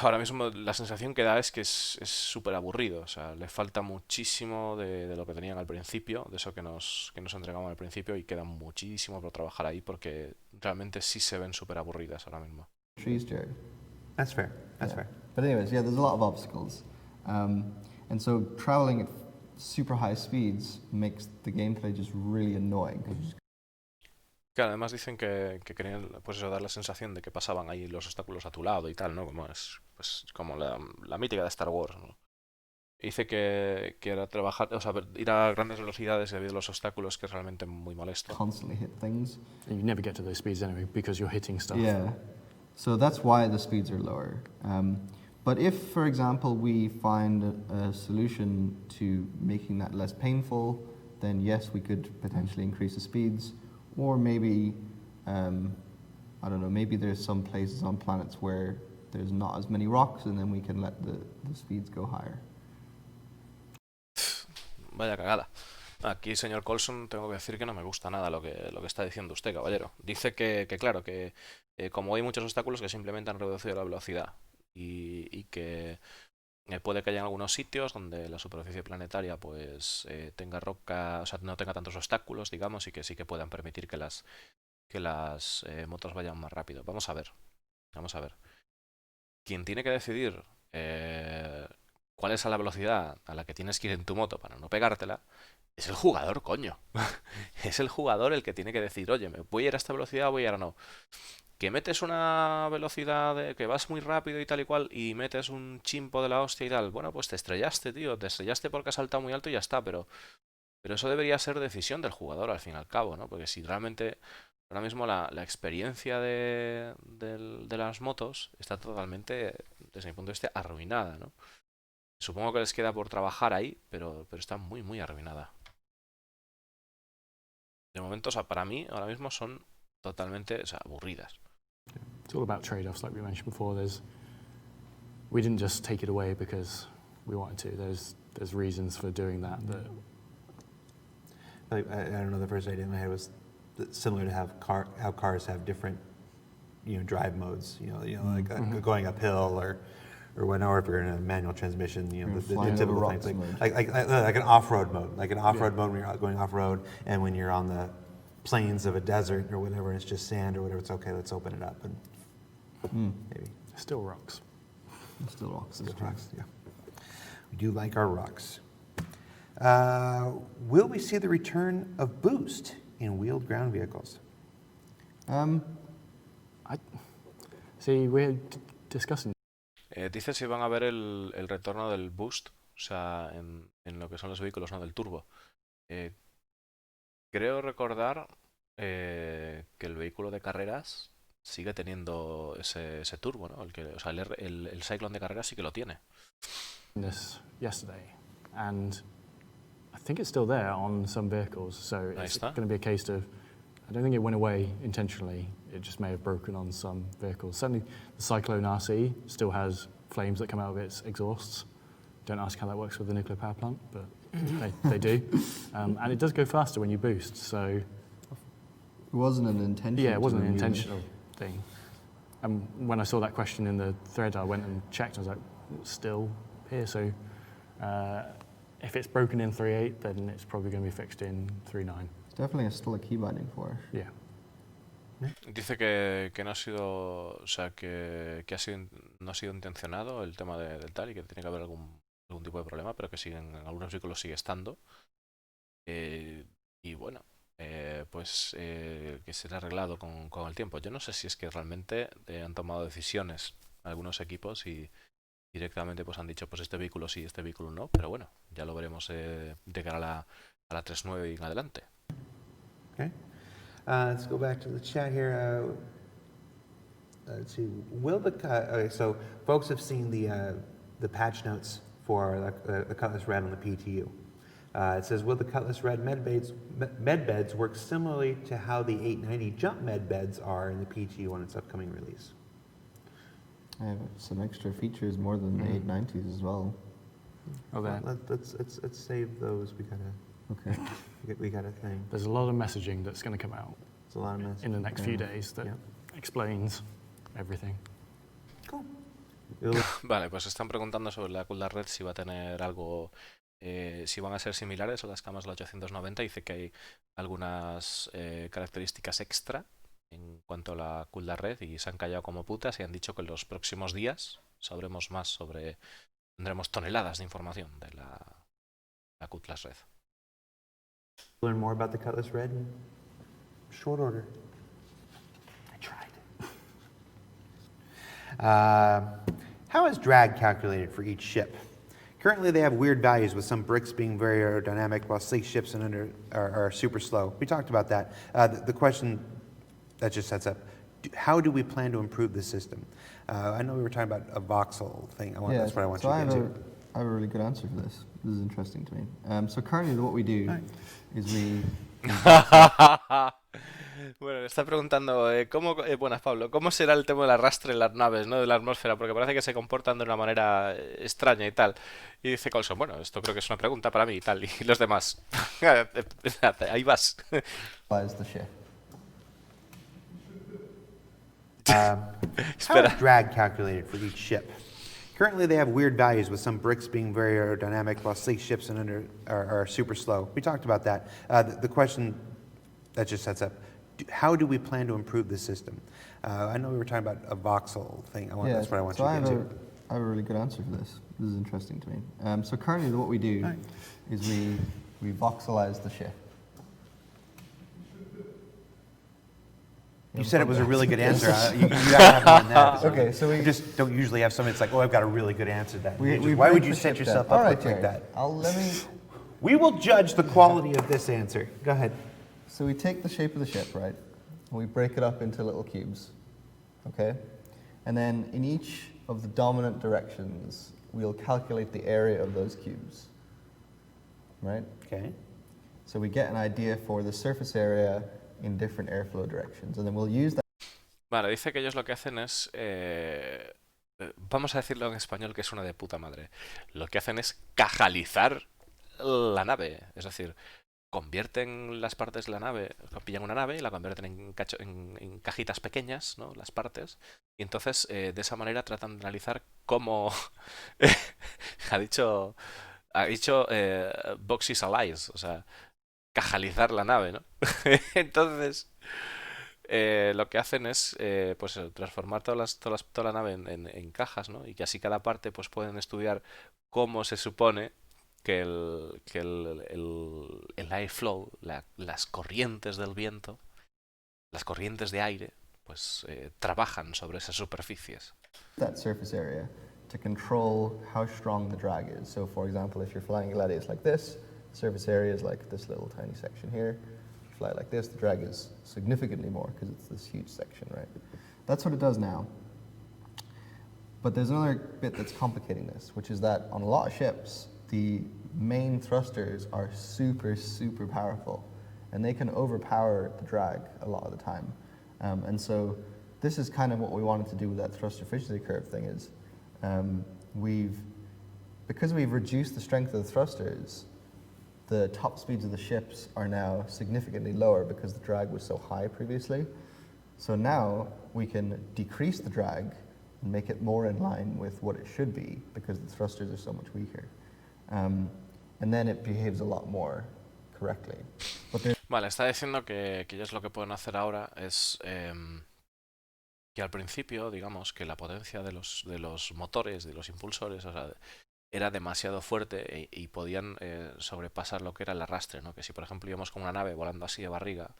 ahora mismo la sensación que da es que es súper aburrido. O sea, le falta muchísimo de lo que tenían al principio, de eso que nos entregaban al principio, y queda muchísimo por trabajar ahí porque realmente sí se ven súper aburridas ahora mismo. trees, Jared. That's fair. That's Yeah. fair. But anyways, yeah, there's a lot of obstacles. And so traveling at super high speeds makes the gameplay just really annoying. 'Cause you just Claro, además dicen que querían pues eso, dar la sensación de que pasaban ahí los obstáculos a tu lado y tal, ¿no? Como es pues como la mítica de Star Wars, ¿no? Dice que era trabajar, o sea, ir a grandes velocidades debido a los obstáculos que es realmente muy molesto. constantly hit things. And you never get to those speeds anyway because you're hitting stuff. Yeah. So that's why the speeds are lower. But if, for example, we find a solution to making that less painful, then yes, we could potentially increase the speeds. Or maybe, I don't know, maybe there's some places on planets where there's not as many rocks and then we can let the speeds go higher. Vaya cagada. Aquí, señor Colson, tengo que decir que no me gusta nada lo que está diciendo usted, caballero. Dice que claro, que como hay muchos obstáculos que simplemente han reducido la velocidad y que puede que haya algunos sitios donde la superficie planetaria pues tenga roca, o sea, no tenga tantos obstáculos, digamos, y que sí que puedan permitir que las motos vayan más rápido. Vamos a ver. Quien tiene que decidir cuál es la velocidad a la que tienes que ir en tu moto para no pegártela es el jugador, coño. Es el jugador el que tiene que decir, oye, ¿me voy a ir a esta velocidad o voy a ir a no? Que metes una velocidad que vas muy rápido y tal y cual y metes un chimpo de la hostia y tal, bueno, pues te estrellaste, tío, te estrellaste porque has saltado muy alto y ya está, pero eso debería ser decisión del jugador al fin y al cabo, ¿no? Porque si realmente ahora mismo la experiencia de las motos está totalmente, desde mi punto de vista, arruinada, ¿no? Supongo que les queda por trabajar ahí, pero está muy, muy arruinada. De momento, o sea, para mí ahora mismo son totalmente, o sea, aburridas. It's all about trade-offs, like we mentioned before. We didn't just take it away because we wanted to. There's reasons for doing that. Like, I don't know, the first idea in my head was similar to how cars have different, drive modes. Like going uphill or whatnot, or if you're in a manual transmission, the flying over typical rocks things mode. like an off-road mode, mode when you're going off-road, and when you're on the plains of a desert or whatever, and it's just sand or whatever. It's okay. Let's open it up and maybe Still rocks. Still rocks. still rocks. Yeah, we do like our rocks. Will we see the return of boost in wheeled ground vehicles? See, we're discussing. Dice si van a ver el retorno del boost, o sea, en lo que son los vehículos, ¿no? Del turbo. Eh, Creo recordar que el vehículo de carreras sigue teniendo ese turbo, ¿no? O sea, el Cyclone de carreras sí que lo tiene. This yesterday, and I think it's still there on some vehicles. So Ahí it's está. going to be a case of, I don't think it went away intentionally. It just may have broken on some vehicles. Certainly, the Cyclone RC still has flames that come out of its exhausts. Don't ask how that works with the nuclear power plant, but they do. And it does go faster when you boost. So It wasn't an intention. yeah, it wasn't an remove it. intentional thing. And when I saw that question in the thread, I went and checked. I was like, it's still here. So if it's broken in 3.8, then it's probably going to be fixed in 3.9. It's definitely still a key binding force. Yeah. Dice que no ha sido, o sea, que no ha sido intencionado el tema del tal y que tiene que haber algún tipo de problema, pero que en algunos vehículos sigue estando. Y bueno, pues que será arreglado con el tiempo. Yo no sé si es que realmente han tomado decisiones algunos equipos y directamente pues han dicho pues este vehículo sí, este vehículo no, pero bueno, ya lo veremos de cara a la 3.9 y en adelante. Okay. Let's go back to the chat here. Let's see. Okay, so folks have seen the patch notes for the Cutlass Red on the PTU. It says, will the Cutlass Red med beds work similarly to how the 890 jump med beds are in the PTU on its upcoming release? I have some extra features more than the 890s as well. Oh, there. Let's save those. Okay. We got a thing. There's a lot of messaging that's going to come out It's a lot of mess. in the next few days that explains everything. Cool. Vale, pues están preguntando sobre la Cutlass Red si va a tener algo, si van a ser similares a las camas de la 890. Dice que hay algunas características extra en cuanto a la Cutlass Red y se han callado como putas y han dicho que en los próximos días sabremos más sobre, tendremos toneladas de información de la Cutlass Red. Learn more about the Cutlass Red in short order. I tried. How is drag calculated for each ship? Currently, they have weird values, with some bricks being very aerodynamic, while sleek ships are super slow. We talked about that. The question that just sets up, how do we plan to improve the system? I know we were talking about a voxel thing. That's what I want you to get to. I have a really good answer for this. This is interesting to me. So currently what we do is we... Bueno, le está preguntando, buenas Pablo, ¿cómo será el tema del arrastre en las naves, ¿no? De la atmósfera? Porque parece que se comportan de una manera extraña y tal. Y dice Colson, bueno, esto creo que es una pregunta para mí y tal. Y los demás, ahí vas. Is the ship. How is drag calculated for each ship? Currently, they have weird values, with some bricks being very aerodynamic, while sleek ships are super slow. We talked about that. The question that just sets up, how do we plan to improve the system? I know we were talking about a voxel thing. That's what I want you to get to. I have a really good answer for this. This is interesting to me. So currently what we do is we voxelize the ship. You said it was a really good answer. You gotta have me on that. Okay, so we just don't usually have somebody that's like, oh, I've got a really good answer to that. we Why break would you the set ship yourself down. up All right, like Jerry. that? We will judge the quality of this answer. Go ahead. So we take the shape of the ship, right? And we break it up into little cubes. Okay? And then in each of the dominant directions, we'll calculate the area of those cubes. Right? Okay. So we get an idea for the surface area in different airflow directions, and then we'll use that. Vale, dice que ellos lo que hacen es, vamos a decirlo en español que es una de puta madre. Lo que hacen es cajalizar la nave, es decir, convierten las partes de la nave, pillan una nave y la convierten en cajitas pequeñas, ¿no? Las partes, y entonces de esa manera tratan de analizar cómo ha dicho boxes alive, o sea, cajalizar la nave, ¿no? Entonces lo que hacen es pues transformar toda la nave en cajas, ¿no? Y que así cada parte pues pueden estudiar cómo se supone que el airflow, las corrientes del viento, las corrientes de aire, pues trabajan sobre esas superficies. That surface area to control how strong the drag is. So for example, if you're flying Gladius like this, the surface area is like this little tiny section here. If you fly like this, the drag is significantly more because it's this huge section, right? That's what it does now. But there's another bit that's complicating this, which is that on a lot of ships, the main thrusters are super, super powerful, and they can overpower the drag a lot of the time. And so this is kind of what we wanted to do with that thruster efficiency curve thing is, because we've reduced the strength of the thrusters, the top speeds of the ships are now significantly lower because the drag was so high previously. So now we can decrease the drag and make it more in line with what it should be because the thrusters are so much weaker. And then it behaves a lot more correctly. Vale, está diciendo que ellos lo que pueden hacer ahora es que al principio, digamos, que la potencia de los motores, de los impulsores, o sea, era demasiado fuerte y podían sobrepasar lo que era el arrastre, ¿no? Que si por ejemplo íbamos con una nave volando así de barriga,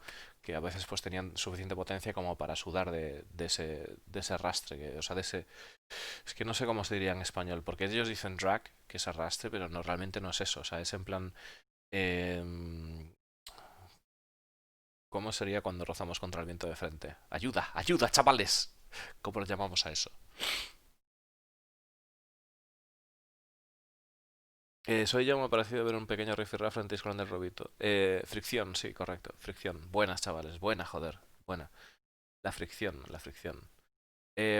que a veces pues tenían suficiente potencia como para sudar de ese arrastre, o sea, es que no sé cómo se diría en español, porque ellos dicen drag, que es arrastre, pero no, realmente no es eso, o sea, es en plan... ¿cómo sería cuando rozamos contra el viento de frente? ¡Ayuda! ¡Ayuda, chavales! ¿Cómo lo llamamos a eso? Soy yo, me ha parecido ver un pequeño rifirrafe antes con el robito. Fricción, sí, correcto. Fricción. Buenas, chavales. Buena, joder. Buena. La fricción, la fricción.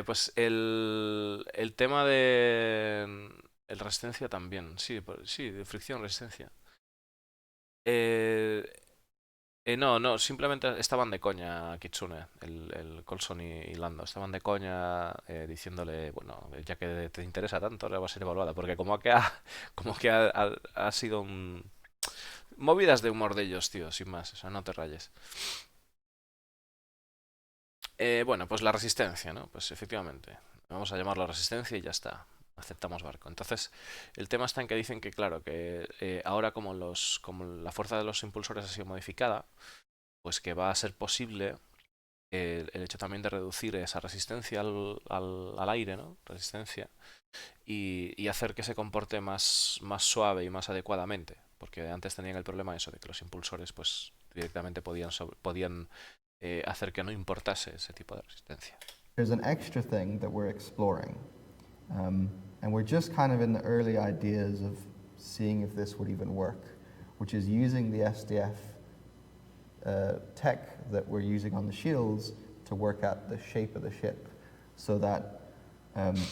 Pues el tema de... El resistencia también. Sí, sí, de fricción, resistencia. No, simplemente estaban de coña Kitsune, el Coulson y Lando. Estaban de coña diciéndole, bueno, ya que te interesa tanto, ahora va a ser evaluada. Porque ha sido movidas de humor de ellos, tío, sin más. O sea, no te rayes. Bueno, pues la resistencia, ¿no? Pues efectivamente. Vamos a llamarlo resistencia y ya está. Aceptamos barco. Entonces, el tema está en que dicen que, claro, que ahora como la fuerza de los impulsores ha sido modificada, pues que va a ser posible el hecho también de reducir esa resistencia al aire, ¿no? Resistencia, y hacer que se comporte más suave y más adecuadamente. Porque antes tenían el problema eso de que los impulsores pues directamente podían hacer que no importase ese tipo de resistencia. There's an extra thing that we're exploring. And we're just kind of in the early ideas of seeing if this would even work, which is using the SDF tech that we're using on the shields to work out the shape of the ship, so that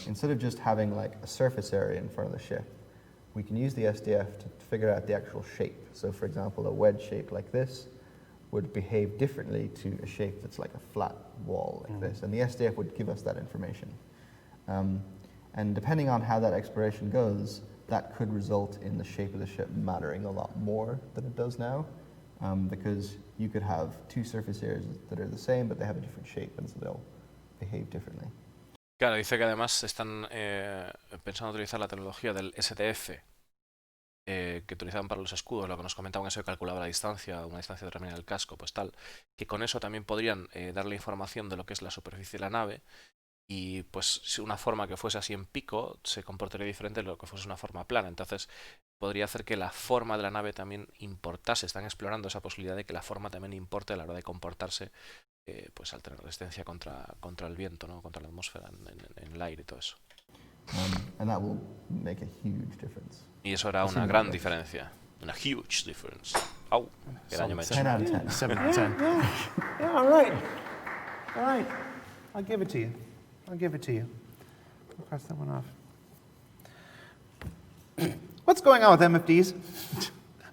instead of just having like a surface area in front of the ship, we can use the SDF to figure out the actual shape. So for example, a wedge shape like this would behave differently to a shape that's like a flat wall like this, and the SDF would give us that information. And depending on how that exploration goes, that could result in the shape of the ship mattering a lot more than it does now, because you could have two surface areas that are the same, but they have a different shape, and so they'll behave differently. Claro, dice que además están pensando utilizar la tecnología del STF que utilizaban para los escudos, lo que nos comentaban eso que calculaba la distancia, una distancia determinada del casco, pues tal, que con eso también podrían darle información de lo que es la superficie de la nave. Y pues si una forma que fuese así en pico se comportaría diferente de lo que fuese una forma plana. Entonces podría hacer que la forma de la nave también importase. Están explorando esa posibilidad de que la forma también importe a la hora de comportarse, pues al tener resistencia contra el viento, ¿no? Contra la atmósfera en el aire y todo eso. And that will make a huge difference. Y eso era una gran diferencia. Una huge difference. Au, qué daño me he hecho. 10 out of 10. 7 out of 10. Yeah, all right. All right. I'll give it to you. I'll give it to you. I'll cross that one off. What's going on with MFDs?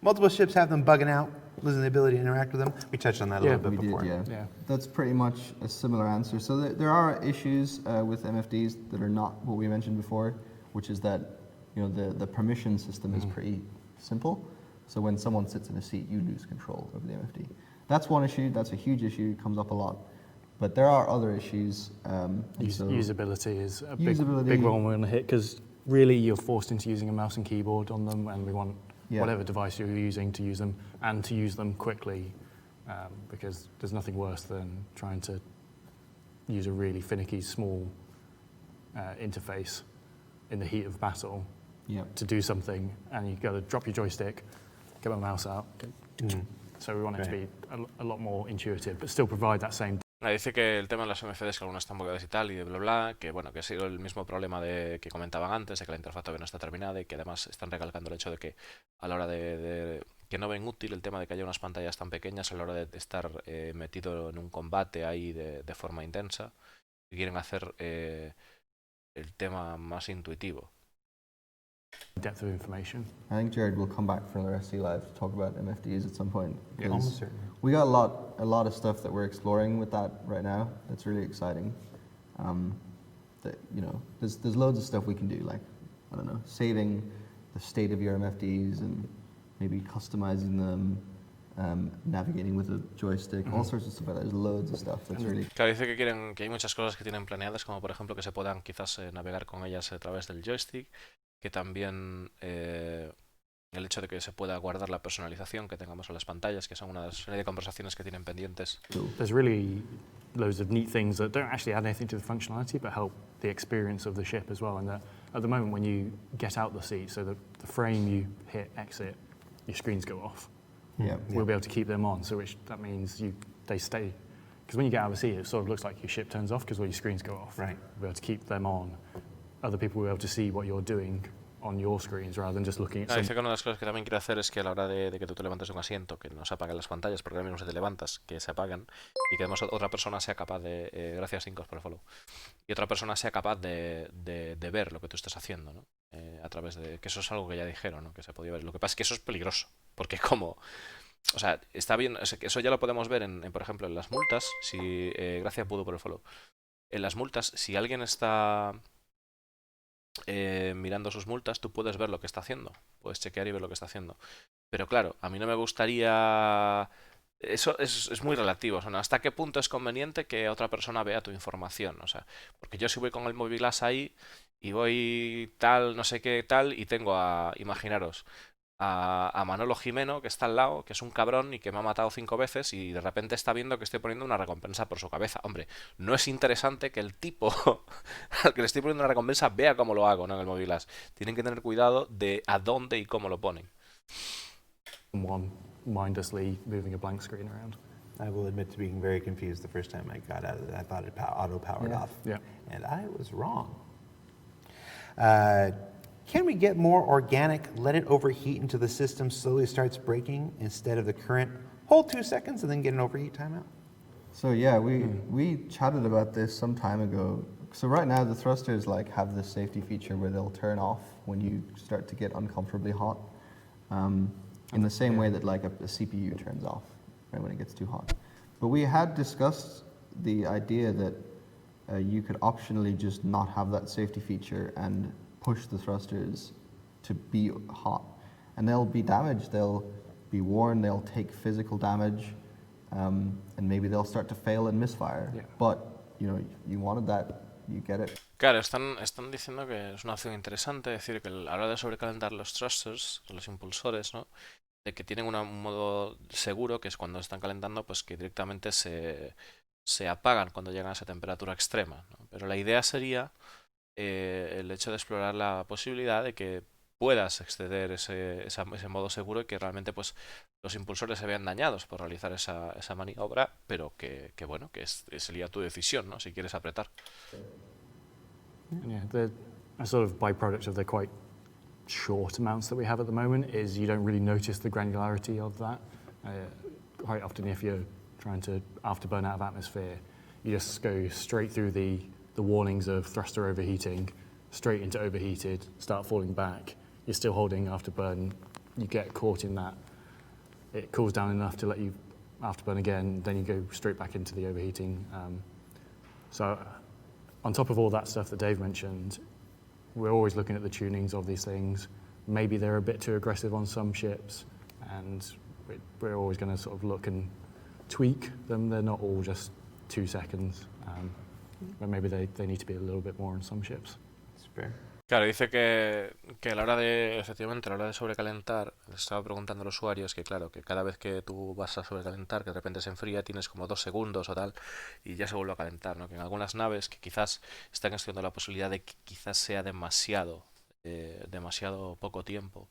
Multiple ships have them bugging out, losing the ability to interact with them. We touched on that a little bit We before. did, yeah. Yeah. That's pretty much a similar answer. So there are issues with MFDs that are not what we mentioned before, which is that the permission system is pretty simple. So when someone sits in a seat, you lose control over the MFD. That's one issue. That's a huge issue. It comes up a lot. But there are other issues. Usability is a big Usability. one we're going to hit, because really you're forced into using a mouse and keyboard on them, and we want whatever device you're using to use them, and to use them quickly, because there's nothing worse than trying to use a really finicky, small interface in the heat of battle Yeah. to do something, and you got to drop your joystick, get my mouse out. So we want it to be a lot more intuitive, but still provide that same. Dice que el tema de las MFDs, que algunas están bugueadas y tal, y bla bla, que bueno, que ha sido el mismo problema que comentaban antes, de que la interfaz todavía no está terminada y que además están recalcando el hecho de que a la hora de que no ven útil el tema de que haya unas pantallas tan pequeñas a la hora de estar metido en un combate ahí de forma intensa, y quieren hacer el tema más intuitivo. Depth of information. I think Jared will come back for another SC Live to talk about MFDs at some point. Yeah, almost certainly. We got a lot of stuff that we're exploring with that right now. That's really exciting. That, you know, there's loads of stuff we can do, like, I don't know, saving the state of your MFDs and maybe customizing them, navigating with a joystick, all sorts of stuff like that. There's loads of stuff that's really. Claro, dice que hay muchas cosas que tienen planeadas, como por ejemplo que se puedan quizás navegar con ellas a través del joystick, que también el hecho de que se pueda guardar la personalización que tengamos en las pantallas, que son una serie de conversaciones que tienen pendientes. There's really loads of neat things that don't actually add anything to the functionality, but help the experience of the ship as well. And at the moment, when you get out the seat, so the frame you hit exit, your screens go off. Yeah. We'll be able to keep them on, so that means they stay. Because when you get out of the seat, it sort of looks like your ship turns off because all your screens go off. Right. We'll be able to keep them on. Other people will be able to see what you're doing on your screens rather than just looking at Dice que una de las cosas que también quiere hacer es que a la hora de que tú te levantes de un asiento, que no se apaguen las pantallas, porque ahora mismo si te levantas, que se apaguen, y que además otra persona sea capaz de, gracias Incos por el follow, y otra persona sea capaz de ver lo que tú estás haciendo, ¿no? A través de, que eso es algo que ya dijeron, ¿no? Que se podía ver. Lo que pasa es que eso es peligroso, porque como, o sea, está bien, eso ya lo podemos ver por ejemplo, en las multas, si, gracias Pudo por el follow, en las multas, si alguien está mirando sus multas, tú puedes ver lo que está haciendo, puedes chequear y ver lo que está haciendo. Pero claro, a mí no me gustaría. Eso es muy relativo. O sea, ¿hasta qué punto es conveniente que otra persona vea tu información? O sea, porque yo si voy con el movilas ahí y voy tal, no sé qué tal, y tengo imaginaros, a Manolo Jimeno, que está al lado, que es un cabrón y que me ha matado 5 veces y de repente está viendo que estoy poniendo una recompensa por su cabeza. Hombre, no es interesante que el tipo al que le estoy poniendo una recompensa vea cómo lo hago, ¿no? En el movilas. Tienen que tener cuidado de a dónde y cómo lo ponen. One mindlessly moving a blank screen around. I will admit to being very confused the first time I got out of it. I thought it auto-powered off. Yeah. And I was wrong. Can we get more organic, let it overheat until the system slowly starts breaking instead of the current hold 2 seconds and then get an overheat timeout? So yeah, we chatted about this some time ago. So right now the thrusters like have this safety feature where they'll turn off when you start to get uncomfortably hot, in the same way that like a CPU turns off, right, when it gets too hot. But we had discussed the idea that you could optionally just not have that safety feature and push the thrusters to be hot, and they'll be damaged, they'll be worn, they'll take physical damage, and maybe they'll start to fail and misfire. Yeah. But you know, you wanted that, you get it. Claro, están diciendo que es una opción interesante, es decir, que a la hora de sobrecalentar los thrusters, los impulsores, ¿no? De que tienen un modo seguro, que es cuando están calentando, pues que directamente se apagan cuando llegan a esa temperatura extrema, ¿no? Pero la idea sería el hecho de explorar la posibilidad de que puedas exceder ese modo seguro y que realmente pues los impulsores se vean dañados por realizar esa maniobra, pero que bueno, que sería tu decisión, ¿no? Si quieres apretar. Yeah, a sort of byproduct of the quite short amounts that we have at the moment is you don't really notice the granularity of that. Quite often if you're trying to afterburn out of atmosphere, you just go straight through the warnings of thruster overheating, straight into overheated, start falling back. You're still holding afterburn, you get caught in that. It cools down enough to let you afterburn again, then you go straight back into the overheating. So on top of all that stuff that Dave mentioned, we're always looking at the tunings of these things. Maybe they're a bit too aggressive on some ships, and we're always going to sort of look and tweak them. They're not all just 2 seconds. But maybe they need to be a little bit more on some ships. That's fair. Claro, dice que a la hora de, efectivamente, a la hora de sobrecalentar, les estaba preguntando al usuario, es que claro, que cada vez que tú vas a sobrecalentar, que de repente se enfría, tienes como 2 segundos o tal, y ya se vuelve a calentar, ¿no? Que en algunas naves que quizás están estudiando la posibilidad de que quizás sea demasiado poco tiempo,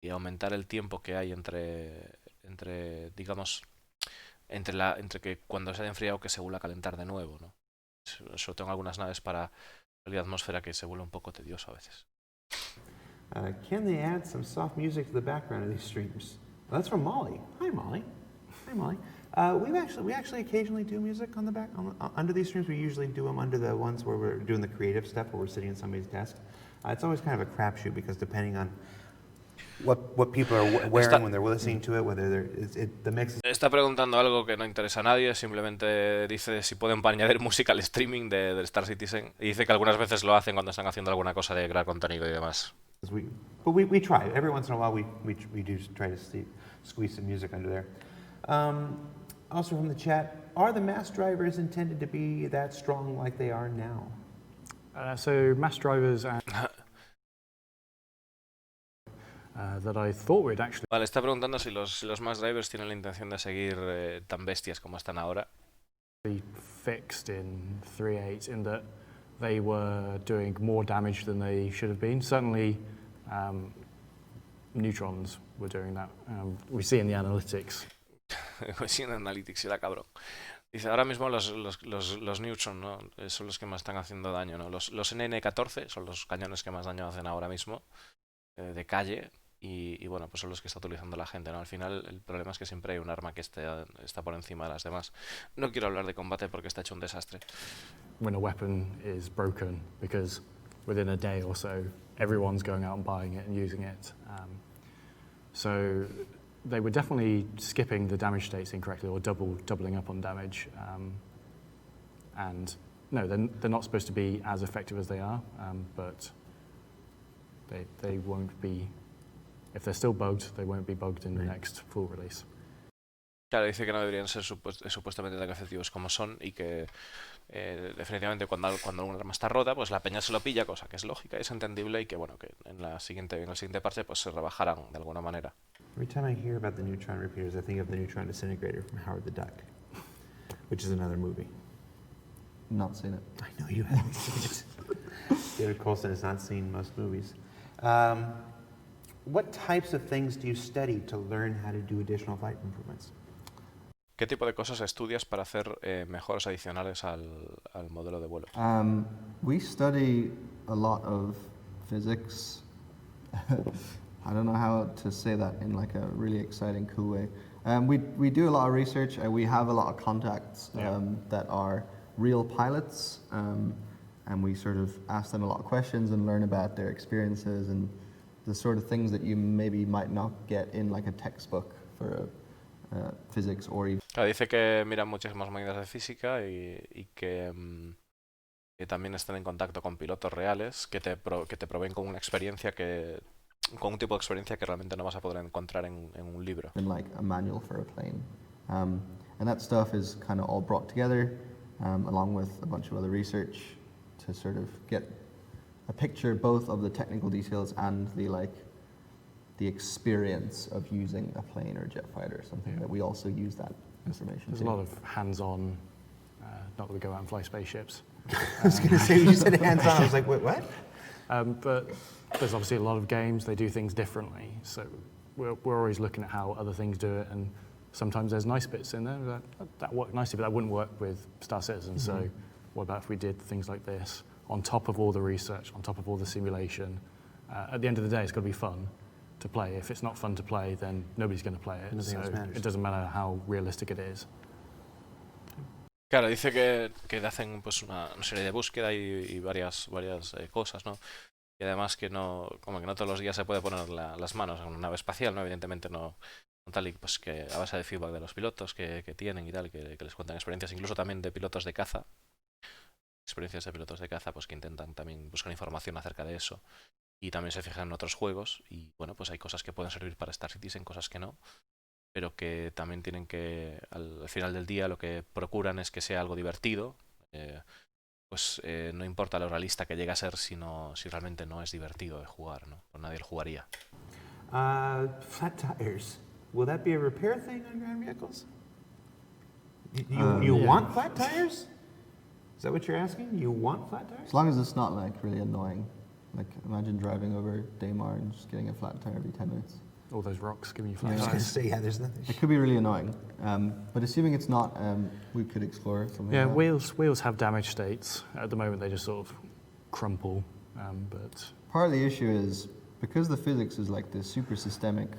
y aumentar el tiempo que hay digamos, entre que cuando se ha enfriado que se vuelva a calentar de nuevo, ¿no? Eso tengo algunas naves para la atmósfera que se vuelve un poco tedioso a veces. Can they add some soft music to the background of these streams? Well, that's from Molly. Hi, Molly. Hi, Molly. We actually occasionally do music on the back under these streams. We usually do them under the ones where we're doing the creative stuff, where we're sitting at somebody's desk. It's always kind of a crapshoot because depending on what people are wearing Está, when they're listening to it, whether the mix is. está preguntando algo que no interesa a nadie, simplemente dice si pueden añadir música al streaming del Star Citizen. Y dice que algunas veces lo hacen cuando están haciendo alguna cosa de crear contenido y demás. But we try. Every once in a while, we do try to squeeze some music under there. Also from the chat, are the mass drivers intended to be that strong like they are now? So mass drivers and that I thought we'd actually Vale, está preguntando si los Max Drivers tienen la intención de seguir tan bestias como están ahora. be fixed in 3.8 in that they were doing more damage than they should have been. Certainly, neutrons were doing that. We see in the analytics. Sí, en Analytics, era cabrón. Dice, ahora mismo los Neutron, ¿no? Son los que más están haciendo daño, ¿no? Los NN-14 son los cañones que más daño hacen ahora mismo, de calle, y bueno, pues son los que está utilizando la gente, ¿no? Al final el problema es que siempre hay un arma que está por encima de las demás. No quiero hablar de combate porque está hecho un desastre. When a weapon is broken, because within a day or so, everyone's going out and buying it and using it. So they were definitely skipping the damage states incorrectly or doubling up on damage. And no, they're not supposed to be as effective as they are, but they won't be, if they're still bugged, they won't be bugged in the next full release. Claro, dice que no deberían ser supuestamente tan efectivos como son y que definitivamente cuando un arma está rota, pues la peña se lo pilla, cosa que es lógica y es entendible y que bueno, que en el siguiente parche pues se rebajarán de alguna manera. Every time I hear about the neutron repeaters, I think of the neutron disintegrator from Howard the Duck, which is another movie. Not seen it. I know you haven't seen it. David Coulson has not seen most movies. What types of things do you study to learn how to do additional flight improvements? ¿Qué tipo de cosas estudias para hacer mejoras adicionales al modelo de vuelo? We study a lot of physics. I don't know how to say that in like a really exciting, cool way. We do a lot of research and we have a lot of contacts that are real pilots, and we sort of ask them a lot of questions and learn about their experiences and the sort of things that you maybe might not get in like a textbook for physics or even. Claro, dice que miran muchísimas medidas de física y que también están en contacto con pilotos reales que te proveen con una experiencia con un tipo de experiencia que realmente no vas a poder encontrar en un libro. In like a manual for a plane, and that stuff is kind of all brought together along with a bunch of other research to sort of get a picture both of the technical details and the experience of using a plane or a jet fighter or something, that we also use that information. There's a lot of hands-on, not that we go out and fly spaceships. I was going to say, you said hands-on. I was like, wait, what? But there's obviously a lot of games, they do things differently. So we're always looking at how other things do it, and sometimes there's nice bits in there that work nicely, but that wouldn't work with Star Citizen. So what about if we did things like this on top of all the research, on top of all the simulation? At the end of the day, it's got to be fun to play. If it's not fun to play, then nobody's going to play it. Nothing else matters. It doesn't matter how realistic it is. Claro, dice que hacen pues una serie de búsqueda y varias cosas, ¿no? Y además que como que no todos los días se puede poner las manos en una nave espacial, ¿no? Evidentemente no tal, y pues que a base de feedback de los pilotos que tienen y tal, que les cuentan experiencias, incluso también de pilotos de caza, experiencias de pilotos de caza, pues que intentan también buscar información acerca de eso. Y también se fijan en otros juegos y bueno, pues hay cosas que pueden servir para Star Citizen, cosas que no, pero que también tienen que, al final del día, lo que procuran es que sea algo divertido, pues no importa lo realista que llegue a ser, sino si realmente no es divertido de jugar, ¿no? Pues nadie lo jugaría. Flat tires. Will that be a repair thing on ground vehicles? You Yeah. want flat tires? Is that what you're asking? You want flat tires? As long as it's not like really annoying. Like imagine driving over Daymar and just getting a flat tire every 10 minutes. All those rocks giving you I flat was going to tires. say, yeah, there's nothing. It could be really annoying. But assuming it's not, we could explore something Yeah, like that. wheels have damage states. At the moment, they just sort of crumple. But Part of the issue is because the physics is like this super systemic,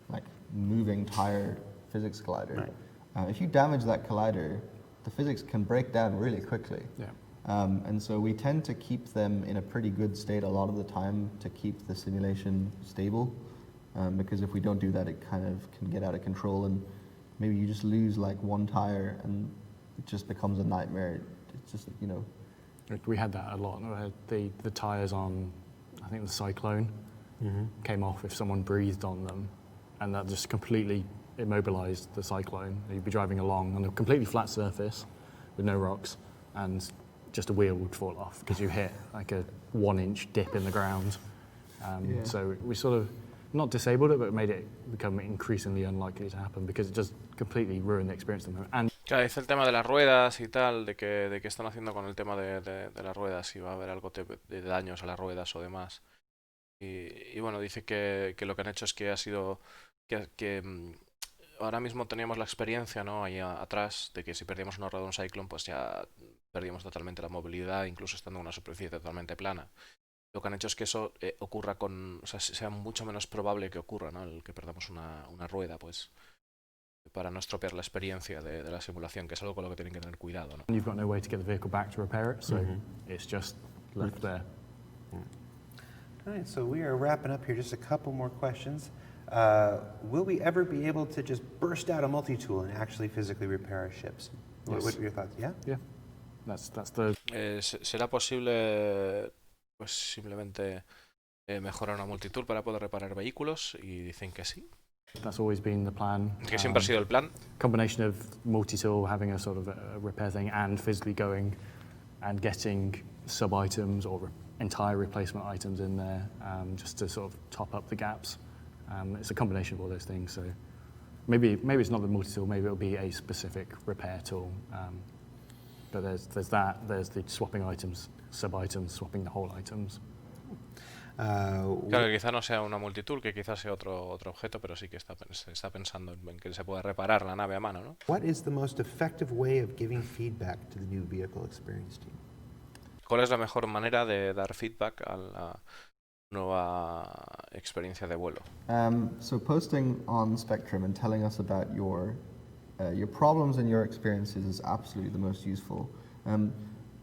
like moving tire physics collider. If you damage that collider, the physics can break down really quickly. yeah, And so we tend to keep them in a pretty good state a lot of the time to keep the simulation stable. Because if we don't do that, it kind of can get out of control and maybe you just lose like one tire and it just becomes a nightmare. It's just, you know. we had that a lot. The tires on, I think the Cyclone, came off if someone breathed on them, and that just completely immobilized the Cyclone. You'd be driving along on a completely flat surface with no rocks, and just a wheel would fall off because you hit like a 1-inch dip in the ground. Yeah. So we sort of not disabled it, but made it become increasingly unlikely to happen because it just completely ruined the experience of them. And Claro, dice el tema de las ruedas y tal, de qué están haciendo con el tema de las ruedas, si va a haber algo de daños a las ruedas o demás. Y bueno, dice que lo que han hecho es que ha sido que ahora mismo teníamos la experiencia, ¿no? Ahí atrás de que si perdíamos una rueda de un Cyclone, pues ya perdíamos totalmente la movilidad, incluso estando en una superficie totalmente plana. Lo que han hecho es que eso ocurra o sea, sea mucho menos probable que ocurra, ¿no? El que perdamos una rueda, pues, para no estropear la experiencia de la simulación, que es algo con lo que tienen que tener cuidado, ¿no? you've got no way to get the vehicle back to repair it, so it's just left there. All right, so we are wrapping up here. Just a couple more questions. Will we ever be able to just burst out a multi-tool and actually physically repair our ships? Yes. What are your thoughts? Yeah? Yeah, that's the ¿Será posible pues simplemente mejorar una multitool para poder reparar vehículos? Y dicen que sí. that's always been the plan. Que siempre ha sido el plan. Combination of multi-tool, having a sort of a repair thing, and physically going and getting sub-items or entire replacement items in there, just to sort of top up the gaps. It's a combination of all those things. So maybe it's not the multi-tool, maybe it'll be a specific repair tool. But there's that, there's the swapping items, sub-items, swapping the whole items. Claro, que quizá no sea una multitool, que quizás sea otro objeto, pero sí que se está pensando en que se pueda reparar la nave a mano, ¿no? What is the most effective way of giving feedback to the new vehicle experience team? ¿Cuál es la mejor manera de dar feedback a la nueva experiencia de vuelo? So posting on Spectrum and telling us about your problems and your experiences is absolutely the most useful.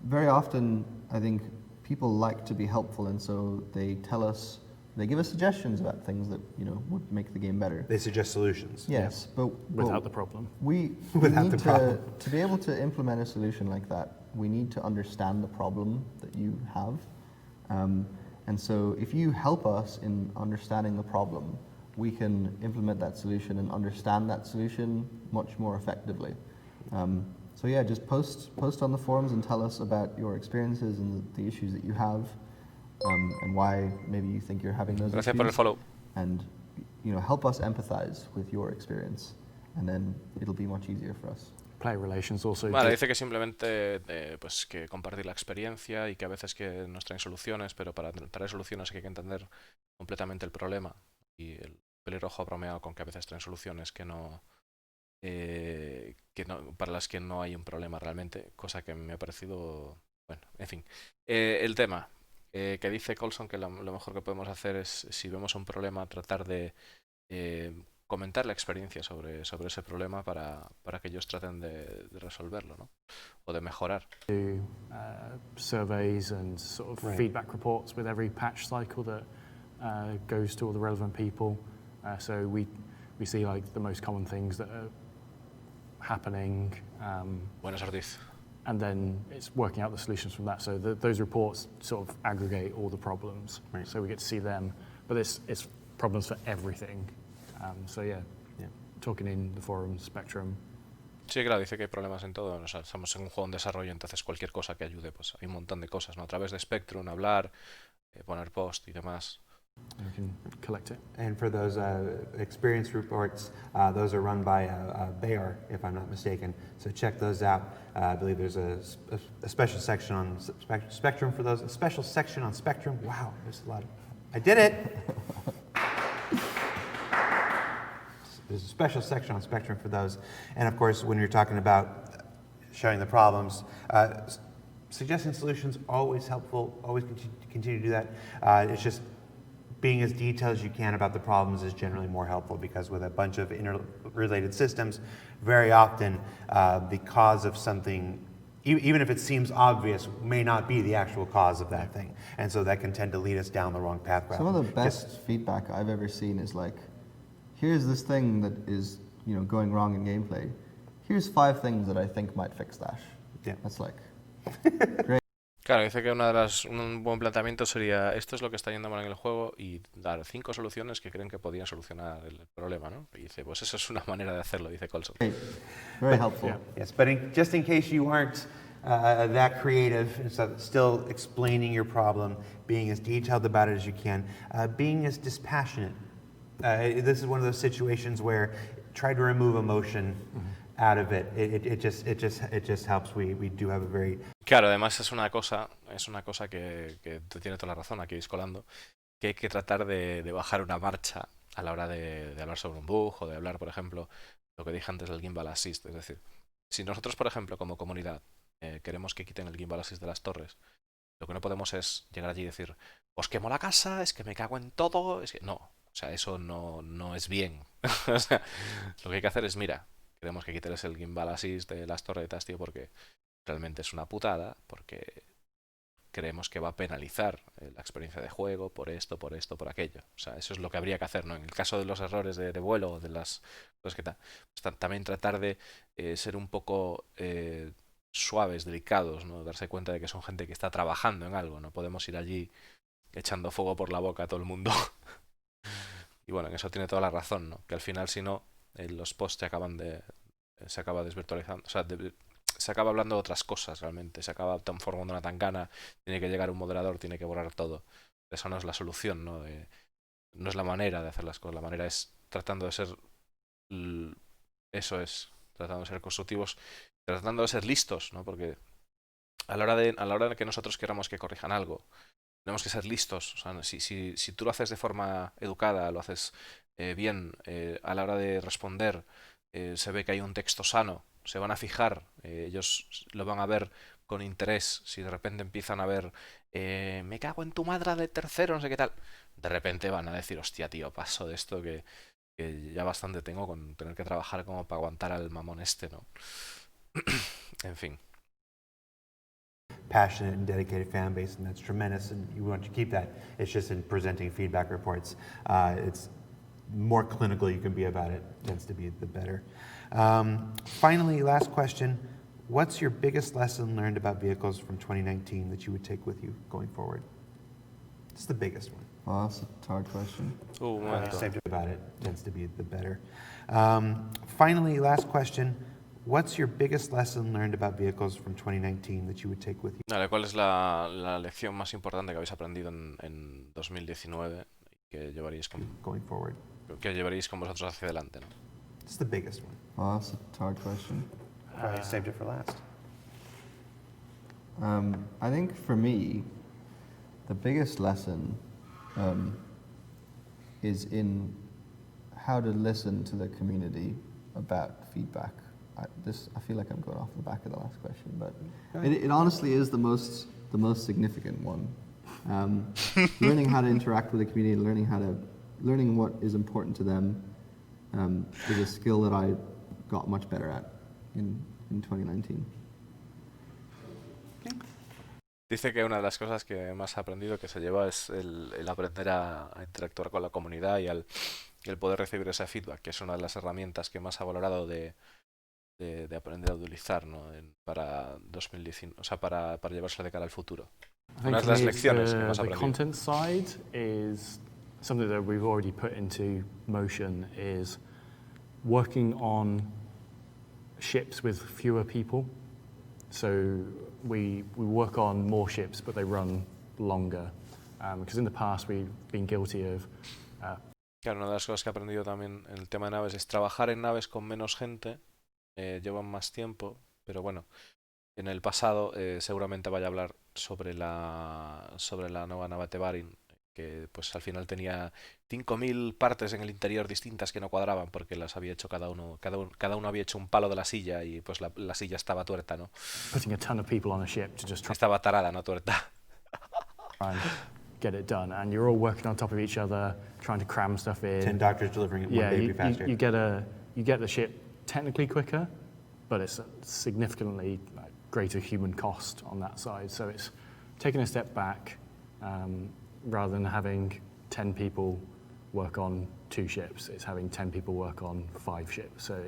Very often, I think people like to be helpful, and so they give us suggestions about things that would make the game better. They suggest solutions. Yes, but Without the problem. we Without need the problem. to be able to implement a solution like that. We need to understand the problem that you have, and so if you help us in understanding the problem, we can implement that solution and understand that solution much more effectively. So yeah, just post on the forums and tell us about your experiences and the issues that you have, and why maybe you think you're having those Gracias por el issues. follow. And help us empathize with your experience, and then it'll be much easier for us. Player relations also. Vale, dice que simplemente pues que compartir la experiencia y que a veces que nos traen soluciones, pero para traer soluciones hay que entender completamente el problema. Y el pelirrojo ha bromeado con que a veces traen soluciones que no para las que no hay un problema realmente, cosa que me ha parecido, bueno, en fin. El tema que dice Colson que lo mejor que podemos hacer es, si vemos un problema, tratar de comentar la experiencia sobre ese problema para que ellos traten de resolverlo, ¿no? O de mejorar. Surveys and sort of Right. feedback reports with every patch cycle that goes to all the relevant people. So we see like the most common things that are happening. Buenas, Ortiz. And then it's working out the solutions from that. So those reports sort of aggregate all the problems. Right. So we get to see them. But it's problems for everything. So yeah, Yeah. talking in the forum, Spectrum. Sí, claro, dice que hay problemas en todo. O sea, estamos en un juego en desarrollo, entonces cualquier cosa que ayude, pues hay un montón de cosas, ¿no? A través de Spectrum, hablar, poner post y demás. And we can collect it. And for those experience reports, those are run by Bayer, if I'm not mistaken. So check those out. I believe there's a special section on Spectrum for those. A special section on Spectrum. Wow, there's a lot. I did it. There's a special section on Spectrum for those. And of course, when you're talking about showing the problems, suggesting solutions, always helpful, always continue to do that. It's just being as detailed as you can about the problems is generally more helpful, because with a bunch of interrelated systems, very often the cause of something, even if it seems obvious, may not be the actual cause of that thing. And so that can tend to lead us down the wrong path. Some of the best feedback I've ever seen is like, here's this thing that is, going wrong in gameplay. Here's 5 things that I think might fix that. Yeah. That's like, Claro, dice que un buen planteamiento sería: esto es lo que está yendo mal en el juego, y dar 5 soluciones que creen que podían solucionar el problema, ¿no? Y dice, pues eso es una manera de hacerlo, dice Colson. great. Very helpful. Yeah. Yes, but just in case you aren't that creative, so still explaining your problem, being as detailed about it as you can, being as dispassionate. This is one of those situations where try to remove emotion out of it. It just helps. We do have a very... Claro, además es una cosa que tiene toda la razón, aquí discolando, que hay que tratar de bajar una marcha a la hora de hablar sobre un bug, o de hablar, por ejemplo, lo que dije antes del gimbal assist. Es decir, si nosotros, por ejemplo, como comunidad, queremos que quiten el gimbal assist de las torres, lo que no podemos es llegar allí y decir: os quemo la casa, es que me cago en todo, es que... No, o sea, eso no es bien. O sea, lo que hay que hacer es: mira, queremos que quites el gimbal assist de las torretas, tío, porque realmente es una putada, porque creemos que va a penalizar la experiencia de juego por esto, por aquello. O sea, eso es lo que habría que hacer, ¿no? En el caso de los errores de vuelo, o de las cosas que tal, pues también tratar de ser un poco suaves, delicados, ¿no? Darse cuenta de que son gente que está trabajando en algo. No podemos ir allí echando fuego por la boca a todo el mundo. Y bueno, en eso tiene toda la razón, ¿no? Que al final, si no, los posts se acaba desvirtualizando. O sea, se acaba hablando de otras cosas realmente. Se acaba formando una tangana, tiene que llegar un moderador, tiene que borrar todo. Esa no es la solución, ¿no? No es la manera de hacer las cosas. La manera es tratando de ser... Eso es, tratando de ser constructivos, tratando de ser listos, ¿no? Porque a la hora de que nosotros queramos que corrijan algo, tenemos que ser listos. O sea, si tú lo haces de forma educada, lo haces bien, a la hora de responder, se ve que hay un texto sano, se van a fijar, ellos lo van a ver con interés. Si de repente empiezan a ver me cago en tu madre de tercero, no sé qué tal, de repente van a decir: hostia, tío, paso de esto, que ya bastante tengo con tener que trabajar como para aguantar al mamón este, ¿no? En fin. Passionate and dedicated fan base, and that's tremendous, and you want to keep that. It's just in presenting feedback reports, it's more clinical you can be about it, tends to be the better. Finally, last question: what's your biggest lesson learned about vehicles from 2019 that you would take with you going forward? It's the biggest one. Oh, that's a hard question. Un momento. Saved about it, tends to be the better. Finally, last question: what's your biggest lesson learned about vehicles from 2019 that you would take with you? Vale, ¿cuál es la lección más importante que habéis aprendido en 2019 y que llevaríais Going forward. con vosotros hacia adelante, ¿no? It's the biggest one. Oh, that's a hard question. Probably saved it for last. I think for me, the biggest lesson is in how to listen to the community about feedback. I feel like I'm going off the back of the last question, but it honestly is the most significant one. Learning how to interact with the community, learning what is important to them, is a skill that I got much better at in 2019. Dice que una de las cosas que más ha aprendido, que se lleva, es el aprender a interactuar con la comunidad y el poder recibir ese feedback, que es una de las herramientas que más ha valorado de aprender a utilizar, ¿no? Para 2019, o sea, para llevarse de cara al futuro. Una de las lecciones que más ha the aprendido. content side is something that we've already put into motion, is working on ships with fewer people. So we work on more ships, but they run longer. Because in the past we've been guilty of Claro, una de las cosas que he aprendido también en el tema de naves es trabajar en naves con menos gente, llevan más tiempo, pero bueno, en el pasado seguramente vaya a hablar sobre la nueva nave Tevarin, que pues al final tenía 5.000 partes en el interior distintas que no cuadraban porque las había hecho cada uno había hecho un palo de la silla y pues la silla estaba tuerta, ¿no? putting a ton of people on a ship to just try Estaba tarada, no tuerta. and get it done. And you're all working on top of each other, trying to cram stuff in. 10 doctors delivering it one Yeah, baby faster. you get the ship technically quicker, but it's a significantly greater human cost on that side. So it's taking a step back rather than having 10 people work on 2 ships. It's having 10 people work on 5 ships. So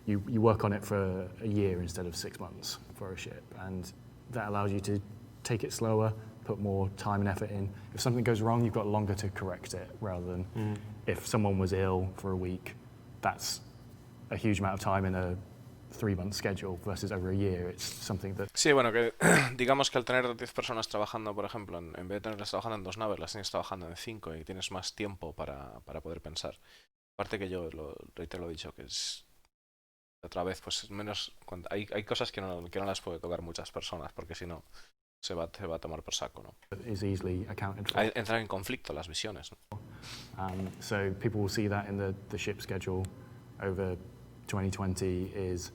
you work on it for a year instead of 6 months for a ship, and that allows you to take it slower, put more time and effort in. If something goes wrong, you've got longer to correct it, rather than if someone was ill for a week, that's a huge amount of time in a 3-month schedule versus over a year. It's something that Sí, bueno, que digamos que al tener 10 personas trabajando, por ejemplo, en vez de tenerlas trabajando en 2 naves, las tienes trabajando en 5 y tienes más tiempo para poder pensar. Aparte que yo, reitero lo dicho, que es otra vez, pues menos, hay cosas que no las puede tocar muchas personas, porque si no, se va a tomar por saco, ¿no? is easily accounted for. Entran en conflicto las visiones, ¿no? So people will see that in the ship schedule over 2020 is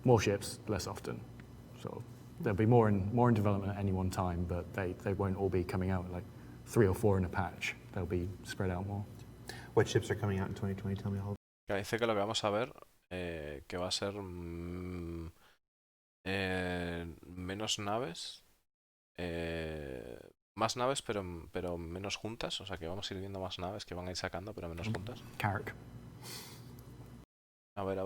more ships less often. So there'll be more in development at any one time, but they won't all be coming out like 3 or 4 in a patch. They'll be spread out more. What ships are coming out in 2020? Tell me all. Dice que lo que vamos a ver, que va a ser menos naves, más naves, pero menos juntas. O sea que vamos a ir viendo más naves que van a ir sacando, pero menos juntas. Carrick. A ver.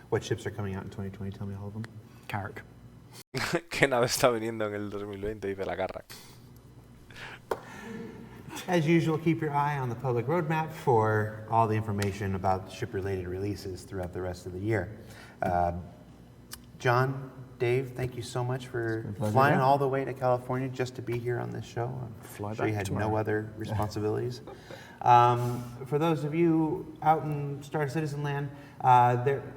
What ships are coming out in 2020? Tell me all of them. Carrick. ¿Qué nave está viniendo en el 2020? Dice la Carrack. As usual, keep your eye on the public roadmap for all the information about ship-related releases throughout the rest of the year. John, Dave, thank you so much for flying all the way to California just to be here on this show. Fly I'm sure you back had tomorrow. no other responsibilities. For those of you out in Star Citizen land,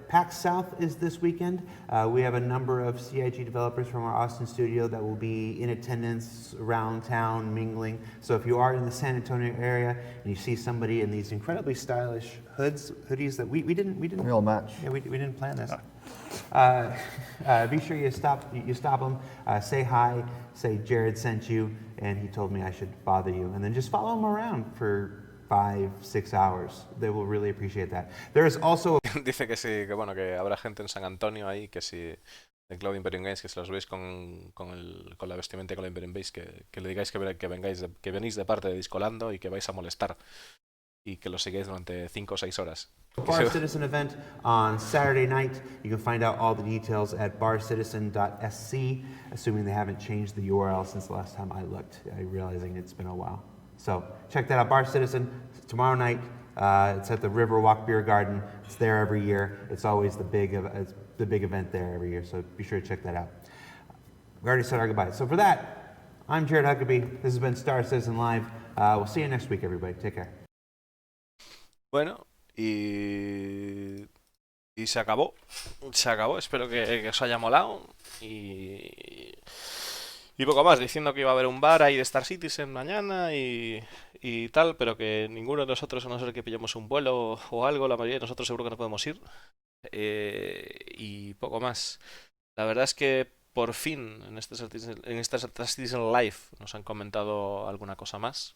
PAX South is this weekend. We have a number of CIG developers from our Austin studio that will be in attendance around town, mingling. So if you are in the San Antonio area and you see somebody in these incredibly stylish hoodies that we didn't We all match. yeah, we didn't plan this. Be sure you stop them, say hi, say Jared sent you, and he told me I should bother you, and then just follow him around for 5-6 hours. They will really appreciate that. There is also Dice que sí, que bueno, que habrá gente en San Antonio ahí, que si de Cloud Imperium Games, que si los veis con la vestimenta de Cloud Imperium Games, que le digáis que venís de parte de Discolando y que vais a molestar y que lo sigáis durante 5 o 6 horas. Bar Citizen event on Saturday night. You can find out all the details at barcitizen.sc, assuming they haven't changed the URL since the last time I looked. I'm realizing it's been a while. So check that out, Bar Citizen, tomorrow night. It's at the Riverwalk Beer Garden. It's there every year. It's always the big event there every year, so be sure to check that out. We already said our goodbyes. So for that, I'm Jared Huckabee. This has been Star Citizen Live. We'll see you next week, everybody. Take care. Bueno, y se acabó. Espero que os haya molado. Y poco más, diciendo que iba a haber un bar ahí de Star Citizen mañana y tal, pero que ninguno de nosotros, a no ser que pillemos un vuelo o algo, la mayoría de nosotros seguro que no podemos ir. Y poco más. La verdad es que por fin en este Star Citizen Live nos han comentado alguna cosa más.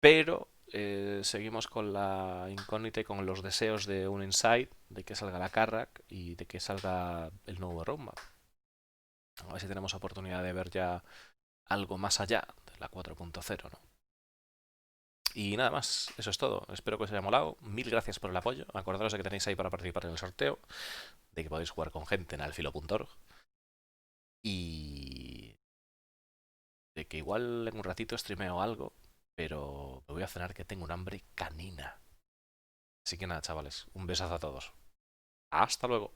Pero seguimos con la incógnita y con los deseos de un Inside, de que salga la Carrack y de que salga el nuevo roadmap. A ver si tenemos oportunidad de ver ya algo más allá de la 4.0, ¿no? Y nada más, eso es todo. Espero que os haya molado. Mil gracias por el apoyo. Acordaros de que tenéis ahí para participar en el sorteo, de que podéis jugar con gente en alfilo.org y de que igual en un ratito streameo algo, pero Me voy a cenar que tengo un hambre canina. Así que nada, chavales, un besazo a todos. Hasta luego.